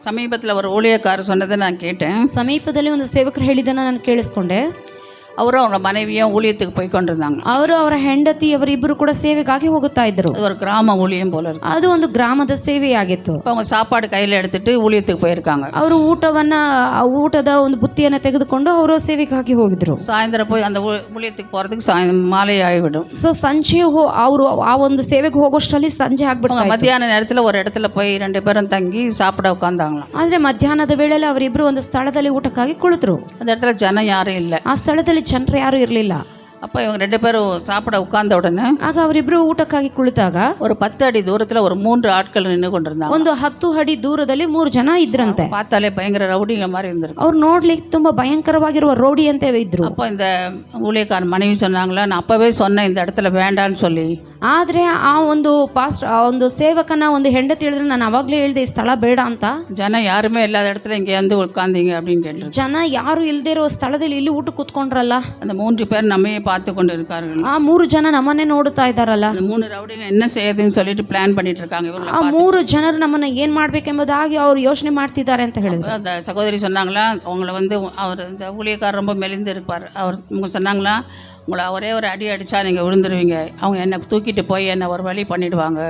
சமீபத்தில் ஒரு ஊழியக்காரர் சொன்னதை நான் கேட்டேன். ಸಮೀಪದಲ್ಲಿ ಒಂದು ಸೇವಕರು ಹೇಳಿದ್ದನ್ನು ನಾನು ಕೇಳಿಸ್ಕೊಂಡೆ. அவரும் அவங்க மனைவியும் ஊழியத்துக்கு போய் கொண்டிருந்தாங்க. ಅವರು ಅವರ ಹೆಂಡತಿ ಅವರಿಬ್ಬರು ಕೂಡ ಸೇವೆಗಾಗಿ ಹೋಗುತ್ತಾ ಇದ್ರು. அது ஒரு கிராம ஊழியம் போல இருக்கு. ಅದು ಒಂದು ಗ್ರಾಮದ ಸೇವೆಯಾಗಿತ್ತು. அவங்க சாப்பாடு கையில் எடுத்துட்டு ஊழியத்துக்கு போயிருக்காங்க. ಅವರು ಊಟದ ಒಂದು ಬುತ್ತಿಯನ್ನು ತೆಗೆದುಕೊಂಡು ಅವರು ಸೇವೆಗಾಗಿ ಹೋಗಿದ್ರು. சாயந்தரம் போய் அந்த ஊழியத்துக்கு போகிறதுக்கு மாலை ஆகிவிடும். ಸೊ ಸಂಜೆ ಅವರು ಆ ಒಂದು ಸೇವೆಗೆ ಹೋಗೋಷ್ಟರಲ್ಲಿ ಸಂಜೆ ಆಗ್ಬಿಡ್ತಾರೆ. மத்தியான நேரத்தில் ஒரு இடத்துல போய் 2 பேரும் தங்கி சாப்பிட உட்காந்தாங்களாம். ಆದರೆ ಮಧ್ಯಾಹ್ನದ ವೇಳೆಯಲ್ಲಿ ಅವರಿಬ್ಬರು ಒಂದು ಸ್ಥಳದಲ್ಲಿ ಊಟಕ್ಕಾಗಿ ಕುಳಿತರು. அந்த இடத்துல ஜனம் யாரும் இல்லை. ಆ ಸ್ಥಳದಲ್ಲಿ ಜನರು ಯಾರು ಇರಲಿಲ್ಲ. அப்போ இவங்க 2 பேரும் சாப்பிட உட்கார்ந்த உடனே ಆಗ ಅವರಿಬ್ರು ಊಟಕ್ಕಾಗಿ ಕುಳಿತಾಗ ஒரு 10 அடி தூரத்தில் ஒரு 3 ஆட்கள் நின்று கொண்டிருந்தாங்க. ಒಂದು 10 ಅಡಿ ದೂರದಲ್ಲಿ 3 ಜನ ಇದ್ರಂತೆ. பார்த்தாலே பயங்கர ரவுடிங்க மாதிரி இருந்திருக்கு. ಅವ್ರು ನೋಡ್ಲಿಕ್ಕೆ ತುಂಬಾ ಭಯಂಕರವಾಗಿರುವ ರೋಡಿ ಅಂತ ಇದ್ರು. அப்போ இந்த ஊழியக்காரன் மனைவி சொன்னாங்களா, நான் அப்பவே சொன்னேன் இந்த இடத்துல வேண்டான்னு சொல்லி. ಆದರೆ ಆ ಒಂದು ಸೇವಕನ ಒಂದು ಹೆಂಡತಿ ಹೇಳಿದ್ರೆ ನಾನು ಅವಾಗಲೇ ಹೇಳಿದೆ ಈ ಸ್ಥಳ ಬೇಡ ಅಂತ. ಜನ ಯಾರುமே ಇಲ್ಲದ இடத்துல இங்கே வந்து உட்கார்ந்தீங்க அப்படின்னு கேட்டு. ಜನ ಯಾರು ಇಲ್ಲದೆ ಇರೋ ಸ್ಥಳದಲ್ಲಿ ಇಲ್ಲಿ ಊಟ ಕೂತ್ಕೊಂಡ್ರಲ್ಲ. அந்த 3 பேர் நம்மையே பார்த்து கொண்டு இருக்கார்கள். ಆ 3 ಜನ ನಮ್ಮನ್ನೇ ನೋಡುತ್ತಾ ಇದ್ದಾರಲ್ಲ. அந்த 3 ரவுடிங்க என்ன செய்யுதுன்னு சொல்லிட்டு பிளான் பண்ணிட்டு இருக்காங்க. இவங்க ಆ 3 ಜನರು ನಮ್ಮನ್ನ ಏನ್ ಮಾಡ್ಬೇಕೆಂಬುದಾಗಿ ಅವ್ರು ಯೋಚನೆ ಮಾಡ್ತಿದ್ದಾರೆ ಅಂತ ಹೇಳಿದ್ರು. அந்த சகோதரி சொன்னாங்களா, உங்களை வந்து அவர் இந்த ஊழியக்காரர் ரொம்ப மெலிந்து இருப்பார். அவங்க சொன்னாங்களா, உங்களை ஒரே ஒரு அடி அடித்தா நீங்கள் விழுந்துருவீங்க. அவங்க என்னை தூக்கிட்டு போய் என்னை ஒரு வழி பண்ணிவிடுவாங்க.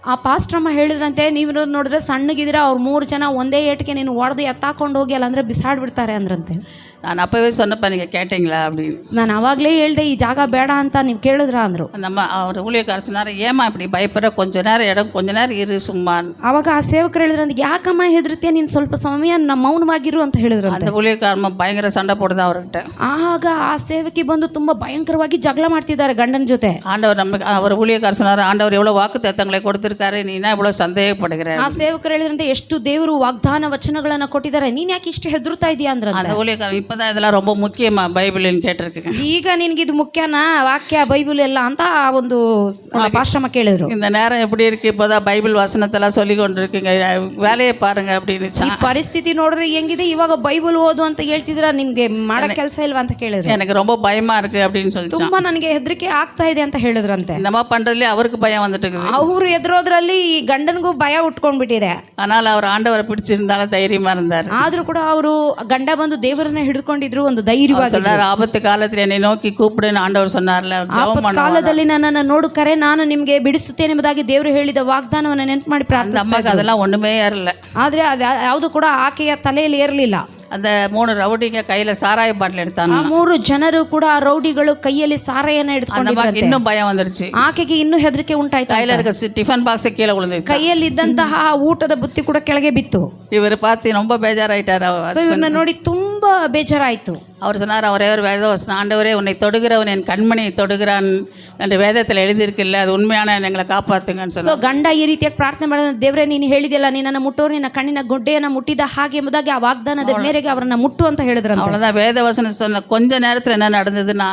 ಆ ಪಾಸ್ಟ್ರಮ್ಮ ಹೇಳಿದ್ರಂತೆ, ನೀವು ನೋಡಿದ್ರೆ ಸಣ್ಣಗಿದ್ದೀರಾ, ಅವ್ರು 3 ಜನ ಒಂದೇ ಏಟಿಗೆ ನೀನು ಹೊಡೆದು ಎತ್ತಾಕೊಂಡು ಹೋಗಿ ಅಲ್ಲ ಅಂದರೆ ಬಿಸಾಡ್ಬಿಡ್ತಾರೆ ಅಂದ್ರಂತೆ. நான் அப்போவே சொன்னப்போ நீங்கள் கேட்டீங்களா அப்படின்னு. ನಾನು ಅವಾಗಲೇ ಹೇಳಿದೆ ಈ ಜಾಗ ಬೇಡ ಅಂತ, ನೀವು ಕೇಳಿದ್ರಾ ಅಂದರು. நம்ம அவர் ஊழியக்காரர் சொன்னார், ஏமா இப்படி பயப்படுற, கொஞ்ச நேரம் இடம் கொஞ்ச நேரம் இரு சும்மா. ಅವಾಗ ಆ ಸೇವಕರು ಹೇಳಿದ್ರಂತೆ, ಯಾಕಮ್ಮ ಹೆದರ್ತೀಯ, ನೀನು ಸ್ವಲ್ಪ ಸಮಯ ಮೌನವಾಗಿರು ಅಂತ ಹೇಳಿದ್ರು. அந்த ஊழியக்காரಮ್ಮ பயங்கர சண்டை போடுது அவர்கிட்ட. ಆಗ ಆ ಸೇವಕಿ ಬಂದು ತುಂಬಾ ಭಯಂಕರವಾಗಿ ಜಗಳ ಮಾಡ್ತಿದ್ದಾರೆ ಗಂಡನ ಜೊತೆ. ஆண்டவர் நமக்கு அவர் ஊழியக்காரர் சொன்னார், ஆண்டவர் எவ்வளோ வாக்கு தத்தங்களை கொடுத்துருக்காரு, நீனா இவ்வளோ சந்தேகப்படுகிற. ಆ ಸೇವಕರು ಹೇಳಿದ್ರಂತೆ, ಎಷ್ಟು ದೇವರು ವಾಗ್ದಾನ ವಚನಗಳನ್ನ ಕೊಟ್ಟಿದ್ದಾರೆ, ನೀನ್ ಯಾಕೆ ಇಷ್ಟು ಹೆದರ್ತಾ ಇದೀಯ ಅಂದ್ರ. அந்த ஊழியக்காரர் இப்போதான் இதெல்லாம் ரொம்ப முக்கியமா பைபிள்னு கேட்டிருக்கேன். ಈಗ ನಿನ್ಗೆ ಇದು ಮುಖ್ಯನಾ ವಾಕ್ಯ ಬೈಬಲ್ ಎಲ್ಲ ಅಂತ ಒಂದು ಪಾಶ್ರಮ ಕೇಳಿದ್ರು. இந்த நேரம் எப்படி இருக்கு, இப்போதான் பைபிள் வசனத்தெல்லாம் சொல்லி கொண்டிருக்கீங்க, வேலையை பாருங்க அப்படின்னு. ಈ ಪರಿಸ್ಥಿತಿ ನೋಡಿದ್ರೆ ಹೆಂಗಿದೆ, ಇವಾಗ ಬೈಬಲ್ ಓದು ಅಂತ ಹೇಳ್ತಿದ್ರ, ನಿಮ್ಗೆ ಮಾಡೋ ಕೆಲಸ ಇಲ್ವಾ ಅಂತ ಕೇಳಿದ್ರು. எனக்கு ரொம்ப பயமா இருக்கு அப்படின்னு சொல்லி. ತುಂಬಾ ನನಗೆ ಹೆದರಿಕೆ ಆಗ್ತಾ ಇದೆ ಅಂತ ಹೇಳಿದ್ರಂತೆ. நம்ம பண்றதுல அவருக்கு பயம் வந்துட்டு இருக்குது. ಅವ್ರು ಎದುರೋದ್ರಲ್ಲಿ ಈ ಗಂಡನಿಗೂ ಭಯ ಉಟ್ಕೊಂಡ್ಬಿಟ್ಟಿದೆ. ஆனால் அவர் ஆண்டவரை பிடிச்சிருந்தாலும் தைரியமா இருந்தார். ಆದ್ರೂ ಕೂಡ ಅವರು ಗಂಡ ಬಂದು ದೇವರನ್ನ ಹಿಡ್ಕೊಂಡಿದ್ರು ಒಂದು ಧೈರ್ಯವಾಗಿ. சொன்னார், ஆபத்து காலத்தில் என்னை நோக்கி கூப்பிடுன்னு ஆண்டவர் சொன்னார்ல. ಆಪತ್ತು ಕಾಲದಲ್ಲಿ ನನ್ನನ್ನು ನೋಡು ಕರೆ, ನಾನು ನಿಮಗೆ ಬಿಡಿಸುತ್ತೇನೆ ಎಂಬುದಾಗಿ ದೇವರು ಹೇಳಿದ ವಾಗ್ದಾನವನ್ನು ನೆನಪು ಮಾಡಿ ಪ್ರಾರ್ಥನೆ. ಅಮ್ಮಕ್ಕೆ ಅದೆல்லாம் ஒண்ணுமே ಏರಲ್ಲ. ಆದ್ರೆ ಯಾವುದು ಕೂಡ ಆಕೆಯ ತಲೆಯಲ್ಲಿ ಏರಲಿಲ್ಲ. அந்த 3 ரவுடிங்க கையில சாராய பாட்டில் எடுத்தாங்க. ಆ 3 ಜನರು ಕೂಡ ರೌಡಿಗಳು ಕೈಯಲ್ಲಿ ಸಾರಾಯನ್ನ ಹಿಡಿದುಕೊಂಡಿದ್ದಾರೆ. ಇನ್ನೂ ಭಯ வந்துருச்சு. ಆಕೆಗೆ ಇನ್ನೂ ಹೆದರಿಕೆ ಉಂಟಾಯ್ತು. கையில இருக்க டிஃபன் பாக்ஸ் கீழே விழுந்துச்சு. ಕೈಯಲ್ಲಿ ಇದ್ದಂತಹ ಊಟದ ಬುತ್ತಿ ಕೂಡ ಕೆಳಗೆ ಬಿತ್ತು. இவர் பார்த்து ரொம்ப ಬೇಜಾರಾயிட்டாரு. ಇವನ್ನ ನೋಡಿ ತುಂಬಾ ಬೇಜಾರಾಯಿತು. அவர் சொன்னார், ஒரே ஒரு வேதவசனம், ஆண்டவரே உன்னை தொடுகிறவன் என் கண்மணியை தொடுகிறான் என்று வேதத்தில் எழுதியிருக்கில்ல, அது உண்மையான எங்களை காப்பாத்துங்கன்னு சொன்னார். ಸೊ ಗಂಡ ಈ ರೀತಿಯಾಗಿ ಪ್ರಾರ್ಥನೆ ಮಾಡಿದ, ದೇವರೇ ನೀನು ಹೇಳಿದಿಲ್ಲ, ನಿನ್ನನ್ನು ಮುಟ್ಟೋರು ನಿನ್ನ ಕಣ್ಣಿನ ಗುಡ್ಡೆಯನ್ನು ಮುಟ್ಟಿದ ಹಾಗೆ ಎಂಬುದಾಗಿ ಆ ವಾಗ್ದಾನದ ಮೇರೆಗೆ ಅವರನ್ನ ಮುಟ್ಟು ಅಂತ ಹೇಳಿದ್ರು. அவ்வளோதான். வேதவசனம் சொன்ன கொஞ்ச நேரத்தில் என்ன நடந்ததுன்னா,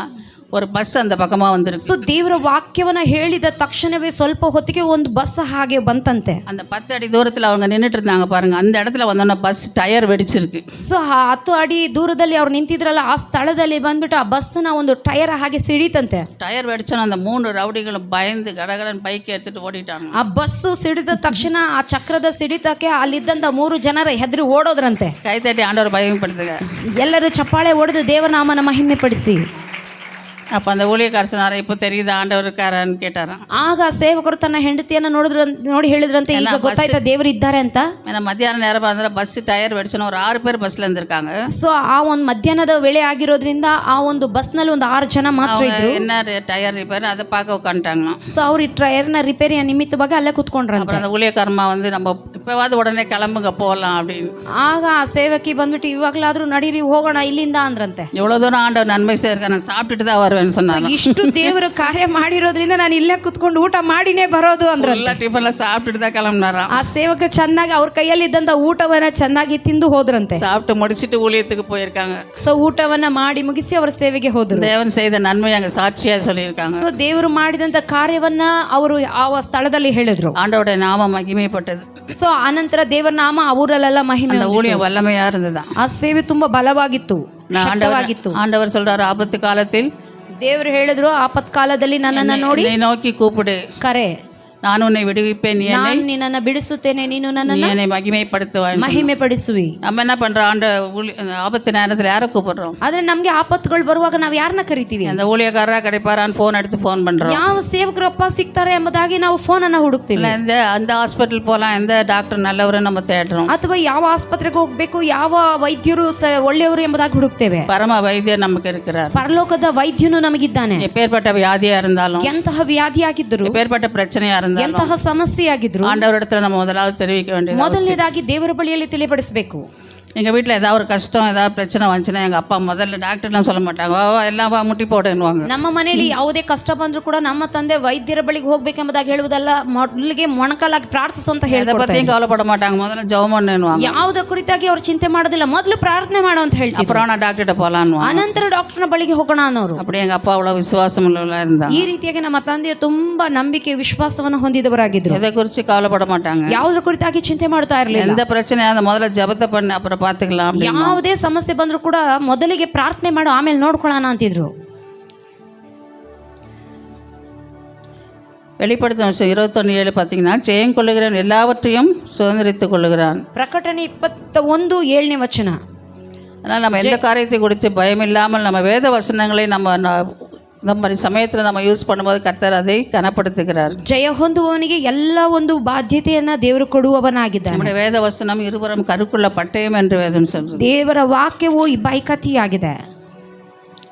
ஒரு பஸ் அந்த பக்கமாக வந்துருக்கு. ಸೊ ದೇವರ ವಾಕ್ಯವನ್ನ ಹೇಳಿದ ತಕ್ಷಣವೇ ಸ್ವಲ್ಪ ಹೊತ್ತಿಗೆ ಒಂದು ಬಸ್ ಹಾಗೆ ಬಂತಂತೆ. அந்த 10 அடி தூரத்தில் அவங்க நின்றுட்டு இருந்தாங்க பாருங்க, அந்த இடத்துல வந்தோன்னா பஸ் டயர் வெடிச்சிருக்கு. ಸೊ 10 ಅಡಿ ದೂರದಲ್ಲಿ ಅವ್ರು ನಿಂತಿದ್ರಲ್ಲ, ಆ ಸ್ಥಳದಲ್ಲಿ ಬಂದ್ಬಿಟ್ಟು ಆ ಬಸ್ನ ಒಂದು ಟೈರ್ ಹಾಗೆ ಸಿಡಿತಂತೆ. டயர் வெடிச்சோன்னா அந்த 3 ரவுடிகளும் பயந்து கடகடன் பைக் எடுத்துட்டு ஓடிட்டாங்க. ಆ ಬಸ್ಸು ಸಿಡಿದ ತಕ್ಷಣ ಆ ಚಕ್ರದ ಸಿಡಿತಕ್ಕೆ ಅಲ್ಲಿದ್ದಂತ 3 ಜನರ ಹೆದರಿ ಓಡೋದ್ರಂತೆ. கைத்தட்டி ஆண்டவர் பயன்படுத்துங்க. ಎಲ್ಲರೂ ಚಪ್ಪಾಳೆ ಹೊಡೆದು ದೇವನಾಮನ ಮಹಿಮೆ ಪಡಿಸಿ. அப்போ அந்த ஊழியக்காரர் சொன்னார், இப்போ தெரியுது ஆண்டவர் இருக்காரான்னு கேட்டாராம். ಆಗ ಸೇವಕರು ತನ್ನ ಹೆಂಡತಿಯನ್ನು ನೋಡಿ ಹೇಳಿದ್ರಂತೆ, ಈಗ ಗೊತ್ತಾಯ್ತಾ ದೇವರು ಇದ್ದಾರೆ ಅಂತ. ஏன்னா மத்தியான நேரம் ಅಂದ್ರೆ பஸ் டயர் வெடிச்சோன்னா ஒரு 6 பேர் பஸ்ல இருந்திருக்காங்க. ಸೊ ಆ ಒಂದು ಮಧ್ಯಾಹ್ನದ ವೇಳೆ ಆಗಿರೋದ್ರಿಂದ ಆ ಒಂದು ಬಸ್ನಲ್ಲಿ ಒಂದು 6 ಜನ ಮಾತ್ರ ಇದ್ರು. என்ன டயர் ரிப்பேர் அதை பார்க்க உட்காந்துட்டாங்க. ಸೊ ಅವ್ರು ಈ ಟೈರ್ನ ರಿಪೇರಿಯ ನಿಮಿತ್ತವಾಗಿ ಅಲ್ಲೇ ಕುತ್ಕೊಂಡ್ರಂತೆ. அப்புறம் அந்த ஊழியக்காரமா வந்து நம்ம இப்போவாது உடனே கிளம்புங்க போகலாம் அப்படின்னு. ಆಗ ಆ ಸೇವಕಿ ಬಂದ್ಬಿಟ್ಟು, ಇವಾಗಲಾದ್ರೂ ನಡೀರಿ ಹೋಗೋಣ ಇಲ್ಲಿಂದ ಅಂದ್ರಂತೆ. எவ்வளோ தூரம் ஆண்டவர் நன்மை சேர்க்க, நான் சாப்பிட்டுட்டு தான் வருவேன்னு சொன்னாங்க. ಇಷ್ಟು ದೇವರು ಕಾರ್ಯ ಮಾಡಿರೋದ್ರಿಂದ ನಾನು ಇಲ್ಲೇ ಕುತ್ಕೊಂಡು ಊಟ ಮಾಡಿನೇ ಬರೋದು ಅಂದ್ರ. ಎಲ್ಲ ಟಿಫನ್ சாப்பிட்டுட்டு தான் கிளம்பினாராம். ಆ ಸೇವಕರು ಚೆನ್ನಾಗಿ ಅವ್ರ ಕೈಯಲ್ಲಿ ಇದ್ದಂತ ಊಟವನ್ನ ಚೆನ್ನಾಗಿ ತಿಂದು ಹೋದ್ರಂತೆ. சாப்பிட்டு முடிச்சிட்டு ஊழியத்துக்கு போயிருக்காங்க. ಸೊ ಊಟವನ್ನ ಮಾಡಿ ಮುಗಿಸಿ ಅವರ ಸೇವೆಗೆ ಹೋದ್ರು. தேவன் செய்த நன்மை அங்க சாட்சியா சொல்லியிருக்காங்க. ಸೊ ದೇವರು ಮಾಡಿದಂತ ಕಾರ್ಯವನ್ನ ಅವರು ಆ ಸ್ಥಳದಲ್ಲಿ ಹೇಳಿದ್ರು. ஆண்டவருடைய நாம மகிமைப்பட்டது. ಸೊ ಅನಂತರ ದೇವರ ನಾಮ ಅವರಲ್ಲೆಲ್ಲ ಮಹಿಮೆ. அந்த ஊழியம் வல்லமையா இருந்ததா. ಆ ಸೇವೆ ತುಂಬಾ ಬಲವಾಗಿತ್ತು, ಶಕ್ತವಾಗಿತ್ತು. ஆண்டவர் சொல்றாரு, ஆபத்து காலத்தில் ದೇವರು ಹೇಳಿದ್ರು ಆಪತ್ಕಾಲದಲ್ಲಿ ನನ್ನನ್ನು ನೋಡಿ என்னை நோக்கி கூப்பிடு, ಕರೆ, நான் உன்னை விடுவிப்பேன், நீ ನಾನು ನಿನ್ನನ್ನು ಬಿಡಿಸುತ್ತೇನೆ, ನೀನು ನನ್ನನ್ನು என்னை மகிமைப்படுத்துவாய். ಮಹಿಮೆ ಪಡಿಸುವಿ. நம்ம என்ன பண்றோம், ஆபத்து நேரத்தில் யாரை கூப்பிடுறோம்? ಆದ್ರೆ ನಮ್ಗೆ ಆಪತ್ತುಗಳು ಬರುವಾಗ ನಾವು ಯಾರನ್ನ ಕರಿತೀವಿ? அந்த ஊழியக்காரரா கிடைப்பாரான்னு ஃபோன் எடுத்து ஃபோன் பண்றோம். ಯಾವ ಸೇವಕರಪ್ಪ ಸಿಗ್ತಾರೆ ಎಂಬುದಾಗಿ ನಾವು ಫೋನ್ ಅನ್ನ ಹುಡುಕ್ತೀವಿ. இல்ல அந்த ஹாஸ்பிட்டல் போகலாம், எந்த டாக்டர் நல்லவரு நம்ம தேடுறோம். ಅಥವಾ ಯಾವ ಆಸ್ಪತ್ರೆಗೆ ಹೋಗ್ಬೇಕು, ಯಾವ ವೈದ್ಯರು ಒಳ್ಳೆಯವರು ಎಂಬುದಾಗಿ ಹುಡುಕ್ತೇವೆ. பரம வைத்தியர் நமக்கு இருக்கிறார். ಪರಲೋಕದ ವೈದ್ಯನು ನಮಗಿದ್ದಾನೆ. எப்பேற்பட்ட வியாதியா இருந்தாலும், ಎಂತಹ ವ್ಯಾಧಿಯಾಗಿದ್ದರು, எப்பேற்பட்ட பிரச்சனையா இருந்தாலும், ಎಂತಹ ಸಮಸ್ಯೆಯಾಗಿದ್ರು ஆண்டவரிடத்துல நம்ம முதலாவது தெரிவிக்க வேண்டியது. ಮೊದಲನೇದಾಗಿ ದೇವರ ಬಳಿಯಲ್ಲಿ ತಿಳಿಪಡಿಸಬೇಕು. எங்கள் வீட்டில் ஏதாவது ஒரு கஷ்டம், ஏதாவது பிரச்சனை வந்துச்சுன்னா எங்கள் அப்பா முதல்ல டாக்டர்லாம் சொல்ல மாட்டாங்க, வா எல்லாம் வா முட்டி போடுன்னுவாங்க. ನಮ್ಮ ಮನೆಯಲ್ಲಿ ಯಾವುದೇ ಕಷ್ಟ ಬಂದರೂ ಕೂಡ ನಮ್ಮ ತಂದೆ ವೈದ್ಯರ ಬಳಿಗೆ ಹೋಗ್ಬೇಕೆಂಬುದಾಗಿ ಹೇಳುವುದಲ್ಲ, ಮೊದಲಿಗೆ ಮೊಣಕಾಲಾಗಿ ಪ್ರಾರ್ಥಿಸು ಅಂತ எதை ಹೇಳ್ತಾರೆ. பற்றியும் கவலைப்பட மாட்டாங்க, முதல்ல ஜெபம் பண்ணுவாங்க. ಯಾವುದರ ಕುರಿತಾಗಿ ಅವ್ರು ಚಿಂತೆ ಮಾಡೋದಿಲ್ಲ, ಮೊದಲು ಪ್ರಾರ್ಥನೆ ಮಾಡು ಅಂತ ಹೇಳ್ತಾರೆ. அப்புறம் நான் டாக்டர்கிட்ட போகலான்னு. ಅನಂತರ ಡಾಕ್ಟರ್ನ ಬಳಿಗೆ ಹೋಗೋಣ ಅನ್ನೋರು. அப்படி எங்கள் அப்பா அவ்வளோ விசுவாசம் உள்ளவங்களா இருந்தாங்க. ಈ ರೀತಿಯಾಗಿ ನಮ್ಮ ತಂದೆಯು ತುಂಬಾ ನಂಬಿಕೆ ವಿಶ್ವಾಸವನ್ನು ಹೊಂದಿದವರಾಗಿದ್ರು. எதை குறித்து கவலைப்பட மாட்டாங்க, ಯಾವುದರ ಕುರಿತಾಗಿ ಚಿಂತೆ ಮಾಡ್ತಾ ಇರಲಿಲ್ಲ. எந்த பிரச்சனையாவது முதல்ல ஜெபத்தை பண்ணு அப்புறம் பார்த்துக்கலாம். ಯಾವುದೇ ಸಮಸ್ಯೆ ಬಂದರೂ ಕೂಡ ಮೊದಲಿಗೆ ಪ್ರಾರ್ಥನೆ ಮಾಡು, ಆಮೇಲೆ ನೋಡ್ಕೊಳ್ಳೋಣ ಅಂತಿದ್ರು. வெளிப்படுத்தும் 21:7 பார்த்தீங்கன்னா, ஜெயம் கொள்ளுகிறவன் எல்லாவற்றையும் சுதந்திரித்துக் கொள்ளுகிறான். ಪ್ರಕಟಣೆ 21:7 ವಚನ. அதனால் நம்ம எந்த காரியத்தை குறித்து பயம் இல்லாமல் நம்ம வேத வசனங்களை நம்ம சமயத்தில் நம்ம யூஸ் பண்ணும்போது கர்த்தர் அதை கனப்படுத்துகிறார். ಜಯ ಹೊಂದುವವನಿಗೆ ಎಲ್ಲ ಒಂದು ಬಾಧ್ಯತೆಯನ್ನ ದೇವರು ಕೊಡುವವನಾಗಿದ್ದಾನೆ. நம்முடைய வேத வசனம் இருபுறம் கருக்குள்ள பட்டயம் என்று வேதம் சொல்றது. ದೇವರ ವಾಕ್ಯವು ಇಬ್ಬಾಯಿಕತಿಯಾಗಿದೆ.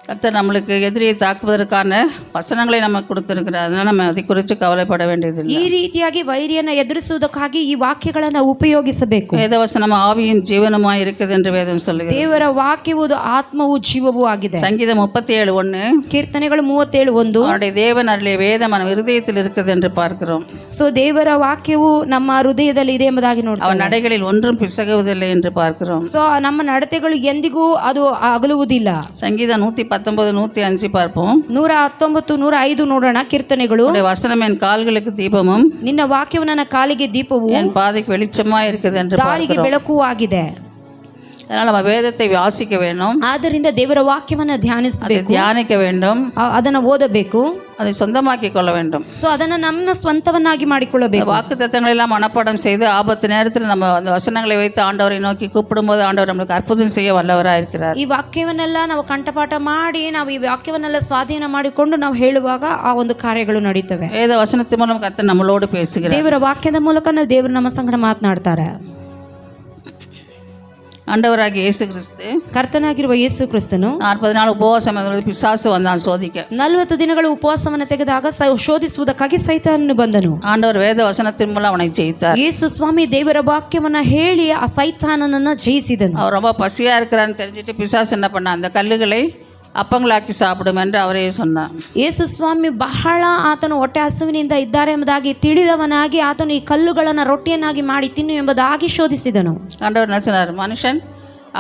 கர்த்தர் நம்மளுக்கு எதிரியை தாக்குவதற்கான வசனங்களை நமக்கு கொடுத்திருக்கிறார். அதனால் நம்ம அதை குறித்து கவலைப்பட வேண்டியதில்லை. ಈ ರೀತಿಯಾಗಿ ವೈರಿಯನ್ನು ಎದುರಿಸುವುದಕ್ಕಾಗಿ ಈ ವಾಕ್ಯಗಳನ್ನು ಉಪಯೋಗಿಸಬೇಕು. வேதவசனம் ஆவியும் ஜீவனுமாய் இருக்குது என்று வேதம் சொல்லுகிறது. ದೇವರ ವಾಕ್ಯವು ಆತ್ಮವು ಜೀವವೂ ಆಗಿದೆ. சங்கீதம் 37:1, ಕೀರ್ತನೆಗಳು 37:1, அவருடைய தேவன் அருளிய வேதம் நம்ம இருதயத்தில் இருக்குது என்று பார்க்கிறோம். ಸೊ ದೇವರ ವಾಕ್ಯವು ನಮ್ಮ ಹೃದಯದಲ್ಲಿ ಇದೆ ಎಂಬುದಾಗಿ ನೋಡ್ತೀವಿ. அவன் நடைகளில் ஒன்றும் பிசகுவதில்லை என்று பார்க்கிறோம். ಸೊ ನಮ್ಮ ನಡತೆಗಳು ಎಂದಿಗೂ ಅದು ಅಗಲುವುದಿಲ್ಲ. சங்கீதம் 119:105 பார்ப்போம். 119, 105 ನೋಡೋಣ. ಕೀರ್ತನೆಗಳು, வசனம் என் கால்களுக்கு தீபமும் ನಿನ್ನ ವಾಕ್ಯವು ನನ್ನ ಕಾಲಿಗೆ ದೀಪವು என் பாதைக்கு வெளிச்சமா இருக்குது என்று ದಾರಿಗೆ பார்க்கிறோம். ಬೆಳಕು ಆಗಿದೆ. அதனால் நம்ம வேதத்தை வாசிக்க வேண்டும், ಆದ್ದರಿಂದ ದೇವರ ವಾಕ್ಯವನ್ನು ಧ್ಯಾನಿಸಬೇಕು, தியானிக்க வேண்டும், ಅದನ್ನು ಓದಬೇಕು, அதை சொந்தமாக்கி கொள்ள வேண்டும். ಸೊ ಅದನ್ನು ನಮ್ಮ ಸ್ವಂತವನ್ನಾಗಿ ಮಾಡಿಕೊಳ್ಳಬೇಕು. வாக்கு தத்தங்களை எல்லாம் மனப்பாடம் செய்து ஆபத்து நேரத்தில் நம்ம அந்த வசனங்களை வைத்து ஆண்டவரை நோக்கி கூப்பிடும்போது ஆண்டவர் நம்மளுக்கு அற்புதம் செய்ய வல்லவராக இருக்கிறார். ಈ ವಾಕ್ಯವನ್ನೆಲ್ಲ ನಾವು ಕಂಠಪಾಠ ಮಾಡಿ ನಾವು ಈ ವಾಕ್ಯವನ್ನೆಲ್ಲ ಸ್ವಾಧೀನ ಮಾಡಿಕೊಂಡು ನಾವು ಹೇಳುವಾಗ ಆ ಒಂದು ಕಾರ್ಯಗಳು ನಡೀತವೆ. வேத வசனத்தின் மூலம் கர்த்தர் நம்மளோடு பேசுகிறார். ದೇವರ ವಾಕ್ಯದ ಮೂಲಕ ನಾವು ದೇವರು ನಮ್ಮ ಸಂಗಡ ಮಾತನಾಡ್ತಾರೆ. ஆண்டவராகிய இயேசு கிறிஸ்து ಕರ್ತನಾಗಿರುವ ಯೇಸು ಕ್ರಿಸ್ತನು 40 நாள் உபவாசம் இருந்தபோது பிசாசு வந்தான் சோதிக்க. 40 ದಿನಗಳ ಉಪವಾಸವನ್ನು ತೆಗೆದಾಗ ಶೋಧಿಸುವುದಕ್ಕಾಗಿ ಸೈತಾನನು ಬಂದನು. ஆண்டவர் வேத வசனத்தின் மூலம் அவனை ஜெயித்தார். ಯೇಸು ಸ್ವಾಮಿ ದೇವರ ವಾಕ್ಯವನ್ನ ಹೇಳಿ ಆ ಸೈತಾನನನ್ನ ಜಯಿಸಿದನು. அவர் ரொம்ப பசியா இருக்கிறான்னு தெரிஞ்சுட்டு பிசாசு என்ன பண்ண, அந்த கல்லுகளை அப்பங்களாக்கி சாப்பிடும் என்று அவரே சொன்னார். ಯೇಸು ಸ್ವಾಮಿ ಬಹಳ ಆತನು ಹೊಟ್ಟೆ ಹಸುವಿನಿಂದ ಇದ್ದಾರೆ ಎಂಬುದಾಗಿ ತಿಳಿದವನಾಗಿ ಆತನು ಈ ಕಲ್ಲುಗಳನ್ನು ರೊಟ್ಟಿಯನ್ನಾಗಿ ಮಾಡಿ ತಿನ್ನು ಎಂಬುದಾಗಿ ಶೋಧಿಸಿದನು. ஆண்டவர் என்ன சொன்னார், மனுஷன்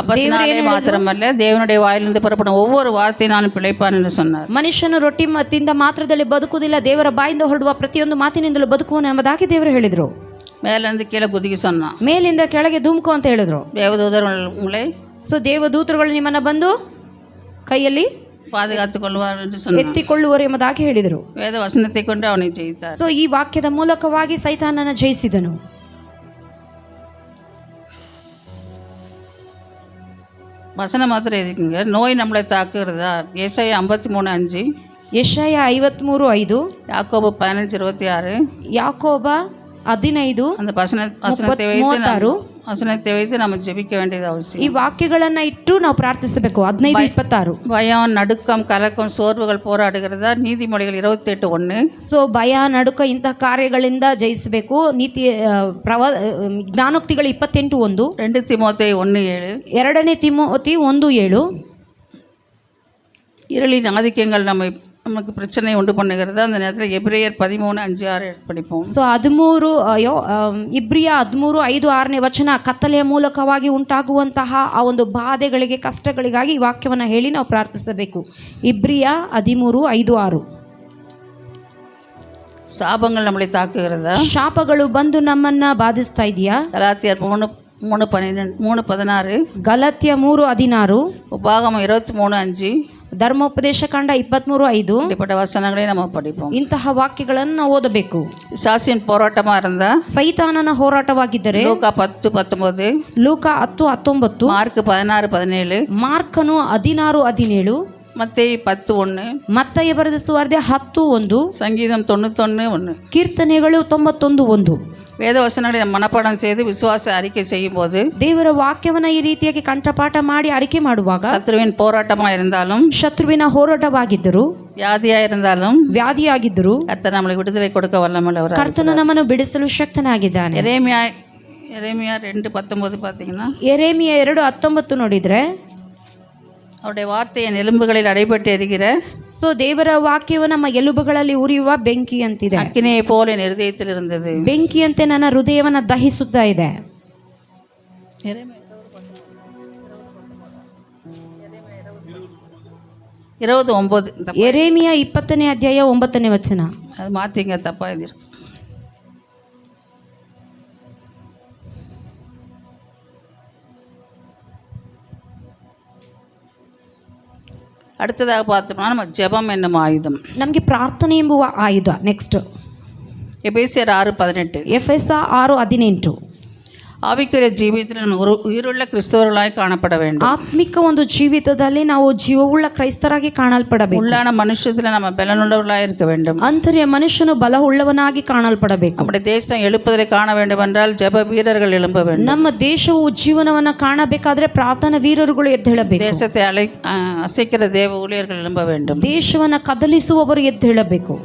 அப்பத்தினாலே மாத்திரமல்ல தேவனுடைய வாயிலிருந்து புறப்படும் ஒவ்வொரு வார்த்தையினாலும் பிழைப்பான் என்று சொன்னார். ಮನುಷ್ಯನು ರೊಟ್ಟಿ ತಿಂದ ಮಾತ್ರದಲ್ಲಿ ಬದುಕುವುದಿಲ್ಲ, ದೇವರ ಬಾಯಿಂದ ಹೊರಡುವ ಪ್ರತಿಯೊಂದು ಮಾತಿನಿಂದಲೂ ಬದುಕುವನು ಎಂಬುದಾಗಿ ದೇವರು ಹೇಳಿದರು. மேலேருந்து கீழே குதிக்க சொன்னான். ಮೇಲಿಂದ ಕೆಳಗೆ ಧುಮುಕು ಅಂತ ಹೇಳಿದ್ರು. தேவதூதர் உங்களை ಸೊ ದೇವದೂತರುಗಳು ನಿಮ್ಮನ್ನ ಬಂದು ಕೈಯಲ್ಲಿ பாதுகாத்துக் கொள்வார் என்று சொன்னார். ಎತ್ತಿಕೊಳ್ಳುವರು ಎಂಬುದಾಗಿ ಹೇಳಿದರು. வேத வசனத்தை கொண்டு அவனை ஜெயித்தார். ಸೊ ಈ ವಾಕ್ಯದ ಮೂಲಕವಾಗಿ ಸೈತಾನನ ಜಯಿಸಿದನು. வசனம் மாத்திரம் எதுக்குங்க, நோய் நம்மளை தாக்குகிறதா? ஏசாயா 53:5, ಯೆಶಾಯ 53:5, யாக்கோபு 15:26, ಯಾಕೋಬ 15, அந்த வசனத்தை வைத்து நம்ம ஜெபிக்க வேண்டியது ಈ அவசியம். ವಾಕ್ಯಗಳನ್ನ ಇಟ್ಟು ನಾವು ಪ್ರಾರ್ಥಿಸಬೇಕು. 15:26. பயம், நடுக்கம், கலக்கம், சோர்வுகள் போராடுகிறதா? நீதிமொழிகள் 28:1. ಸೊ ಭಯ, ನಡುಕ ಇಂತಹ ಕಾರ್ಯಗಳಿಂದ ಜಯಿಸಬೇಕು. ನೀತಿ ಜ್ಞಾನೋಕ್ತಿಗಳು 28:1. 2 தீமோத்தேயு 1:7. 2 ತಿಮೋತಿ 1:7. இருளின் ஆதிக்கங்கள் நமக்கு பிரச்சனை உண்டு பண்ணுகிறது. அந்த நேரத்தில் எபிரேயர் 13:5-6 படிப்போம். ಸೊ ಇಬ್ರಿಯ 13:5-6 ವಚನ, ಕತ್ತಲೆಯ ಮೂಲಕವಾಗಿ ಉಂಟಾಗುವಂತಹ ಆ ಒಂದು ಬಾಧೆಗಳಿಗೆ, ಕಷ್ಟಗಳಿಗಾಗಿ ಈ ವಾಕ್ಯವನ್ನು ಹೇಳಿ ನಾವು ಪ್ರಾರ್ಥಿಸಬೇಕು. ಇಬ್ರಿಯ 13:5-6. சாபங்கள் நம்மளை தாக்குகிறதா? ಶಾಪಗಳು ಬಂದು ನಮ್ಮನ್ನ ಬಾಧಿಸ್ತಾ ಇದೆಯಾ? கலாத்தியர் 3:16, ಗಲಾತ್ಯ 3:16, உபாகமம் 23:5 ಧರ್ಮೋಪದೇಶ ಕಾಂಡ 23:5 இப்படிப்பட்ட வசனங்களை நம்ம படிப்போம். ಇಂತಹ ವಾಕ್ಯಗಳನ್ನು ನಾವು ಓದಬೇಕು. பிசாசின் போராட்டமா இருந்தா ಸೈತಾನನ ಹೋರಾಟವಾಗಿದ್ದರೆ லூக்கா 10:19, ಲೂಕ 10:19, மார்க் 16:17, ಮಾರ್ಕನು 16:17, மத்தேயு 10:1, ಮತ್ತಯ ಬರೆದ ಸುವಾರ್ತೆ 10:1, சங்கீதம் 91:1. ಕೀರ್ತನೆಗಳು 91:1. வேத வசனங்களை நம்ம மனப்பாடம் செய்து விசுவாச அறிக்கை செய்யும் போது ದೇವರ ವಾಕ್ಯವನ್ನ ಈ ರೀತಿಯಾಗಿ ಕಂಠಪಾಠ ಮಾಡಿ ಅರಿಕೆ ಮಾಡುವಾಗ சத்ருவின் போராட்டமா இருந்தாலும் ಶತ್ರುವಿನ ಹೋರಾಟವಾಗಿದ್ದರು, வியாதியா இருந்தாலும் ವ್ಯಾಧಿಯಾಗಿದ್ದರು, கர்த்தர் நம்மளுக்கு விடுதலை கொடுக்க வல்லமையுள்ளவர். ಕರ್ತನು ನಮ್ಮನ್ನು ಬಿಡಿಸಲು ಶಕ್ತನಾಗಿದ್ದಾನೆ. எரேமியா 2:19 பார்த்தீங்கன்னா ಯೆರೆಮೀಯ 2:19 ನೋಡಿದ್ರೆ அவருடைய வார்த்தை என் எலும்புகளில் அடைபட்டு எரிகிற ಸೊ ದೇವರ ವಾಕ್ಯವು ನಮ್ಮ ಎಲುಬುಗಳಲ್ಲಿ ಉರಿಯುವ ಬೆಂಕಿ ಅಂತಿದೆ. அக்கினியை போல என் இருதயத்தில் இருந்தது. ಬೆಂಕಿಯಂತೆ ನನ್ನ ಹೃದಯವನ್ನ ದಹಿಸುತ್ತಾ ಇದೆ. 20:9 ಯೆರೆಮೀಯ 20ನೇ ಅಧ್ಯಾಯ 9ನೇ ವಚನ. அது மாற்றிங்க, தப்பாக எழுதிருக்கு. அடுத்ததாக பார்த்தோம்னா நம்ம ஜெபம் என்னும் ஆயுதம். ನಮಗೆ ಪ್ರಾರ್ಥನೆ ಎಂಬುವ ಆಯುಧ. ನೆಕ್ಸ್ಟ್ எபேசியர் 6:18. ಎಫೆಸ 6:18. ஆவிக்குரிய ஜீவியத்தில் நம்ம ஒரு உயிருள்ள கிறிஸ்தவர்களாய் காணப்பட வேண்டும். ಆತ್ಮಿಕ ಒಂದು ಜೀವಿತದಲ್ಲಿ ನಾವು ಜೀವವುಳ್ಳ ಕ್ರೈಸ್ತರಾಗಿ ಕಾಣಲ್ಪಡಬೇಕು. உள்ளான மனுஷத்தில் நம்ம பலனுள்ளவர்களாய் இருக்க வேண்டும். ಅಂತರ್ಯ ಮನುಷ್ಯನು ಬಲವುಳ್ಳವನಾಗಿ ಕಾಣಲ್ಪಡಬೇಕು. நம்முடைய தேசம் எழுப்புதலை காண வேண்டும் என்றால் ஜெப வீரர்கள் எழும்ப வேண்டும். ನಮ್ಮ ದೇಶವು ಜೀವನವನ್ನ ಕಾಣಬೇಕಾದ್ರೆ ಪ್ರಾರ್ಥನಾ ವೀರರುಗಳು ಎದ್ದೇಳಬೇಕು. தேசத்தை அசைக்கிற தேவ ஊழியர்கள் எழும்ப வேண்டும். ದೇಶವನ್ನ ಕದಲಿಸುವವರು ಎದ್ದೇಳಬೇಕು.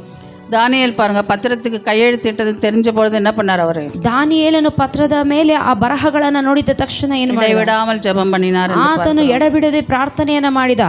தானியேல் பாருங்க, பத்திரத்துக்கு கையெழுத்திட்டது தெரிஞ்ச பொழுது என்ன பண்ணார் அவரு? ದಾನಿಯೇಲನು ಪತ್ರದ ಮೇಲೆ ಆ ಬರಹಗಳನ್ನ ನೋಡಿದ ತಕ್ಷಣ ಏನು ಮಾಡಿದ? விடாமல் ஜெபம் பண்ணினார். ಆತನು ಎಡಬಿಡದೆ ಪ್ರಾರ್ಥನೆಯನ್ನ ಮಾಡಿದ.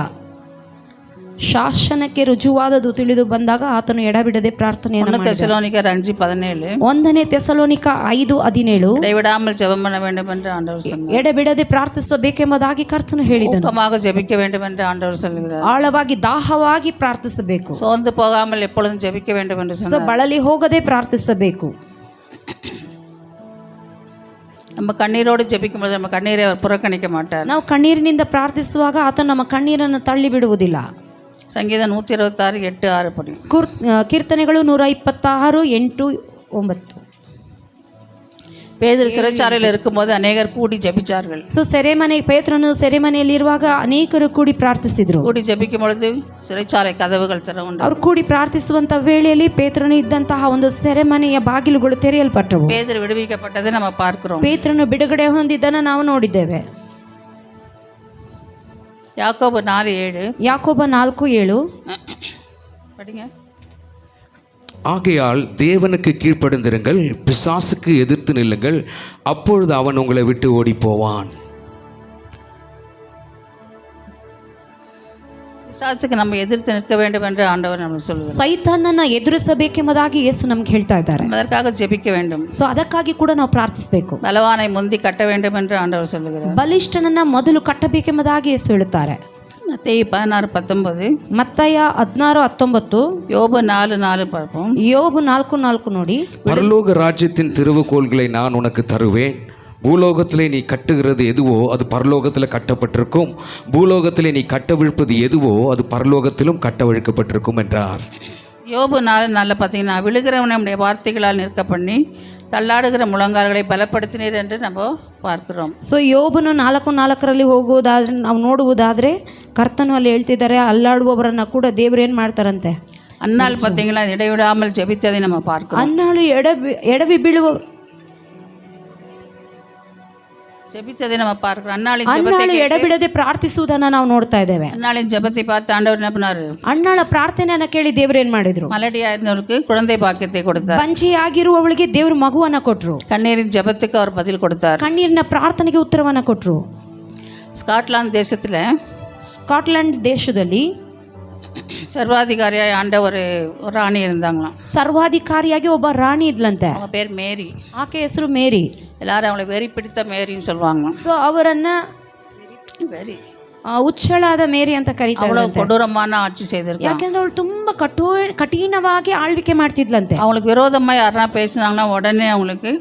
ಶಾಸನಕ್ಕೆ ರುಜುವಾದದು ತಿಳಿದು ಬಂದಾಗ ಆತನು ಎಡಬಿಡದೆ ಪ್ರಾರ್ಥನೆಯನ್ನು ಮಾಡಿದ. தெசலோனிக்கர் 5:17. 1ನೇ ತೆಸಲೋನಿಕ 5:17. இடைவிடாமல் ஜெபம் பண்ண வேண்டும் என்று ஆண்டவர் சொன்னார். ಎಡಬಿಡದೆ ಪ್ರಾರ್ಥಿಸಬೇಕೆಂಬುದಾಗಿ ಕರ್ತನು ಹೇಳಿದನು. ஊக்கமாக ஜெபிக்க வேண்டும் என்று ஆண்டவர் சொல்கிறார். ಆಳವಾಗಿ ದಾಹವಾಗಿ ಪ್ರಾರ್ಥಿಸಬೇಕು. சோர்ந்து போகாமல் எப்பொழுதும் ஜெபிக்க வேண்டும் என்று சொன்னார். ಬಳಲಿ ಹೋಗದೆ ಪ್ರಾರ್ಥಿಸಬೇಕು. நம்ம கண்ணீரோடு ஜெபிக்கும் போது நம்ம கண்ணீரை அவர் புறக்கணிக்க மாட்டார். ನಾವು ಕಣ್ಣೀರಿನಿಂದ ಪ್ರಾರ್ಥಿಸುವಾಗ ಆತನು ನಮ್ಮ ಕಣ್ಣೀರನ್ನು ತಳ್ಳಿ ಬಿಡುವುದಿಲ್ಲ. சங்கீதம் 126:8-6 படி. ಕೀರ್ತನೆಗಳು 126:8-9. பேதுரு சிறைச்சாலையில் இருக்கும்போது அநேகர் கூடி ஜெபிச்சார்கள். ಸೊ ಪೇತ್ರನು ಸೆರೆಮನೆಯಲ್ಲಿರುವಾಗ ಅನೇಕರು ಕೂಡಿ ಪ್ರಾರ್ಥಿಸಿದ್ರು. கூடி ஜெபிக்கும் பொழுது சிறைச்சாலை கதவுகள் திறவுண்டாம். ಅವರು ಕೂಡಿ ಪ್ರಾರ್ಥಿಸುವಂತ ವೇಳೆಯಲ್ಲಿ ಪೇತ್ರನು ಇದ್ದಂತಹ ಒಂದು ಸೆರೆಮನೆಯ ಬಾಗಿಲುಗಳು ತೆರೆಯಲ್ಪಟ್ಟವು. பேதுரு விடுவிக்கப்பட்டதை நம்ம பார்க்கிறோம். ಪೇತ್ರನು ಬಿಡುಗಡೆ ಹೊಂದಿದ್ದನ್ನು ನಾವು ನೋಡಿದ್ದೇವೆ. யாக்கோபு 4:7. ಯಾಕೋಬ 4:7 படிங்க. ஆகையால் தேவனுக்கு கீழ்ப்படிந்திருங்கள், பிசாசுக்கு எதிர்த்து நில்லுங்கள், அப்பொழுது அவன் உங்களை விட்டு ஓடி போவான். பிசாசுக்கு நம்ம எதிர்த்து நிற்க வேண்டும் என்று ஆண்டவர் நமக்கு சொல்லுகிறார். ಸೈತಾನನ್ನ ಎದುರಿಸಬೇಕೆಂಬುದಾಗಿ ಯೇಸು ನಮ್ಗೆ ಹೇಳ್ತಾ ಇದ್ದಾರೆ. அதற்காக ஜெபிக்க வேண்டும். ಸೊ ಅದಕ್ಕಾಗಿ ಕೂಡ ನಾವು ಪ್ರಾರ್ಥಿಸಬೇಕು. பலவானை முந்தி கட்ட வேண்டும் என்று ஆண்டவர் சொல்லுகிறார். ಬಲಿಷ್ಠನನ್ನ ಮೊದಲು ಕಟ್ಟಬೇಕೆಂಬುದಾಗಿ ಯೇಸು ಹೇಳುತ್ತಾರೆ. மத்தேயு 16:19. ಮತ್ತಾಯ 16:19. யோபு 4:4 பார்ப்போம். ಯೋಬು 4:4 ನೋಡಿ. பரலோக ராஜ்யத்தின் திறவுகோல்களை நான் உனக்கு தருவேன். பூலோகத்திலே நீ கட்டுகிறது எதுவோ அது பரலோகத்தில் கட்டப்பட்டிருக்கும், பூலோகத்திலே நீ கட்டவிழ்ப்பது எதுவோ அது பரலோகத்திலும் கட்டவிழ்க்கப்பட்டிருக்கும் என்றார். யோபு 4:4 பார்த்தீங்கன்னா, விழுகிறவனை நம்முடைய வார்த்தைகளால் நிற்க பண்ணி தள்ளாடுகிற முழங்கால்களை பலப்படுத்தினீர் என்று நம்ம பார்க்கிறோம். ಸೊ ಯೋಬನು 4:4 ಹೋಗುವುದಾದ್ರೆ ನಾವು ನೋಡುವುದಾದರೆ ಕರ್ತನು ಅಲ್ಲಿ ಹೇಳ್ತಿದ್ದಾರೆ, ಅಲ್ಲಾಡುವವರನ್ನ ಕೂಡ ದೇವರು ಏನು ಮಾಡ್ತಾರಂತೆ. அந்நாள் பார்த்தீங்களா, இடைவிடாமல் ஜெபித்ததை நம்ம பார்க்கிறோம். ಅನ್ನಾಳು ಎಡವಿ ಬೀಳುವ ஜெபித்ததை நம்ம பார்க்கிறோம். அன்னாளின் ಅನ್ನಾಳು ಎಡಬಿಡದೆ ಪ್ರಾರ್ಥಿಸುವುದನ್ನ ನಾವು ನೋಡ್ತಾ ಇದ್ದೇವೆ. அன்னாளின் ஜெபத்தை பார்த்து ஆண்டவர் என்ன பண்ணாரு? ಅನ್ನಾಳ ಪ್ರಾರ್ಥನೆಯನ್ನ ಕೇಳಿ ದೇವರು ಏನು ಮಾಡಿದ್ರು? மலடியா இருந்தவருக்கு குழந்தை பாக்கியத்தை கொடுத்தார். ಬಂಜಿಯಾಗಿರುವವಳಿಗೆ ದೇವರು ಮಗುವನ್ನ ಕೊಟ್ರು. கண்ணீரின் ஜெபத்துக்கு அவர் பதில் கொடுத்தார். ಕಣ್ಣೀರಿನ ಪ್ರಾರ್ಥನೆಗೆ ಉತ್ತರವನ್ನ ಕೊಟ್ರು. ஸ்காட்லாந்து தேசத்தில் ಸ್ಕಾಟ್ಲೆಂಡ್ ದೇಶದಲ್ಲಿ சர்வாதிகாரியாய் ஆண்ட ஒரு ராணி இருந்தாங்களாம். ಸರ್ವಾಧಿಕಾರಿಯಾಗಿ ಒಬ್ಬ ರಾಣಿ ಇದ್ಲಂತೆ. அவங்க பேர் மேரி. ಆಕೆ ಹೆಸರು ಮೇರಿ. எல்லாரும் அவங்களை வெறி பிடித்த மேரின்னு சொல்லுவாங்க. ಸೊ ಅವರನ್ನ வெறி ಹುಚ್ಚಳಾದ ಮೇರಿ ಅಂತ ಕರೀತಾರೆ. அவ்வளவு கொடூரமான ஆட்சி செய்திருக்காங்க. ಯಾಕೆಂದ್ರೆ ಅವಳು ತುಂಬಾ ಕಠಿಣವಾಗಿ ಆಳ್ವಿಕೆ ಮಾಡ್ತಿದ್ಲಂತೆ. அவங்களுக்கு விரோதமாக யாருன்னா பேசினாங்கன்னா உடனே அவங்களுக்கு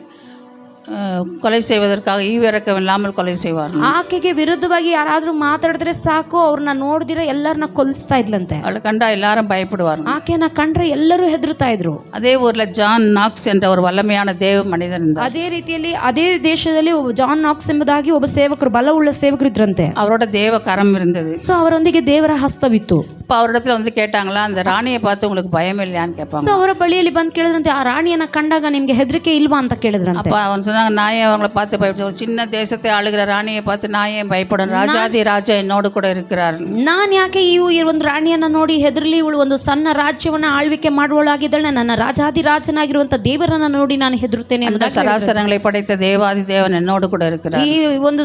கொலை செய்வதற்காக ஈவிரக்கம் இல்லாமல் கொலை செய்வார்கள். ಆಕೆಗೆ ವಿರುದ್ಧವಾಗಿ ಯಾರಾದ್ರೂ ಮಾತಾಡಿದ್ರೆ ಸಾಕು ಅವ್ರನ್ನ ನೋಡಿದಿರ ಎಲ್ಲರನ್ನ ಕೊಲ್ಲಿಸ್ತಾ ಇದ್ಲಂತೆ. அவளை கண்டா எல்லாரும் பயப்படுவார்கள். ಆಕೆನ ಕಂಡ್ರೆ ಎಲ್ಲರೂ ಹೆದರುತ್ತಾ ಇದ್ರು. அதே ஊரில் ஜான் நாக்ஸ் என்ற ஒரு வல்லமையான தேவ மனிதன் இருந்தார். ಅದೇ ರೀತಿಯಲ್ಲಿ ಅದೇ ದೇಶದಲ್ಲಿ ಒಬ್ಬ ಜಾನ್ ನಾಕ್ಸ್ ಎಂಬುದಾಗಿ ಒಬ್ಬ ಸೇವಕರು, ಬಲವುಳ್ಳ ಸೇವಕರು ಇದ್ರಂತೆ. அவரோட தேவ கரம் இருந்தது. ಸೊ ಅವರೊಂದಿಗೆ ದೇವರ ಹಸ್ತವಿತ್ತು. இப்போ அவரிடத்துல வந்து கேட்டாங்களா, அந்த ராணியை பார்த்து உங்களுக்கு பயம் இல்லையான்னு கேட்பாங்க. ಸೊ ಅವರ ಬಳಿಯಲ್ಲಿ ಬಂದು ಕೇಳಿದ್ರಂತೆ, ಆ ರಾಣಿಯನ್ನ ಕಂಡಾಗ ನಿಮ್ಗೆ ಹೆದರಿಕೆ ಇಲ್ವಾ ಅಂತ ಕೇಳಿದ್ರಂತೆ. அப்போ அவன் சொன்னாங்க, நான் ஏன் அவங்கள பார்த்து பயப்பட, ஒரு சின்ன தேசத்தை ஆளுகிற ராணியை பார்த்து நான் ஏன் பயப்படணும், ராஜாதி ராஜா என்னோடு கூட இருக்கிறார். ನಾನು ಯಾಕೆ ಈ ಒಂದು ರಾಣಿಯನ್ನ ನೋಡಿ ಹೆದರ್ಲಿ, ಇವಳು ಒಂದು ಸಣ್ಣ ರಾಜ್ಯವನ್ನ ಆಳ್ವಿಕೆ ಮಾಡುವಳಾಗಿದ್ದಾಳೆ, ನನ್ನ ರಾಜಾದಿ ರಾಜನಾಗಿರುವಂತ ದೇವರನ್ನ ನೋಡಿ ನಾನು ಹೆದರುತ್ತೇನೆ. அந்த சராசரங்களை படைத்த தேவாதி தேவன் என்னோடு கூட இருக்கிறார். ಈ ಒಂದು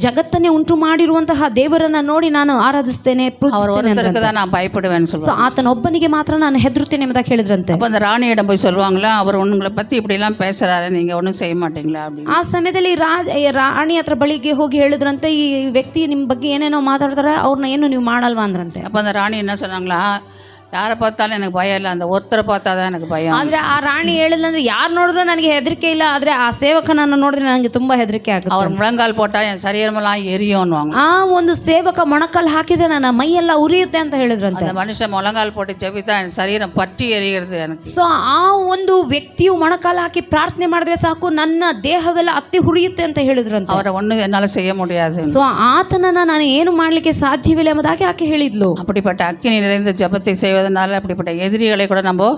ಜಗತ್ತನ್ನೇ ಉಂಟು ಮಾಡಿರುವಂತಹ ದೇವರನ್ನ ನೋಡಿ ನಾನು ಆರಾಧಿಸ್ತೇನೆ, அவர் ஒருத்தருக்கு தான் நான் பயப்படுவேன்னு ಸೊ சொல்லுவாங்க. ಆತನೊಬ್ಬನಿಗೆ ಮಾತ್ರ ನಾನು ಹೆದರುತ್ತೇನೆ ಎಂಬುದಾಗಿ ಹೇಳಿದ್ರಂತೆ. அப்போ அந்த ராணியிடம் போய் சொல்லுவாங்களா, அவர் உங்களை பற்றி இப்படிலாம் பேசுகிறாரு, நீங்கள் ஒன்றும் செய்ய மாட்டீங்களா அப்படின்னு. ಆ ಸಮಯದಲ್ಲಿ ರಾಣಿ ಹತ್ರ ಬಳಿಗೆ ಹೋಗಿ ಹೇಳಿದ್ರಂತೆ, ಈ ವ್ಯಕ್ತಿ ನಿಮ್ಮ ಬಗ್ಗೆ ಏನೇನೋ ಮಾತಾಡ್ತಾರೆ, ಅವ್ರನ್ನ ಏನು ನೀವು ಮಾಡಲ್ವಾ ಅಂದ್ರಂತೆ. அப்போ அந்த ராணி என்ன சொன்னாங்களா, ಯಾರು பார்த்தாலும் எனக்கு ಭಯ ಇಲ್ಲ, அந்த ஒருத்தரை பார்த்தா தான் எனக்கு ಭಯ. ಆದ್ರೆ ಆ ರಾಣಿ ಹೇಳಿದ್ರಂದ್ರೆ, ಯಾರು ನೋಡಿದ್ರು ನನಗೆ ಹೆದರಿಕೆ ಇಲ್ಲ, ಆದ್ರೆ ಆ ಸೇವಕನನ್ನು ನೋಡಿದ್ರೆ ನನಗೆ ತುಂಬಾ ಹೆದರಿಕೆ ಆಗುತ್ತೆ. அவர் முழங்கால் போட்டால் என் சரீரமெல்லாம் எரியும்னுவாங்க. ಆ ಒಂದು ಸೇವಕ ಮೊಣಕಾಲ್ ಹಾಕಿದ್ರೆ ನನ್ನ ಮೈಯೆಲ್ಲ ಉರಿಯುತ್ತೆ ಅಂತ ಹೇಳಿದ್ರಂತೆ. அந்த மனுஷன் முழங்கால் போட்டு ஜெபித்தா என் சரீரம் பற்றி எரிகிறது எனக்கு. ಸೊ ಆ ಒಂದು ವ್ಯಕ್ತಿಯು ಮೊಣಕಾಲ್ ಹಾಕಿ ಪ್ರಾರ್ಥನೆ ಮಾಡಿದ್ರೆ ಸಾಕು, ನನ್ನ ದೇಹವೆಲ್ಲ ಅತ್ತಿ ಹುರಿಯುತ್ತೆ ಅಂತ ಹೇಳಿದ್ರಂತೆ. அவரை ஒன்றும் என்னால் செய்ய முடியாது. ಸೊ ಆತನನ್ನ ನಾನು ಏನು ಮಾಡ್ಲಿಕ್ಕೆ ಸಾಧ್ಯವಿಲ್ಲ ಎಂಬುದಾಗಿ ಆಕೆ ಹೇಳಿದ್ಲು. அப்படிப்பட்ட அக்கினி நிறைந்த ஜெபத்தை செய்வதனால அப்படிப்பட்ட எதிரிகளை கூட நம்ம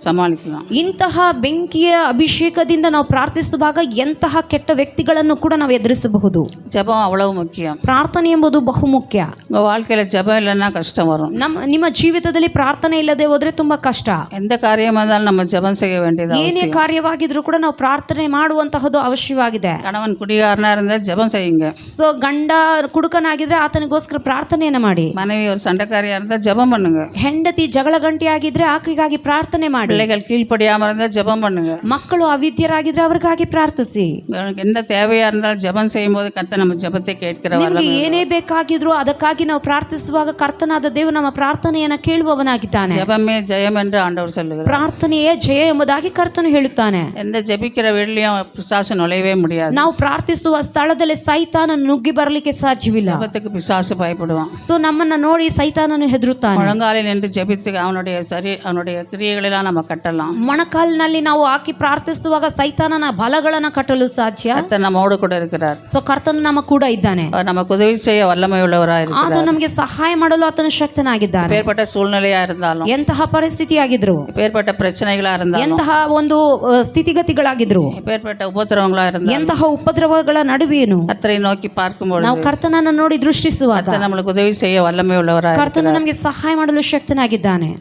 ಸಮಾಲಿಸலாம். ಇಂತಹ ಬೆಂಕಿಯ ಅಭಿಷೇಕದಿಂದ ನಾವು ಪ್ರಾರ್ಥಿಸುವಾಗ ಎಂತಹ ಕೆಟ್ಟ ವ್ಯಕ್ತಿಗಳನ್ನು ಕೂಡ ನಾವು ಎದುರಿಸಬಹುದು. ஜெபம் அவ்வளவு முக்கியம். ಪ್ರಾರ್ಥನೆ ಎಂಬುದು ಬಹುಮುಖ್ಯ. உங்கள் வாழ்க்கையில் ஜெபம் இல்லைன்னா கஷ்டம் வரும். ನಿಮ್ಮ ಜೀವಿತದಲ್ಲಿ ಪ್ರಾರ್ಥನೆ ಇಲ್ಲದೆ ಹೋದ್ರೆ ತುಂಬಾ ಕಷ್ಟ. எந்த காரியம் இருந்தாலும் நம்ம ஜெபம் செய்ய வேண்டியது. ಏನೇ ಕಾರ್ಯವಾಗಿದ್ರೂ ಕೂಡ ನಾವು ಪ್ರಾರ್ಥನೆ ಮಾಡುವಂತಹದ್ದು ಅವಶ್ಯವಾಗಿದೆ. கணவன் குடிகாரனா இருந்தால் ஜெபம் செய்யுங்க. ಸೊ ಗಂಡ ಕುಡುಕನಾಗಿದ್ರೆ ಆತನಿಗೋಸ್ಕರ ಪ್ರಾರ್ಥನೆಯನ್ನ ಮಾಡಿ. மனைவி ஒரு சண்டைக்காரியா இருந்தால் ஜெபம் பண்ணுங்க. ಹೆಂಡತಿ ಜಗಳ ಗಂಟಿಯಾಗಿದ್ರೆ ಆಕೆಗಾಗಿ ಪ್ರಾರ್ಥನೆ ಮಾಡಿ. பிள்ளைகள் கீழ்ப்படியாமல் இருந்தால் ஜெபம் பண்ணுங்க. ಮಕ್ಕಳು ಅವಿದ್ಯರಾಗಿದ್ರೆ ಅವ್ರಿಗಾಗಿ ಪ್ರಾರ್ಥಿಸಿ. எனக்கு என்ன தேவையா இருந்தாலும் ஜெபம் செய்யும்போது கர்த்தர் நம்ம ஜெபத்தை கேட்கிறவர். ನಿಮಗೆ ಏನೇ ಬೇಕಾಗಿದ್ರು ಅದಕ್ಕಾಗಿ ನಾವು ಪ್ರಾರ್ಥಿಸುವಾಗ ಕರ್ತನಾದ ದೇವರು ನಮ್ಮ ಪ್ರಾರ್ಥನೆಯನ್ನ ಕೇಳುವವನಾಗಿದ್ದಾನೆ. ஜெபமே ஜெயம் என்று ஆண்டவர் சொல்லுகிறார். ಪ್ರಾರ್ಥನೆಯೇ ಜಯ ಎಂಬುದಾಗಿ ಕರ್ತನು ಹೇಳುತ್ತಾನೆ. எந்த ஜெபிக்கிற வீட்லயும் பிசாசு நுழையவே முடியாது. ನಾವು ಪ್ರಾರ್ಥಿಸುವ ಸ್ಥಳದಲ್ಲಿ ಸೈತಾನ ನುಗ್ಗಿ ಬರಲಿಕ್ಕೆ ಸಾಧ್ಯವಿಲ್ಲ. ஜெபத்துக்கு பிசாசு பயப்படுவான். ಸೊ ನಮ್ಮನ್ನ ನೋಡಿ ಸೈತಾನನು ಹೆದರುತ್ತಾನೆ. முழங்காலில் நின்று ஜெபித்து அவனுடைய கிரியைகளெல்லாம் நம்ம கட்டலாம். ಮೊಣಕಾಲಿನಲ್ಲಿ ನಾವು ಹಾಕಿ ಪ್ರಾರ್ಥಿಸುವಾಗ ಸೈತಾನನ ಬಲಗಳನ್ನ ಕಟ್ಟಲು ಸಾಧ್ಯ. கர்த்தர் நம்மோடு கூட இருக்கிறார். ಸೊ ಕರ್ತನು ನಮ್ಮ ಕೂಡ ಇದ್ದಾನೆ. அவர் நமக்கு உதவி செய்ய வல்லமை உள்ளவராக இருக்கிறார். ಆತನು ನಮಗೆ ಸಹಾಯ ಮಾಡಲು ಆತನು ಶಕ್ತನಾಗಿದ್ದಾನೆ. எப்பேற்பட்ட சூழ்நிலையா இருந்தாலும், ಎಂತಹ ಪರಿಸ್ಥಿತಿಯಾಗಿದ್ರು, எப்பேற்பட்ட பிரச்சனைகளா இருந்தாலும், ಎಂತಹ ಒಂದು ಸ್ಥಿತಿಗತಿಗಳಾಗಿದ್ರು, எப்பேற்பட்ட உபத்திரவங்களா இருந்தாலும், ಎಂತಹ ಉಪದ್ರವಗಳ ನಡುವೆನು கர்த்தரை நோக்கி பார்க்கும்போது ನಾವು ಕರ್ತನನ್ನ ನೋಡಿ ದೃಷ್ಟಿಸುವಾಗ கர்த்தர் நம்மளுக்கு உதவி செய்ய வல்லமை உள்ளவராக ಕರ್ತನು ನಮಗೆ ಸಹಾಯ ಮಾಡಲು ಶಕ್ತನಾಗಿದ್ದಾನೆ.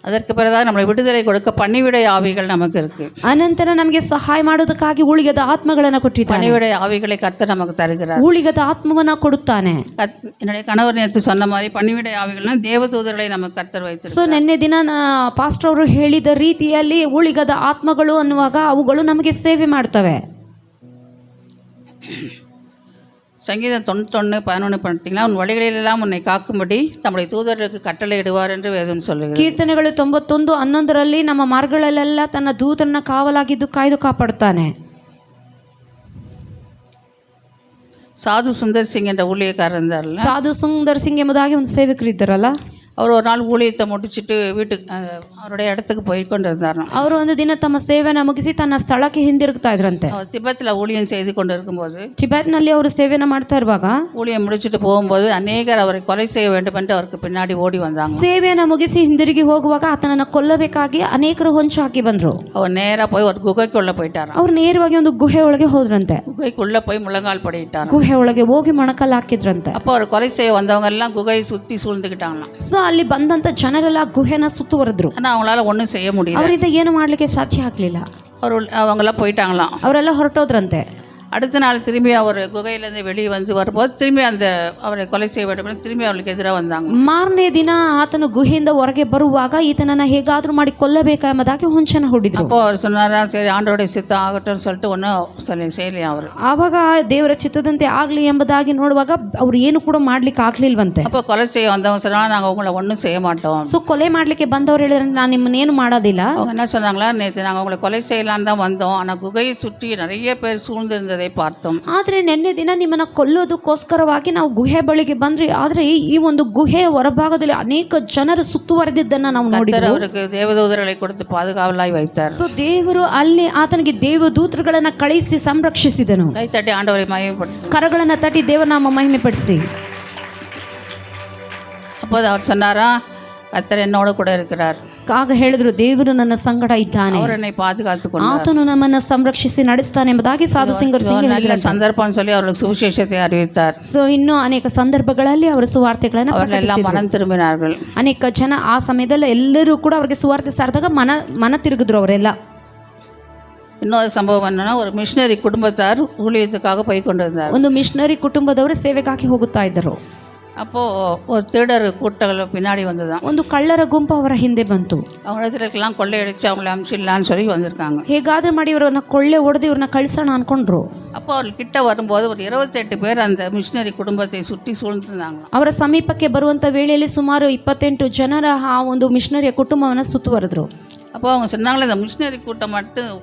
அதற்கு பிறகு நம்மளை விடுதலை கொடுக்க பணிவிடை ஆவிகள் நமக்கு இருக்கு. ಅನಂತರ ನಮಗೆ ಸಹಾಯ ಮಾಡೋದಕ್ಕಾಗಿ ಉಳಿಗದ ಆತ್ಮಗಳನ್ನ ಕೊಟ್ಟಿದ್ದಾನೆ. பணிவிடை ஆவிகளை கர்த்தர் நமக்கு தருகிறார். ಉಳಿಗದ ಆತ್ಮವನ್ನ ಕೊಡುತ್ತಾನೆ. என்னுடைய கணவர் நேற்று சொன்ன மாதிரி பணிவிடை ஆவிகள்னா தேவதூதர்களை நமக்கு கர்த்தர் வைத்து. ಸೊ ನಿನ್ನೆ ದಿನ ಪಾಸ್ಟರ್ ಅವರು ಹೇಳಿದ ರೀತಿಯಲ್ಲಿ ಉಳಿಗದ ಆತ್ಮಗಳು ಅನ್ನುವಾಗ ಅವುಗಳು ನಮಗೆ ಸೇವೆ ಮಾಡ್ತವೆ. சங்கீதம் 91:11 பார்த்தீங்கன்னா, உன் வழிகளிலெல்லாம் உன்னை காக்கும்படி தம்முடைய தூதர்களுக்கு கட்டளை இடுவார் என்று வேதம் சொல்லுகிறது. ಕೀರ್ತನೆಗಳು 91:11 ನಮ್ಮ ಮಾರ್ಗಗಳಲ್ಲೆಲ್ಲ ತನ್ನ ದೂತರನ್ನ ಕಾವಲಾಗಿದ್ದು ಕಾಯ್ದು ಕಾಪಾಡುತ್ತಾನೆ. சாது சுந்தர் சிங் என்ற ஊழியக்காரர் இருந்தார்ல, ಸಾಧು ಸುಂದರ್ ಸಿಂಗ್ ಎಂಬುದಾಗಿ ಒಂದು ಸೇವಕರು ಇದ್ದಾರಲ್ಲ, அவர் ஒரு நாள் ஊழியத்தை முடிச்சுட்டு வீட்டுக்கு அவருடைய இடத்துக்கு போய் கொண்டு இருந்தாராம். ಅವರು ಒಂದು ದಿನ ತಮ್ಮ ಸೇವೆನ ಮುಗಿಸಿ ತನ್ನ ಸ್ಥಳಕ್ಕೆ ಹಿಂದಿರುಗ್ತಾ ಇದ್ರಂತೆ. அவர் திபெத்தில் ஊழியம் செய்து கொண்டு இருக்கும்போது, ಟಿಬೆಟ್ನಲ್ಲಿ ಅವರು ಸೇವೆನ ಮಾಡ್ತಾ ಇರುವಾಗ ஊழியம் முடிச்சுட்டு போகும்போது அநேகர் அவரை கொலை செய்ய வேண்டும் என்று அவருக்கு பின்னாடி ஓடி வந்தாங்க. ಸೇವೆಯನ್ನು ಮುಗಿಸಿ ಹಿಂದಿರುಗಿ ಹೋಗುವಾಗ ಆತನನ್ನು ಕೊಲ್ಲಬೇಕಾಗಿ ಅನೇಕರು ಹೊಂಚು ಹಾಕಿ ಬಂದರು. அவர் நேராக போய் ஒரு குகைக்குள்ளே போயிட்டாராம். ಅವ್ರು ನೇರವಾಗಿ ಒಂದು ಗುಹೆ ಒಳಗೆ ಹೋದ್ರಂತೆ. குகைக்குள்ளே போய் முழங்கால் படிட்டாராம். ಗುಹೆ ಒಳಗೆ ಹೋಗಿ ಮೊಣಕಾಲು ಹಾಕಿದ್ರಂತೆ. அப்போ அவர் கொலை செய்ய வந்தவங்க எல்லாம் குகையை சுற்றி சூழ்ந்துக்கிட்டாங்களாம். ಸೊ ಅಲ್ಲಿ ಬಂದಂತ ಜನರೆಲ್ಲ ಗುಹೆನ ಸುತ್ತುವರೆದ್ರು. ஆனால் அவங்களால ஒன்றும் செய்ய முடியல. ಅವರಿಂದ ಏನು ಮಾಡ್ಲಿಕ್ಕೆ ಸಾಧ್ಯ ಆಗ್ಲಿಲ್ಲ. அவங்களாம் போயிட்டாங்களாம். ಅವರೆಲ್ಲ ಹೊರಟೋದ್ರಂತೆ. அடுத்த நாள் திரும்பி அவர் குகையிலேருந்து வெளியே வந்து வரும்போது திரும்பி அந்த அவரை கொலை செய்ய வேண்டும் திரும்பி அவளுக்கு எதிராக வந்தாங்க. ಮಾರನೇ ದಿನ ಆತನು ಗುಹೆಯಿಂದ ಹೊರಗೆ ಬರುವಾಗ ಈತನನ್ನ ಹೇಗಾದ್ರೂ ಮಾಡಿ ಕೊಲ್ಲಬೇಕೆಂಬುದಾಗಿ ಹೊಂಚನ ಹೂಡಿದ್ರು. அப்போ அவர் சொன்னாரா, சரி ஆண்டோடைய சித்தம் ஆகட்டும்னு சொல்லிட்டு ஒன்றும் செய்யலையா அவர். ಆವಾಗ ದೇವರ ಚಿತ್ತದಂತೆ ಆಗ್ಲಿ ಎಂಬುದಾಗಿ ನೋಡುವಾಗ ಅವ್ರು ಏನು ಕೂಡ ಮಾಡ್ಲಿಕ್ಕೆ ಆಗ್ಲಿಲ್ವಂತೆ. அப்போ கொலை செய்ய வந்தவங்க சொன்னா நாங்கள் உங்களை ஒன்றும் செய்ய மாட்டோம். ಸೊ ಕೊಲೆ ಮಾಡ್ಲಿಕ್ಕೆ ಬಂದವ್ರು ಹೇಳಿದ್ರೆ ನಾನು ನಿಮ್ಮನ್ನೇನು ಮಾಡೋದಿಲ್ಲ. அவங்க என்ன சொன்னாங்களா, நேற்று நாங்கள் உங்களை கொலை செய்யலான்னு தான் வந்தோம், ஆனால் குகையை சுற்றி நிறைய பேர் சூழ்ந்திருந்ததை பார்த்தோம். ಆದರೆ ನಿನ್ನೆ ದಿನ ನಿಮ್ಮನ್ನ ಕೊಲ್ಲೋದಕ್ಕೋಸ್ಕರವಾಗಿ ನಾವು ಗುಹೆ ಬಳಿಗೆ ಬಂದ್ರಿ, ಆದರೆ ಈ ಒಂದು ಗುಹೆಯ ಹೊರಭಾಗದಲ್ಲಿ ಅನೇಕ ಜನರು ಸುತ್ತುವರೆದಿದ್ದನ್ನ ನಾವು ನೋಡಿದ್ವಿ. அவருக்கு தேவதூதர்களை கொடுத்து பாதுகாவலாய் வைத்தார். ಸೊ ದೇವರು ಅಲ್ಲಿ ಆತನಿಗೆ ದೇವದೂತರುಗಳನ್ನ ಕಳಿಸಿ ಸಂರಕ್ಷಿಸಿದನು. கை தட்டி ஆண்டவரை மகிமைப்படுத்தி ಕರಗಳನ್ನ ತಟ್ಟಿ ದೇವನಾಮ ಮಹಿಮೆ ಪಡಿಸಿ. அப்போது அவர் சொன்னாரா, கர்த்தர் என்னோட கூட இருக்கிறார், ಆಗ ಹೇಳಿದ್ರು ದೇವರು ನನ್ನ ಸಂಗಡ ಇದ್ದಾನೆ, அவர் என்னை பாதுகாத்துக்கொண்டார், ಆತನು ನಮ್ಮನ್ನ ಸಂರಕ್ಷಿಸಿ ನಡೆಸ್ತಾನೆ ಎಂಬುದಾಗಿ ಸಾಧು ಸಿಂಗರ್ ಸಿಂಗ್ நல்ல சந்தர்ப்பம் சொல்லி அவர்களுக்கு சுவிசேஷத்தை அறிவித்தார். ಸೊ ಇನ್ನು ಅನೇಕ ಸಂದರ್ಭಗಳಲ್ಲಿ ಅವರು ಸುವಾರ್ತೆಗಳನ್ನು அவர்கள் மனம் திரும்பினார்கள். ಅನೇಕ ಜನ ಆ ಸಮಯದಲ್ಲಿ ಎಲ್ಲರೂ ಕೂಡ ಅವರಿಗೆ ಸುವಾರ್ತೆ ಸಾರಿದಾಗ ಮನ ತಿರುಗಿದ್ರು ಅವರೆಲ್ಲ. இன்னொரு சம்பவம் என்னன்னா, ஒரு மிஷினரி குடும்பத்தார் ஊழியத்துக்காக போய் கொண்டிருந்தார். ಒಂದು ಮಿಷನರಿ ಕುಟುಂಬದವರು ಸೇವೆಗಾಗಿ ಹೋಗುತ್ತಾ ಇದ್ದರು. அப்போது ஒரு திருடர் கூட்டங்கள் பின்னாடி வந்ததான். ಒಂದು ಕಳ್ಳರ ಗುಂಪು ಅವರ ಹಿಂದೆ ಬಂತು. அவங்களெல்லாம் கொள்ளையடிச்சு அவங்கள அனுப்பிச்சிடலான்னு சொல்லி வந்திருக்காங்க. ಹೇಗಾದ್ರೂ ಮಾಡಿ ಇವ್ರನ್ನ ಕೊಳ್ಳೆ ಹೊಡೆದು ಇವ್ರನ್ನ ಕಳ್ಸೋಣ ಅನ್ಕೊಂಡ್ರು. அப்போ ಅವ್ರು கிட்ட வரும்போது ஒரு 28 பேர் அந்த மிஷினரி குடும்பத்தை சுற்றி சூழ்ந்திருந்தாங்க. ಅವರ ಸಮೀಪಕ್ಕೆ ಬರುವಂಥ ವೇಳೆಯಲ್ಲಿ ಸುಮಾರು 28 ಜನರ ಆ ಒಂದು ಮಿಷನರಿಯ ಕುಟುಂಬವನ್ನು ಸುತ್ತುವರೆದ್ರು. அப்போ அவங்க சொன்னாங்களே, இந்த மிஷினரி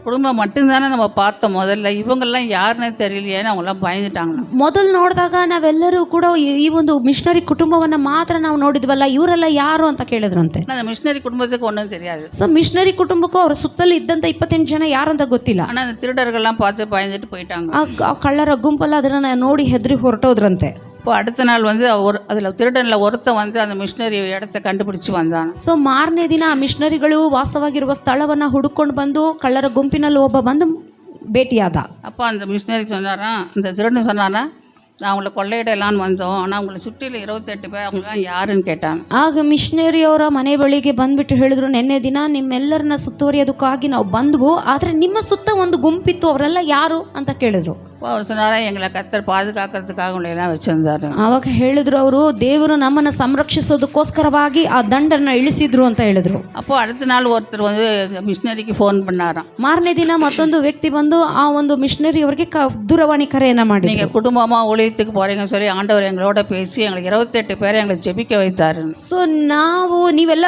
குடும்பம் மட்டும்தானே நம்ம பார்த்தோம் முதல்ல, இவங்கெல்லாம் யாருன்னே தெரியலையேன்னு அவங்களாம் பயந்துட்டாங்க. ಮೊದಲು ನೋಡಿದಾಗ ನಾವೆಲ್ಲರೂ ಕೂಡ ಈ ಒಂದು ಮಿಷನರಿ ಕುಟುಂಬವನ್ನು ಮಾತ್ರ ನಾವು ನೋಡಿದ್ವಲ್ಲ, ಇವರೆಲ್ಲ ಯಾರು ಅಂತ ಕೇಳಿದ್ರಂತೆ. அந்த மிஷினரி குடும்பத்துக்கு ஒன்றும் தெரியாது. ಸೊ ಮಿಷನರಿ ಕುಟುಂಬಕ್ಕೂ ಅವ್ರ ಸುತ್ತಲೂ ಇದ್ದಂಥ 28 ಜನ ಯಾರು ಅಂತ ಗೊತ್ತಿಲ್ಲ. ஆனால் அந்த திருடர்கள்லாம் பார்த்து பயந்துட்டு போயிட்டாங்க. ಆ ಕಳ್ಳರ ಗುಂಪಲ್ಲ ಅದನ್ನ ನೋಡಿ ಹೆದರಿ ಹೊರಟೋದ್ರಂತೆ. இப்போ அடுத்த நாள் வந்து அதில் திருடனில் ஒருத்தன் வந்து அந்த மிஷினரி இடத்த கண்டுபிடிச்சி வந்தான். ಸೊ ಮಾರನೇ ದಿನ ಆ ಮಿಷನರಿಗಳು ವಾಸವಾಗಿರುವ ಸ್ಥಳವನ್ನು ಹುಡುಕೊಂಡು ಬಂದು ಕಳ್ಳರ ಗುಂಪಿನಲ್ಲಿ ಒಬ್ಬ ಬಂದು ಭೇಟಿಯಾದ. அப்போ அந்த மிஷினரி சொன்னாரா, அந்த திருடன் சொன்னாரா, நான் உங்களை கொள்ளையிடலான்னு வந்தோம், ஆனால் உங்களை சுற்றியில் 28 பேர், அவங்களாம் யாருன்னு கேட்டாங்க. ಆಗ ಮಿಷನರಿಯವರ ಮನೆ ಬಳಿಗೆ ಬಂದ್ಬಿಟ್ಟು ಹೇಳಿದ್ರು, ನಿನ್ನೆ ದಿನ ನಿಮ್ಮೆಲ್ಲರನ್ನ ಸುತ್ತುವರಿಯೋದಕ್ಕಾಗಿ ನಾವು ಬಂದ್ವು, ಆದರೆ ನಿಮ್ಮ ಸುತ್ತ ಒಂದು ಗುಂಪಿತ್ತು, ಅವರೆಲ್ಲ ಯಾರು ಅಂತ ಕೇಳಿದ್ರು. அவர் சொன்னாரா, எங்களை கர்த்தர் பாதுகாக்கிறதுக்காக உங்களை எல்லாம் வச்சிருந்தாரு. ಆವಾಗ ಹೇಳಿದ್ರು ಅವರು, ದೇವರು ನಮ್ಮನ್ನು ಸಂರಕ್ಷಿಸೋದಕ್ಕೋಸ್ಕರವಾಗಿ ಆ ದಂಡನ್ನು ಇಳಿಸಿದ್ರು ಅಂತ ಹೇಳಿದ್ರು. அப்போ அடுத்த நாள் ஒருத்தர் வந்து மிஷினரிக்கு ஃபோன் பண்ணாராம். ಮಾರನೇ ದಿನ ಮತ್ತೊಂದು ವ್ಯಕ್ತಿ ಬಂದು ಆ ಒಂದು ಮಿಷನರಿ ಅವರಿಗೆ ದೂರವಾಣಿ ಕರೆಯನ್ನ ಮಾಡಿ, நீங்கள் குடும்பமாக ஊழியத்துக்கு போகிறீங்கன்னு சொல்லி ஆண்டவர் எங்களோட பேசி எங்களுக்கு 28 பேரை எங்களை ஜெபிக்க வைத்தாரு. ಸೊ ನೀವೆಲ್ಲ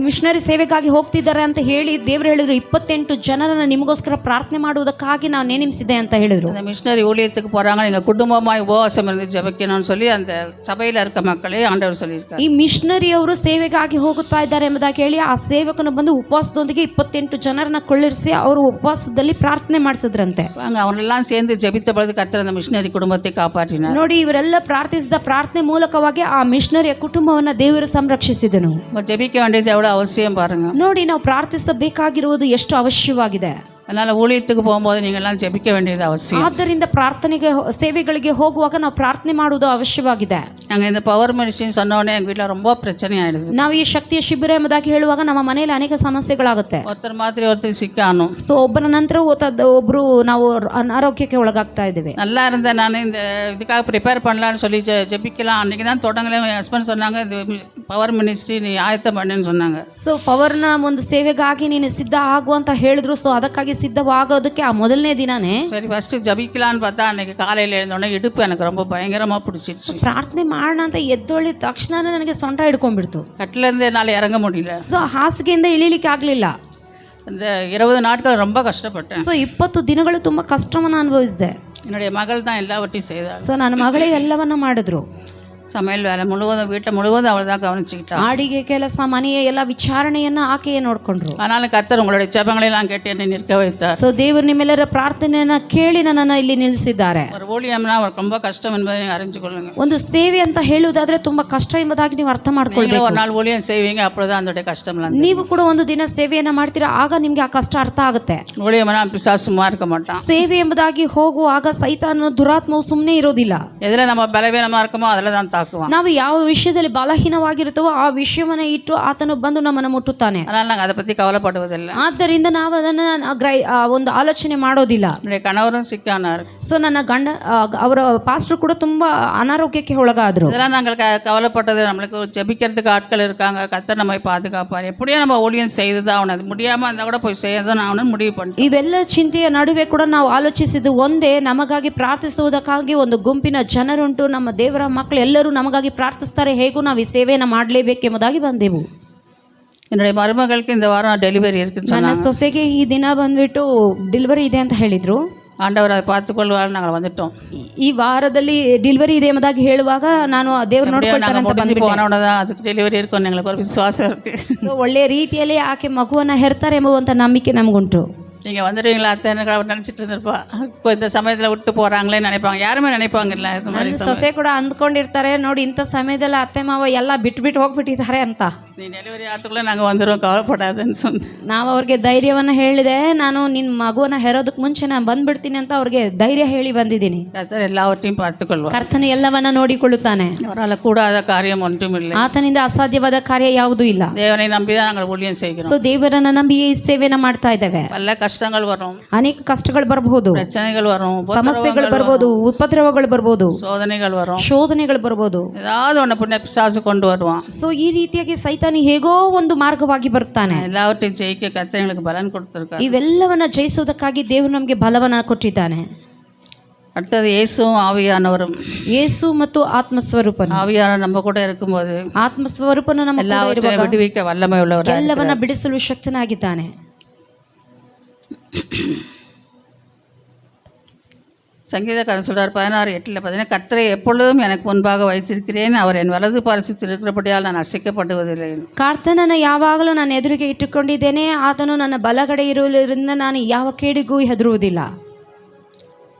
ಮಿಷನರಿ ಸೇವೆಗಾಗಿ ಹೋಗ್ತಿದ್ದಾರೆ ಅಂತ ಹೇಳಿ ದೇವರು ಹೇಳಿದ್ರು, 28 ಜನರನ್ನ ನಿಮಗೋಸ್ಕರ ಪ್ರಾರ್ಥನೆ ಮಾಡುವುದಕ್ಕಾಗಿ ನಾವು ನೇಮಿಸಿದೆ ಅಂತ ಹೇಳಿದ್ರು. அந்த மிஷினரி ஊழியத்துக்கு போகிறாங்க, நீங்கள் குடும்பமாக உபவாசம் இருந்து ஜெபிக்கணும்னு சொல்லி அந்த சபையில் இருக்க மக்களே ஆண்டவர் சொல்லியிருக்காரு. ಈ ಮಿಷನರಿ ಅವರು ಸೇವೆಗಾಗಿ ಹೋಗುತ್ತಾ ಇದ್ದಾರೆ ಎಂಬುದಾಗಿ ಹೇಳಿ ಆ ಸೇವಕನು ಬಂದು ಉಪವಾಸದೊಂದಿಗೆ 28 ಜನರನ್ನ ಕೊಳ್ಳಿರಿಸಿ ಅವರು ಉಪವಾಸದಲ್ಲಿ ಪ್ರಾರ್ಥನೆ ಮಾಡಿಸಿದ್ರಂತೆ. அவனெல்லாம் சேர்ந்து ஜெபித்த பொழுது கர்த்தர் அந்த மிஷினரி குடும்பத்தை காப்பாற்றினார். ನೋಡಿ, ಇವರೆಲ್ಲ ಪ್ರಾರ್ಥಿಸಿದ ಪ್ರಾರ್ಥನೆ ಮೂಲಕವಾಗಿ ಆ ಮಿಷನರಿಯ ಕುಟುಂಬವನ್ನ ದೇವರು ಸಂರಕ್ಷಿಸಿದನು. ஜெபிக்க வேண்டியது எவ்வளோ அவசியம் பாருங்க. ನೋಡಿ, ನಾವು ಪ್ರಾರ್ಥಿಸಬೇಕಾಗಿರುವುದು ಎಷ್ಟು ಅವಶ್ಯವಾಗಿದೆ. அதனால் ஊழியத்துக்கு போகும்போது நீங்கள்லாம் ஜெபிக்க வேண்டியது அவசியம். ಆದ್ದರಿಂದ ಪ್ರಾರ್ಥನೆಗೆ ಸೇವೆಗಳಿಗೆ ಹೋಗುವಾಗ ನಾವು ಪ್ರಾರ್ಥನೆ ಮಾಡುವುದು ಅವಶ್ಯವಾಗಿದೆ. நாங்கள் இந்த பவர் மெடிசின் சொன்னோடனே எங்கள் வீட்டில் ரொம்ப பிரச்சனை ஆயிடுது. ನಾವು ಈ ಶಕ್ತಿಯ ಶಿಬಿರ ಎಂಬುದಾಗಿ ಹೇಳುವಾಗ ನಮ್ಮ ಮನೆಯಲ್ಲಿ ಅನೇಕ ಸಮಸ್ಯೆಗಳಾಗುತ್ತೆ. ஒருத்தர் மாத்திரை ஒருத்தர் சிக்கானும். ಸೊ ಒಬ್ಬರ ನಂತರ ಒಬ್ಬರು ನಾವು ಅನಾರೋಗ್ಯಕ್ಕೆ ಒಳಗಾಗ್ತಾ ಇದ್ದೇವೆ. நல்லா இருந்தேன் நான், இந்த இதுக்காக ப்ரிப்பேர் பண்ணலான்னு சொல்லி ஜெபிக்கலாம். அன்றைக்கி தான் தொடங்கல. என் ஹஸ்பண்ட் சொன்னாங்க, இது பவர் மினிஸ்ட்ரி நீ ஆயத்தம் பண்ணுன்னு சொன்னாங்க. ಸೊ ಪವರ್ನ ಒಂದು ಸೇವೆಗಾಗಿ ನೀನು ಸಿದ್ಧ ಆಗು ಅಂತ ಹೇಳಿದ್ರು. ಸೊ ಅದಕ್ಕಾಗಿ ಸಿದ್ಧವಾಗೋದಕ್ಕೆ ಆ ಮೊದಲನೇ ದಿನಾನೇ சரி ஃபஸ்ட்டு ஜபிக்கலான்னு பார்த்தா அன்றைக்கி காலையில் எழுந்தோடனே இடுப்பு எனக்கு ரொம்ப பயங்கரமாக பிடிச்சிருச்சு. ಪ್ರಾರ್ಥನೆ ಮಾಡೋಣ ಅಂತ ಎದ್ದೊಳ್ಳಿದ ತಕ್ಷಣನೇ ನನಗೆ ಸೊಂಟ ಹಿಡ್ಕೊಂಡ್ಬಿಡ್ತು. கட்டிலேருந்து என்னால் இறங்க முடியல. ಸೊ ಹಾಸಿಗೆಯಿಂದ ಇಳಿಲಿಕ್ಕೆ ಆಗಲಿಲ್ಲ. இந்த 20 நாட்கள் ரொம்ப கஷ்டப்பட்டேன். ಸೊ 20 ದಿನಗಳು ತುಂಬ ಕಷ್ಟವನ್ನು ಅನುಭವಿಸಿದೆ. என்னுடைய மகள் தான் எல்லாவற்றையும் செய்தாள். ಸೊ ನನ್ನ ಮಗಳೇ ಎಲ್ಲವನ್ನ ಮಾಡಿದ್ರು. சமையல் வேலை முழுவதும் வீட்டை முழுவதும் அவள் தான் கவனிச்சுக்கிட்டாள். ಅಡಿಗೆ ಕೆಲಸ, ಮನೆಯ ಎಲ್ಲ ವಿಚಾರಣೆಯನ್ನ ಆಕೆಯೇ ನೋಡ್ಕೊಂಡ್ರು. அதனால கர்த்தர் உங்களுடைய ஜெபங்களெல்லாம் கேட்டு என்னை நிற்க வைத்தார். ಸೊ ದೇವರು ನಿಮ್ಮೆಲ್ಲರ ಪ್ರಾರ್ಥನೆಯನ್ನ ಕೇಳಿ ನನ್ನನ್ನು ಇಲ್ಲಿ ನಿಲ್ಲಿಸಿದ್ದಾರೆ. ஒரு ஊழியம்னா ரொம்ப கஷ்டம் என்பதை அறிஞ்சு கொள்ளுங்க. ಒಂದು ಸೇವೆ ಅಂತ ಹೇಳುವುದಾದ್ರೆ ತುಂಬಾ ಕಷ್ಟ ಎಂಬುದಾಗಿ ನೀವು ಅರ್ಥ ಮಾಡ್ಕೊಳ್ಬೇಕು. ஒரு நாள் ஊழியம் செய்வீங்க, அப்பொழுதுதான் அதோட கஷ்டம்லாம். ನೀವು ಕೂಡ ಒಂದು ದಿನ ಸೇವೆಯನ್ನ ಮಾಡ್ತೀರಾ, ಆಗ ನಿಮ್ಗೆ ಆ ಕಷ್ಟ ಅರ್ಥ ಆಗುತ್ತೆ. ஊழியம்னா பிசாசு சும்மா இருக்க மாட்டான். ಸೇವೆ ಎಂಬುದಾಗಿ ಹೋಗುವಾಗ ಸೈತಾನ ದುರಾತ್ಮವು ಸುಮ್ಮನೆ ಇರೋದಿಲ್ಲ. எதில் நம்ம பலவீனமாக இருக்கமோ அதில் தான் தாக்குவான். ನಾವು ಯಾವ ವಿಷಯದಲ್ಲಿ ಬಲಹೀನವಾಗಿರುತ್ತವೋ ಆ ವಿಷಯವನ್ನ ಇಟ್ಟು ಆತನು ಬಂದು ನಮ್ಮನ್ನು ಮುಟ್ಟುತ್ತಾನೆ. அதனால் நாங்கள் அதை பற்றி கவலைப்படுவதில்லை. ಆದ್ದರಿಂದ ನಾವು ಅದನ್ನು ಒಂದು ಆಲೋಚನೆ ಮಾಡೋದಿಲ್ಲ. என்னுடைய கணவரும் சிக்கானார். ಸೊ ನನ್ನ ಗಂಡ ಅವರ ಪಾಸ್ಟರ್ ಕೂಡ ತುಂಬಾ ಅನಾರೋಗ್ಯಕ್ಕೆ ಒಳಗಾದ್ರು. இதெல்லாம் நாங்கள் கவலைப்பட்டது. நம்மளுக்கு ஜெபிக்கிறதுக்கு ஆட்கள் இருக்காங்க, கர்த்தர் நம்மை பாதுகாப்பார், எப்படியோ நம்ம ஊழியம் செய்து தான் ஆகணும், அது முடியாமல் இருந்தால் கூட போய் செய்ய தான் ஆகணும்னு முடிவு பண்ணிட்டோம். ಇವೆಲ್ಲ ಚಿಂತೆಯ ನಡುವೆ ಕೂಡ ನಾವು ಆಲೋಚಿಸಿದ್ದು ಒಂದೇ, ನಮಗಾಗಿ ಪ್ರಾರ್ಥಿಸುವುದಕ್ಕಾಗಿ ಒಂದು ಗುಂಪಿನ ಜನರುಂಟು, ನಮ್ಮ ದೇವರ ಮಕ್ಕಳು ಎಲ್ಲರೂ ನಮಗಾಗಿ ಪ್ರಾರ್ಥಿಸ್ತಾರೆ, ಹೇಗೂ ನಾವು ಈ ಸೇವೆಯನ್ನು ಮಾಡಲೇಬೇಕೆಂಬುದಾಗಿ ಬಂದೆವು. என்னுடைய மருமகளுக்கு இந்த வாரம் டெலிவரி இருக்குன்னு ನನ್ನ சொன்னாங்க. ಸೊಸೆಗೆ ಈ ದಿನ ಬಂದ್ಬಿಟ್ಟು ಡೆಲಿವರಿ ಇದೆ ಅಂತ ಹೇಳಿದ್ರು. ஆண்டவர் அதை பார்த்துக்கொள்வார், நாங்கள் வந்துட்டோம். ಈ ವಾರದಲ್ಲಿ ಡೆಲಿವರಿ ಇದೆ ಎಂಬುದಾಗಿ ಹೇಳುವಾಗ ನಾನು ದೇವ್ರು ನೋಡ್ಕೊಳ್ತಾರೆ நாங்கள் ಅಂತ முடிஞ்சு ಬಂದ್ಬಿಟ್ಟೆ. போனோட தான் அதுக்கு டெலிவரி இருக்கும்னு எங்களுக்கு ஒரு விசுவாசம் இருக்குது. ಸೊ ಒಳ್ಳೆಯ ರೀತಿಯಲ್ಲಿ ಆಕೆ ಮಗುವನ್ನ ಹೆರ್ತಾರೆ ಎಂಬುವಂತ ನಂಬಿಕೆ ನಮಗುಂಟು. நீங்கள் வந்துடுவீங்களா அத்தை அவர் நினச்சிட்டு இருந்திருப்பா, இப்போ இந்த சமயத்தில் விட்டு போகிறாங்களே நினைப்பாங்க, யாருமே நினைப்பாங்கல்ல இது மாதிரி. ನನ್ನ ಸೊಸೆ ಕೂಡ ಅಂದ್ಕೊಂಡಿರ್ತಾರೆ, ನೋಡಿ ಇಂಥ ಸಮಯದಲ್ಲಿ ಅತ್ತೆ ಮಾವ ಎಲ್ಲ ಬಿಟ್ಟು ಹೋಗ್ಬಿಟ್ಟಿದ್ದಾರೆ ಅಂತ. நீ டெலிவரி ஆகிறதுக்குள்ளே நாங்கள் வந்துடுவோம், கவலைப்படாதுன்னு சொன்னேன். ನಾವು ಅವ್ರಿಗೆ ಧೈರ್ಯವನ್ನು ಹೇಳಿದೆ, ನಾನು ನಿನ್ನ ಮಗುವನ್ನ ಹೆರೋದಕ್ಕೆ ಮುಂಚೆ ನಾನು ಬಂದ್ಬಿಡ್ತೀನಿ ಅಂತ ಅವ್ರಿಗೆ ಧೈರ್ಯ ಹೇಳಿ ಬಂದಿದ್ದೀನಿ. கர்த்தர் எல்லாவற்றையும் பார்த்துக்கொள்வார். ಕರ್ತನ ಎಲ್ಲವನ್ನ ನೋಡಿಕೊಳ್ಳುತ್ತಾನೆ. அவரால் கூடாத காரியம் ஒன்றும் இல்லை. ಆತನಿಂದ ಅಸಾಧ್ಯವಾದ ಕಾರ್ಯ ಯಾವುದೂ ಇಲ್ಲ. தேவனை நம்பி தான் நாங்கள் ஊழியம் செய்கிறோம். ಸೊ ದೇವರನ್ನ ನಂಬಿ ಈ ಸೇವೆನ ಮಾಡ್ತಾ ಇದ್ದೇವೆ. பல கஷ்டங்கள் வரும், ಅನೇಕ ಕಷ್ಟಗಳು ಬರಬಹುದು, பிரச்சனைகள் வரும், ಸಮಸ್ಯೆಗಳು ಬರ್ಬೋದು, ಉಪದ್ರವಗಳು ಬರ್ಬೋದು, சோதனைகள் வரும், ಶೋಧನೆಗಳು ಬರ್ಬೋದು. ஏதாவது ஒன்று புண்ண பிசாசு கொண்டு வருவான். ಸೊ ಈ ರೀತಿಯಾಗಿ ಸೈತಾನಿ ಹೇಗೋ ಒಂದು ಮಾರ್ಗವಾಗಿ ಬರ್ತಾನೆ. எல்லாவற்றையும் ஜெயிக்க கர்த்தர் எங்களுக்கு பலன் கொடுத்திருக்கார். ಇವೆಲ್ಲವನ್ನ ಜಯಿಸುವುದಕ್ಕಾಗಿ ದೇವರು ನಮಗೆ ಬಲವನ್ನ ಕೊಟ್ಟಿದ್ದಾನೆ. அடுத்தது இயேசுவும் ஆவியானவரும். ಯೇಸು ಮತ್ತು ಆತ್ಮಸ್ವರೂಪನು. ஆவியானவர் நம்ம கூட இருக்கும்போது ಆತ್ಮಸ್ವರೂಪನು ನಮ್ಮ ಕೂಡ எல்லாவற்றையும் ಇರುವಾಗ விடுவிக்க வல்லமை உள்ளவர். ಎಲ್ಲವನ್ನ ಬಿಡಿಸಲು ಶಕ್ತನಾಗಿದ್ದಾನೆ. சங்கீதக்காரன் சொல்றார் 16:8 பார்த்தீங்கன்னா, கர்த்தரை எப்பொழுதும் எனக்கு முன்பாக வைத்திருக்கிறேன், அவர் என் வலது பாரசத்தில் இருக்கிறபடியால் நான் அசைக்கப்படுவதில்லை. ಕರ್ತನನ್ನ ಯಾವಾಗಲೂ ನಾನು ಎದುರಿಗೆ ಇಟ್ಟುಕೊಂಡಿದ್ದೇನೆ, ಆತನು ನನ್ನ ಬಲಗಡೆ ಇರುವುದರಿಂದ ನಾನು ಯಾವ ಕೇಡಿಗೂ ಹೆದರುವುದಿಲ್ಲ.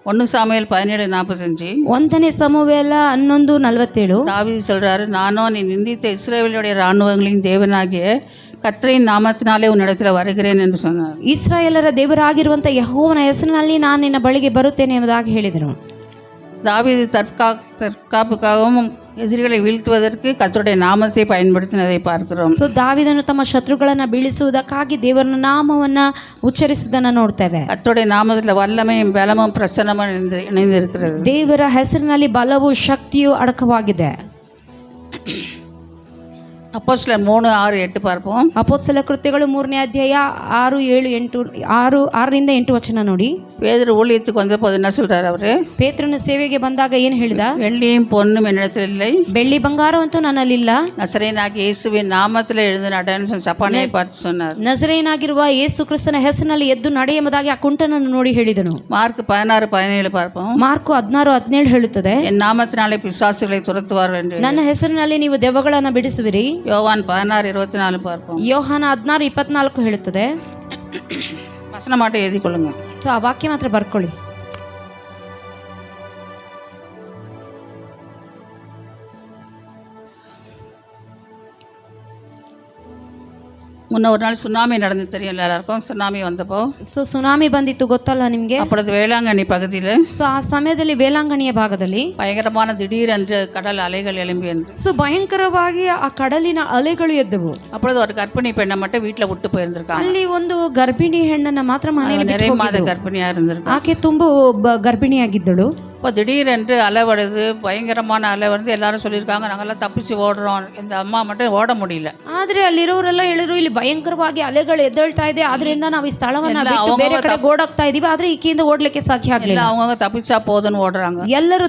1 சாமுவேல் 17:45 ಒಂದನೇ ಸಮುವೇಲ 11:47 தாவீது சொல்றாரு, நானோ நீ நிந்தித்த இஸ்ரவேலுடைய இராணுவங்களின் தேவனாகிய கர்த்தரின் நாமத்தினாலே உன்னிடத்தில் வருகிறேன் என்று சொன்னார். ಇಸ್ರಾಯೇಲರ ದೇವರಾಗಿರುವಂಥ ಯೆಹೋವನ ಹೆಸರಿನಲ್ಲಿ ನಾನು ನಿನ್ನ ಬಳಿಗೆ ಬರುತ್ತೇನೆ ಎಂಬುದಾಗಿ ಹೇಳಿದನು. தாவீது தற்காப்புக்காகவும் எதிரிகளை வீழ்த்துவதற்கு கர்த்தருடைய நாமத்தை பயன்படுத்தினதை பார்க்கிறோம். ಸೊ ದಾವೀದನು ತಮ್ಮ ಶತ್ರುಗಳನ್ನ ಬೀಳಿಸುವುದಕ್ಕಾಗಿ ದೇವರ ನಾಮವನ್ನ ಉಚ್ಚರಿಸಿದ್ದನ್ನು ನೋಡ್ತೇವೆ. கர்த்தருடைய நாமத்தில் வல்லமையும் பலமும் பிரசன்னமும் இணைந்திருக்கிறது. ದೇವರ ಹೆಸರಿನಲ್ಲಿ ಬಲವು ಶಕ್ತಿಯು ಅಡಕವಾಗಿದೆ. அப்போஸ்தலர் 3:6-8 பார்ப்போம். ಅಪೊಸ್ತಲ ಕೃತ್ಯಗಳು 3ನೇ ಅಧ್ಯಾಯ 6-8 ವಚನ ನೋಡಿ. பேதுரு ஊழியத்துக்கு வந்தபோது என்ன சொல்றாரு அவரு? ಪೇತ್ರನ ಸೇವೆಗೆ ಬಂದಾಗ ಏನು ಹೇಳಿದ? வெள்ளியும் பொன்னும் என்னிடத்தில் இல்லை, ಬೆಳ್ಳಿ ಬಂಗಾರವಂತೂ ನನ್ನಲ್ಲಿಲ್ಲ, நசரேயனாகிய இயேசுவின் நாமத்தில் எழுந்து நடன்னு சப்பானியை பார்த்து சொன்னார். ನಜರೇಯನಾಗಿರುವ ಯೇಸು ಕ್ರಿಸ್ತನ ಹೆಸರಿನಲ್ಲಿ ಎದ್ದು ನಡೆ ಎಂಬುದಾಗಿ ಆ ಕುಂಟನನ್ನು ನೋಡಿ ಹೇಳಿದನು. மார்க் 16:17 பார்ப்போம். ಮಾರ್ಕು 16:17 ಹೇಳುತ್ತದೆ, என் நாமத்தினாலே பிசாசுகளை துரத்துவார்கள் என்று. ನನ್ನ ಹೆಸರಿನಲ್ಲಿ ನೀವು ದೆವ್ವಗಳನ್ನು ಬಿಡಿಸುವಿರಿ. யோவான் 16:24 பார்ப்போம். ಯೋಹಾನ 16:24 ಹೇಳುತ್ತದೆ. வசன மாட்டை எழுதி கொள்ளுங்க. ಸೊ ಆ ವಾಕ್ಯ ಮಾತ್ರ ಬರ್ಕೊಳ್ಳಿ. முன்ன ஒரு நாள் சுனாமி நடந்து தெரியும் எல்லாருக்கும். சுனாமி வந்தப்போ ಸೊ ಸುನಾಮಿ ಬಂದಿತ್ತು, ಗೊತ್ತಲ್ಲ ನಿಮಗೆ? அப்பொழுது வேளாங்கண்ணி பகுதியில் ಸೊ ಆ ಸಮಯದಲ್ಲಿ ವೇಲಾಂಗಣಿಯ ಭಾಗದಲ್ಲಿ பயங்கரமான திடீரென்று கடல் அலைகள் எழும்பி என்று. ಸೊ ಭಯಂಕರವಾಗಿ ಆ ಕಡಲಿನ ಅಲೆಗಳು ಎದ್ದವು. அப்பொழுது ஒரு கர்ப்பிணி பெண்ணை மட்டும் வீட்டில் விட்டு போயிருந்திருக்காங்க. ಅಲ್ಲಿ ಒಂದು ಗರ್ಭಿಣಿ ಹೆಣ್ಣನ್ನ ಮಾತ್ರ ಮನೆಯಲ್ಲಿ நிறைய மாத கர்ப்பிணியா இருந்திருக்கு. ಆಕೆ ತುಂಬಾ ಗರ್ಭಿಣಿಯಾಗಿದ್ದಳು. இப்போ திடீரென்று அலை வருது, பயங்கரமான அலை வருது. எல்லாரும் சொல்லியிருக்காங்க நாங்கெல்லாம் தப்பிச்சு ஓடுறோம், இந்த அம்மா மட்டும் ஓட முடியல. ಆದ್ರೆ ಅಲ್ಲಿರೋರೆಲ್ಲ ಹೇಳಿದ್ರು, ಇಲ್ಲಿ ಭಯಂಕರವಾಗಿ ಅಲೆಗಳು ಎದ್ದೇಳ್ತಾ ಇದೆ, ಆದ್ರಿಂದ ನಾವು ಈ ಸ್ಥಳವನ್ನ ಬಿಟ್ಟು ಬೇರೆ ಕಡೆ ಓಡೋಗ್ತಾ ಇದೀವಿ, ಆದ್ರೆ ಈಕೆಯಿಂದ ಓಡ್ಲಿಕ್ಕೆ ಸಾಧ್ಯ ಆಗ್ಲಿಲ್ಲ. அவங்க தப்பிச்சா போதுன்னு ஓடுறாங்க. ಎಲ್ಲರೂ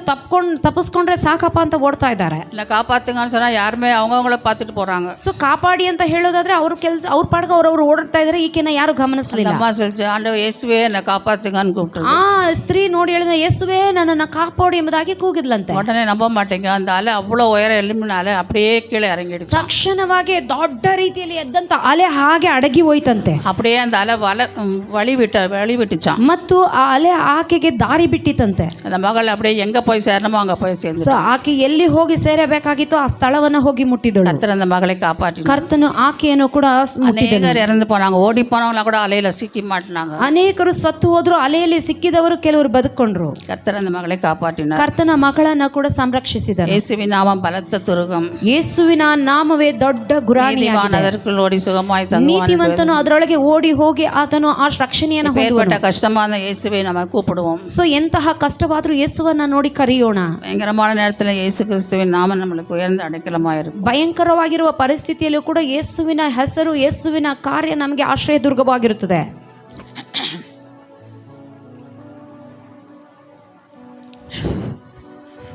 ತಪ್ಪಿಸ್ಕೊಂಡ್ರೆ ಸಾಕಪ್ಪ ಅಂತ ಓಡ್ತಾ ಇದ್ದಾರೆ. இல்லை காப்பாத்துங்கன்னு சொன்னா யாருமே அவங்கவுங்கள பார்த்துட்டு போறாங்க. ಸೊ ಕಾಪಾಡಿ ಅಂತ ಹೇಳೋದಾದ್ರೆ ಅವ್ರ ಪಾಡ್ಗೆ ಅವ್ರವ್ರು ಓಡ್ತಾ ಇದಾರೆ, ಈಕೆನ ಯಾರು ಗಮನಿಸಲಿಲ್ಲ. அம்மா சொல்லிச்சு, ஆண்டவர் இயேசுவே என்னை காப்பாத்துங்கன்னு கூப்பிட்டு. ಆ ಸ್ತ್ರೀ ನೋಡಿ ಹೇಳಿದ್ರೆ, ಯೇಸುವೆ ನನ್ನನ್ನ ಕಾಪಾಡು ಎಂಬುದಾಗಿ ಕೂಗಿದ್ಲಂತೆ. உடனே நம்ப மாட்டேங்க, அந்த அலை அவ்வளோ உயரம் எழும்பின அலை அப்படியே கீழே இறங்கிடுச்சு. ತಕ್ಷಣವಾಗಿ ದೊಡ್ಡ ರೀತಿಯಲ್ಲಿ ಎದ್ದಂತ ಅಲೆ ಅಲೆ ಹಾಗೆ ಅಡಗಿ ಹೋಯ್ತಂತೆ. அப்படியே அந்த அலை வழி விட்டுச்சான். ಮತ್ತು ಆ ಅಲೆ ಆಕೆಗೆ ದಾರಿ ಬಿಟ್ಟಿತಂತೆ. அந்த மகள் அப்படியே எங்க போய் சேரணுமோ அங்க போய் சேர்ந்து ಸೊ ಆಕೆ ಎಲ್ಲಿ ಹೋಗಿ ಸೇರಬೇಕಾಗಿತ್ತು ಆ ಸ್ಥಳವನ್ನ ಹೋಗಿ ಮುಟ್ಟಿದಳು. கர்த்தர் அந்த மகளை காப்பாற்றினார். ಕರ್ತನು ಆಕೆಯನ್ನು ಕೂಡ ಮುಟ್ಟಿದನು. அநேகர் இறந்து போனாங்க, ஓடி போனவங்கள கூட அலையில சிக்கி மாட்டினாங்க. ಅನೇಕರು ಸತ್ತು ಹೋದ್ರು, ಅಲೆಯಲ್ಲಿ ಸಿಕ್ಕಿದವರು ಕೆಲವರು ಬದುಕೊಂಡ್ರು. கர்த்தர் அந்த மகளை காப்பாற்றினார். ಕರ್ತನ ಮಗಳನ್ನ ಕೂಡ ಸಂರಕ್ಷಿಸಿದನು. இயேசுவின் நாமம் பலத்த துருகம். ಯೇಸುವಿನ ನಾಮವೇ ದೊಡ್ಡ ಗುರಾಣಿಯಾಗಿದೆ. அதற்குள் ஓடி சுகமாய் தங்குவான். ನೀತಿವಂತನು ಅದರೊಳಗೆ ಓಡಿ ಹೋಗಿ ಆತನು ಆ ರಕ್ಷಣೆಯನ್ನು பேர்பட்ட கஷ்டமான இயேசுவை நம்ம கூப்பிடுவோம். ಸೊ ಎಂತಹ ಕಷ್ಟವಾದ್ರೂ ಯೇಸುವನ್ನ ನೋಡಿ ಕರೆಯೋಣ. பயங்கரமான நேரத்தில் இயேசு கிறிஸ்துவின் நாமம் நம்மளுக்கு உயர்ந்த அடைக்கலமாயிருக்கும். ಭಯಂಕರವಾಗಿರುವ ಪರಿಸ್ಥಿತಿಯಲ್ಲೂ ಕೂಡ ಯೇಸುವಿನ ಹೆಸರು, ಯೇಸುವಿನ ಕಾರ್ಯ ನಮಗೆ ಆಶ್ರಯ ದುರ್ಗವಾಗಿರುತ್ತದೆ.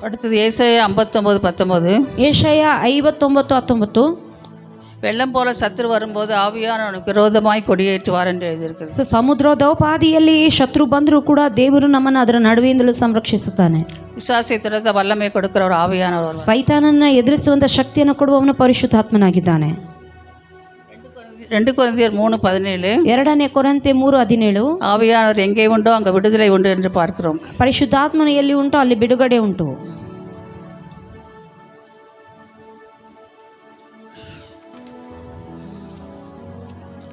அடுத்தது ஏசாயா 59:19. ಏಷಯ 59:19. வெள்ளம் போல சத்துரு வரும்போது ஆவியானவனுக்கு விரோதமாய் கொடியேற்றுவார் என்று எழுதியிருக்கிறது. ಸೊ ಸಮುದ್ರೋಪಾದಿಯಲ್ಲಿ ಶತ್ರು ಬಂದರೂ ಕೂಡ ದೇವರು ನಮ್ಮನ್ನು ಅದರ ನಡುವೆಯಿಂದಲೂ ಸಂರಕ್ಷಿಸುತ್ತಾನೆ. விசுவாசை துரத்த வல்லமை கொடுக்கிற ஒரு ஆவியானவர். ಸೈತಾನನ್ನ ಎದುರಿಸುವಂತ ಶಕ್ತಿಯನ್ನು ಕೊಡುವವನು ಪರಿಶುದ್ಧಾತ್ಮನಾಗಿದ್ದಾನೆ. 2 கொரிந்தியர் 3:17. 2 ಕೊರಿಂಥೆ 3:17. ஆவியானவர் எங்கே உண்டோ அங்கே விடுதலை உண்டு என்று பார்க்கிறோம். ಪರಿಶುದ್ಧಾತ್ಮನು ಎಲ್ಲಿ ಉಂಟು ಅಲ್ಲಿ ಬಿಡುಗಡೆ ಉಂಟು.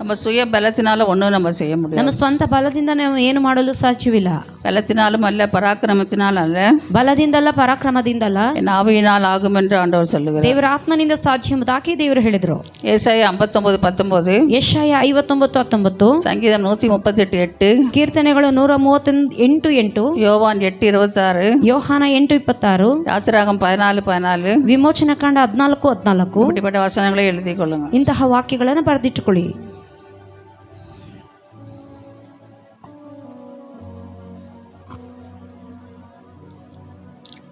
நம்ம சுய பலத்தினால ஒன்றும் நம்ம செய்ய முடியாது. ನಮ್ಮ ಸ್ವಂತ ಬಲದಿಂದ ನಾವು ಏನು ಮಾಡಲು ಸಾಧ್ಯವಿಲ್ಲ. பலத்தினாலும் அல்ல, பராக்கிரமத்தினால் அல்ல, ಬಲದಿಂದಲ್ಲ, ಪರಾಕ್ರಮದಿಂದಲ್ಲ, என் ஆவியினால் ஆகும் என்று ஆண்டவர் சொல்லுகிறார். ದೇವರ ಆತ್ಮನಿಂದ ಸಾಧ್ಯ ಎಂಬುದಾಗಿ ದೇವರು ಹೇಳಿದರು. ஏசாயா 59:19. ಯೆಶಾಯ 59:19. சங்கீதம் 138:8. ಕೀರ್ತನೆಗಳು 138:8. யோவான் 8:26. ಯೋಹಾನ 8:26. யாத்திராகம் 14:14. ವಿಮೋಚನ ಕಾಂಡ 14:14. இப்படிப்பட்ட வசனங்களை எழுதி கொள்ளுங்க. ಇಂತಹ ವಾಕ್ಯಗಳನ್ನು ಬರೆದಿಟ್ಟುಕೊಳ್ಳಿ.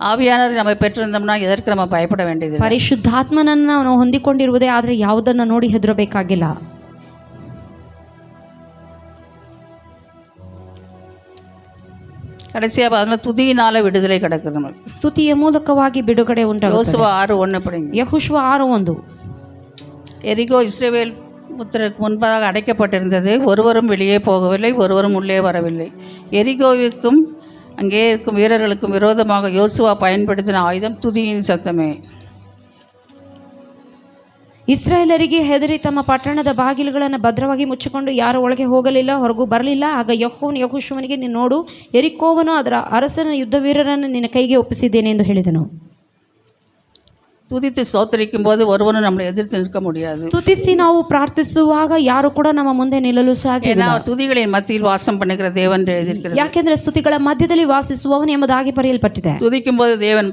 ஆவியானவர் நம்ம பெற்றிருந்தோம்னா எதற்கு நம்ம பயப்பட வேண்டியது? ಪರಿಶುದ್ಧಾತ್ಮನನ್ನು ನಾವು ಹೊಂದಿಕೊಂಡಿರುವುದೇ ಆದರೆ ಯಾವುದನ್ನು ನೋಡಿ ಹೆದರಬೇಕಾಗಿಲ್ಲ. கடைசியாக பார்த்தா துதியினால விடுதலை கிடக்குது. ಸ್ತುತಿಯ ಮೂಲಕವಾಗಿ ಬಿಡುಗಡೆ ಉಂಟಾಗುತ್ತದೆ. யோசுவா 6:1 படிங்க. ಯೆಹೋಶುವ 6:1. எரிகோ இஸ்ரவேல் புத்திரருக்கு முன்பாக அடைக்கப்பட்டிருந்தது, ஒருவரும் வெளியே போகவில்லை, ஒருவரும் உள்ளே வரவில்லை. எரிகோவிற்கும் அங்கே இருக்கும் வீரர்களுக்கும் விரோதமாக யோசுவா பயன்படுத்தின ஆயுதம் துதியின் சத்தமே. ಇಸ್ರಾಯೇಲರಿಗೆ ಹೆದರಿ ತಮ್ಮ ಪಟ್ಟಣದ ಬಾಗಿಲುಗಳನ್ನು ಭದ್ರವಾಗಿ ಮುಚ್ಚಿಕೊಂಡು ಯಾರು ಒಳಗೆ ಹೋಗಲಿಲ್ಲ, ಹೊರಗೂ ಬರಲಿಲ್ಲ. ಆಗ ಯೆಹೋಶುವನಿಗೆ, ನೀನು ನೋಡು, ಯೆರಿಕೋವನು ಅದರ ಅರಸನ ಯುದ್ಧ ವೀರರನ್ನು ನಿನ್ನ ಕೈಗೆ ಒಪ್ಪಿಸಿದ್ದೇನೆ ಎಂದು ಹೇಳಿದನು. துதித்து ஸ்தோத்திரிக்கும் போது ஒருவனும் நம்மளை எதிர்த்து நிற்க முடியாது. ಸ್ತುತಿಸಿ ನಾವು ಪ್ರಾರ್ಥಿಸುವಾಗ ಯಾರು ಕೂಡ ನಮ್ಮ ಮುಂದೆ ನಿಲ್ಲಲು ಸಾಧ್ಯ ಇಲ್ಲ. துதிகளின் மத்தியில் வாசம் பண்ணுகிற தேவன் எழுதியிருக்கிறது. ಯಾಕೆಂದ್ರೆ ಸ್ತುತಿಗಳ ಮಧ್ಯದಲ್ಲಿ ವಾಸಿಸುವವನು ಎಂಬುದಾಗಿ ಬರೆಯಲ್ಪಟ್ಟಿದೆ. துதிக்கும் போது தேவன்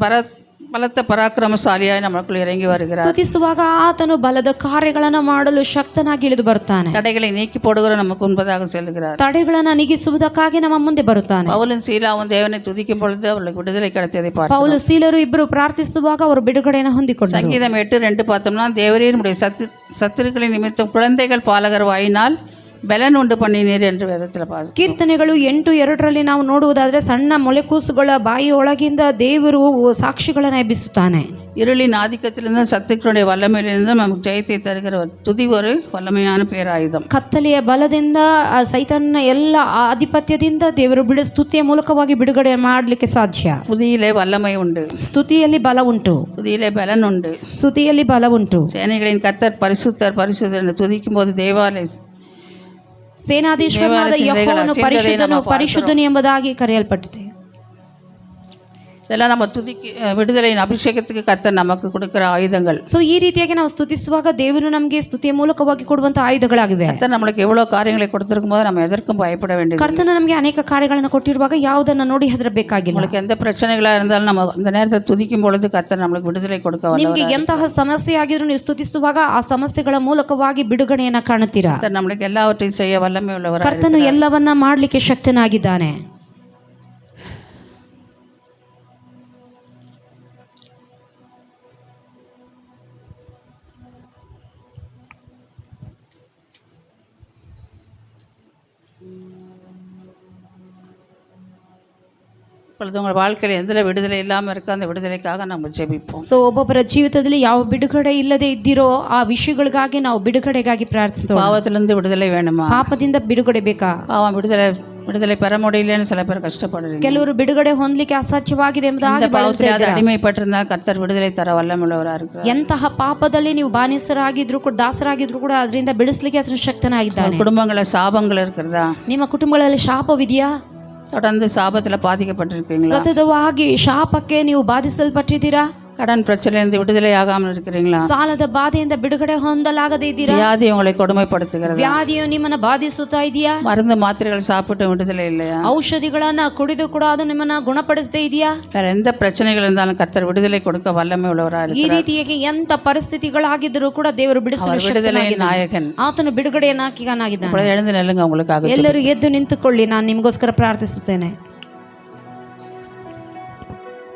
பலத்த பராக்கிரமசாலியாய் நமக்குள் இறங்கி வருகிறார். ಸ್ತುತಿಸುವಾಗ ಆತನು ಬಲದ ಕಾರ್ಯಗಳನ್ನು ಮಾಡಲು ಶಕ್ತನಾಗಿ ಇಳಿದು ಬರುತ್ತಾನೆ. தடைகளை நீக்கி போடுகிற நமக்கு முன்பதாக செல்கிறார். ತಡೆಗಳನ್ನು ನೀಗಿಸುವುದಕ್ಕಾಗಿ ನಮ್ಮ ಮುಂದೆ ಬರುತ್ತಾನೆ. பவுலும் சீலாவும் தேவனை துதிக்கும் பொழுது அவர்களுக்கு விடுதலை கிடைத்ததை பார்த்தோம். ಪೌಲ ಸೀಲರು ಇಬ್ಬರು ಪ್ರಾರ್ಥಿಸುವಾಗ ಅವರು ಬಿಡುಗಡೆಯನ್ನು ಹೊಂದಿಕೊಂಡರು. சங்கீதம் 8:2 பார்த்தோம்னா, தேவரீர் நம்முடைய சத்துருக்களின் நிமித்தம் குழந்தைகள் பாலகர் வாயினால் ಬೆಲನ್ ಉಂಟು ಪಣ್ಣಿನೀರು ಎಂದು ವೇದದಲ್ಲಿ ಪಾಸ. ಕೀರ್ತನೆಗಳು 8:2 ನಾವು ನೋಡುವುದಾದರೆ, ಸಣ್ಣ ಮೊಲೆಕೂಸುಗಳ ಬಾಯಿಯೊಳಗಿಂದ ದೇವರು ಸಾಕ್ಷಿಗಳನ್ನು ಎಬ್ಬಿಸುತ್ತಾನೆ. இருளின் ஆதிக்கத்திலிருந்து சத்துக்களுடைய வல்லமையிலிருந்து நமக்கு ஜெயத்தை தருகிற துதி ஒரு வல்லமையான பேராயுதம். ಕತ್ತಲೆಯ ಬಲದಿಂದ ಸೈತಾನನ ಎಲ್ಲ ಆಧಿಪತ್ಯದಿಂದ ದೇವರು ಸ್ತುತಿಯ ಮೂಲಕವಾಗಿ ಬಿಡುಗಡೆ ಮಾಡಲಿಕ್ಕೆ ಸಾಧ್ಯ. துதியிலே வல்லமை உண்டு, ಸ್ತುತಿಯಲ್ಲಿ ಬಲ ಉಂಟು, துதியிலே பலன் உண்டு. ಸ್ತುತಿಯಲ್ಲಿ ಬಲ ಉಂಟು. சேனைகளின் கர்த்தர் பரிசுத்தர் பரிசுத்தர் என்று துதிக்கும் போது தேவாலಯ ಸೇನಾಧೀಶ್ವರನಾದ ಯೆಹೋವನು ಪರಿಶುದ್ಧನು ಪರಿಶುದ್ಧನು ಎಂಬುದಾಗಿ ಕರೆಯಲ್ಪಟ್ಟಿದೆ. இதெல்லாம் நம்ம துதிக்கு விடுதலையின் அபிஷேகத்துக்கு கர்த்தர் நமக்கு கொடுக்கிற ஆயுதங்கள். ಸೊ ಈ ರೀತಿಯಾಗಿ ನಾವು ಸ್ತುತಿಸುವಾಗ ದೇವರು ನಮಗೆ ಸ್ತುತಿಯ ಮೂಲಕವಾಗಿ ಕೊಡುವಂತ ಆಯುಧಗಳಾಗಿವೆ. கர்த்தர் நம்மளுக்கு எவ்வளவு காரியங்களை கொடுத்திருக்கும் போது நம்ம எதற்கும் பயப்பட வேண்டியது. ಕರ್ತನು ನಮಗೆ ಅನೇಕ ಕಾರ್ಯಗಳನ್ನು ಕೊಟ್ಟಿರುವಾಗ ಯಾವುದನ್ನು ನೋಡಿ ಹೆದರಬೇಕಾಗಿಲ್ಲ. உங்களுக்கு எந்த பிரச்சனைகளா இருந்தாலும் நம்ம அந்த நேரத்தில் துதிக்கும் பொழுது கர்த்தர் நம்மளுக்கு விடுதலை கொடுக்க வல்லவராக. ನಿಮಗೆ ಎಂತಹ ಸಮಸ್ಯೆ ಆಗಿದ್ರು ನೀವು ಸ್ತುತಿಸುವಾಗ ಆ ಸಮಸ್ಯೆಗಳ ಮೂಲಕವಾಗಿ ಬಿಡುಗಡೆಯನ್ನು ಕಾಣುತ್ತೀರಾ. கர்த்தர் நம்மளுக்கு எல்லாவற்றையும் செய்ய வல்லமை உள்ளவராக. ಕರ್ತನು ಎಲ್ಲವನ್ನ ಮಾಡಲಿಕ್ಕೆ ಶಕ್ತನಾಗಿದ್ದಾನೆ. இப்பொழுது உங்கள் வாழ்க்கையில் எதில் விடுதலை இல்லாமல் இருக்கோ அந்த விடுதலைக்காக நம்ம ஜெபிப்போம். ಸೊ ಒಬ್ಬೊಬ್ಬರ ಜೀವಿತದಲ್ಲಿ ಯಾವ ಬಿಡುಗಡೆ ಇಲ್ಲದೆ ಇದ್ದಿರೋ ಆ ವಿಷಯಗಳಿಗಾಗಿ ನಾವು ಬಿಡುಗಡೆಗಾಗಿ ಪ್ರಾರ್ಥಿಸೋಣ. பாவத்திலிருந்து விடுதலை வேணுமா? ಪಾಪದಿಂದ ಬಿಡುಗಡೆ ಬೇಕಾ? பாவம் விடுதலை பெற முடியலன்னு சில பேர் கஷ்டப்படுறீங்க. ಕೆಲವರು ಬಿಡುಗಡೆ ಹೊಂದಲಿಕ್ಕೆ ಅಸಾಧ್ಯವಾಗಿದೆ ಎಂಬುದಾಗಿ இந்த பாவத்தில் அது அடிமைப்பட்டிருந்தா கர்த்தர் விடுதலை தர வல்லமுள்ளவராக இருக்கிறார். ಎಂತಹ ಪಾಪದಲ್ಲಿ ನೀವು ಬಾನಿಸರಾಗಿದ್ರು ಕೂಡ ದಾಸರಾಗಿದ್ರು ಕೂಡ ಅದರಿಂದ ಬಿಡಿಸ್ಲಿಕ್ಕೆ ಆತನು ಶಕ್ತನಾಗಿದ್ದಾನೆ. குடும்பங்கள சாபங்கள் இருக்கிறதா? ನಿಮ್ಮ ಕುಟುಂಬಗಳಲ್ಲಿ ಶಾಪವಿದೆಯಾ? தொடர்ந்து சாபத்தில் பாதிக்கப்பட்டிருக்கீங்களா? ಸತತವಾಗಿ ಶಾಪಕ್ಕೆ ನೀವು ಬಾಧಿಸಲ್ಪಟ್ಟಿದ್ದೀರಾ? கடன் பிரச்சனையிலிருந்து விடுதலை ஆகாமல் இருக்கிறீங்களா? ಸಾಲದ ಬಾಧೆಯಿಂದ ಬಿಡುಗಡೆ ಹೊಂದಲಾಗದೇ ಇದ್ದೀರಾ? வியாதி உங்களை கொடுமைப்படுத்துகிறது. ವ್ಯಾಧಿಯು ನಿಮ್ಮನ್ನ ಬಾಧಿಸುತ್ತಾ ಇದೆಯಾ? மருந்து மாத்திரைகள் சாப்பிட்டு விடுதலை இல்லையா? ಔಷಧಿಗಳನ್ನ ಕುಡಿದು ಕೂಡ ಅದು ನಿಮ್ಮನ್ನ ಗುಣಪಡಿಸದೇ ಇದೆಯಾ? வேற எந்த பிரச்சனைகள் இருந்தாலும் கர்த்தர் விடுதலை கொடுக்க வல்லமை உள்ளவராக ಈ இருக்கிறார். ರೀತಿಯಾಗಿ ಎಂತ ಪರಿಸ್ಥಿತಿಗಳಾಗಿದ್ದರೂ ಕೂಡ ದೇವರು ಬಿಡಿಸಲು அவர் விடுதலை நாயகன். ಆತನು ಬಿಡುಗಡೆಯನ್ನಾಗಿದ್ದಾನೆ. இப்பொழுது எழுந்து நில்லுங்க, உங்களுக்காக ಎಲ್ಲರೂ ಎದ್ದು ನಿಂತುಕೊಳ್ಳಿ, ನಾನು ನಿಮಗೋಸ್ಕರ ಪ್ರಾರ್ಥಿಸುತ್ತೇನೆ.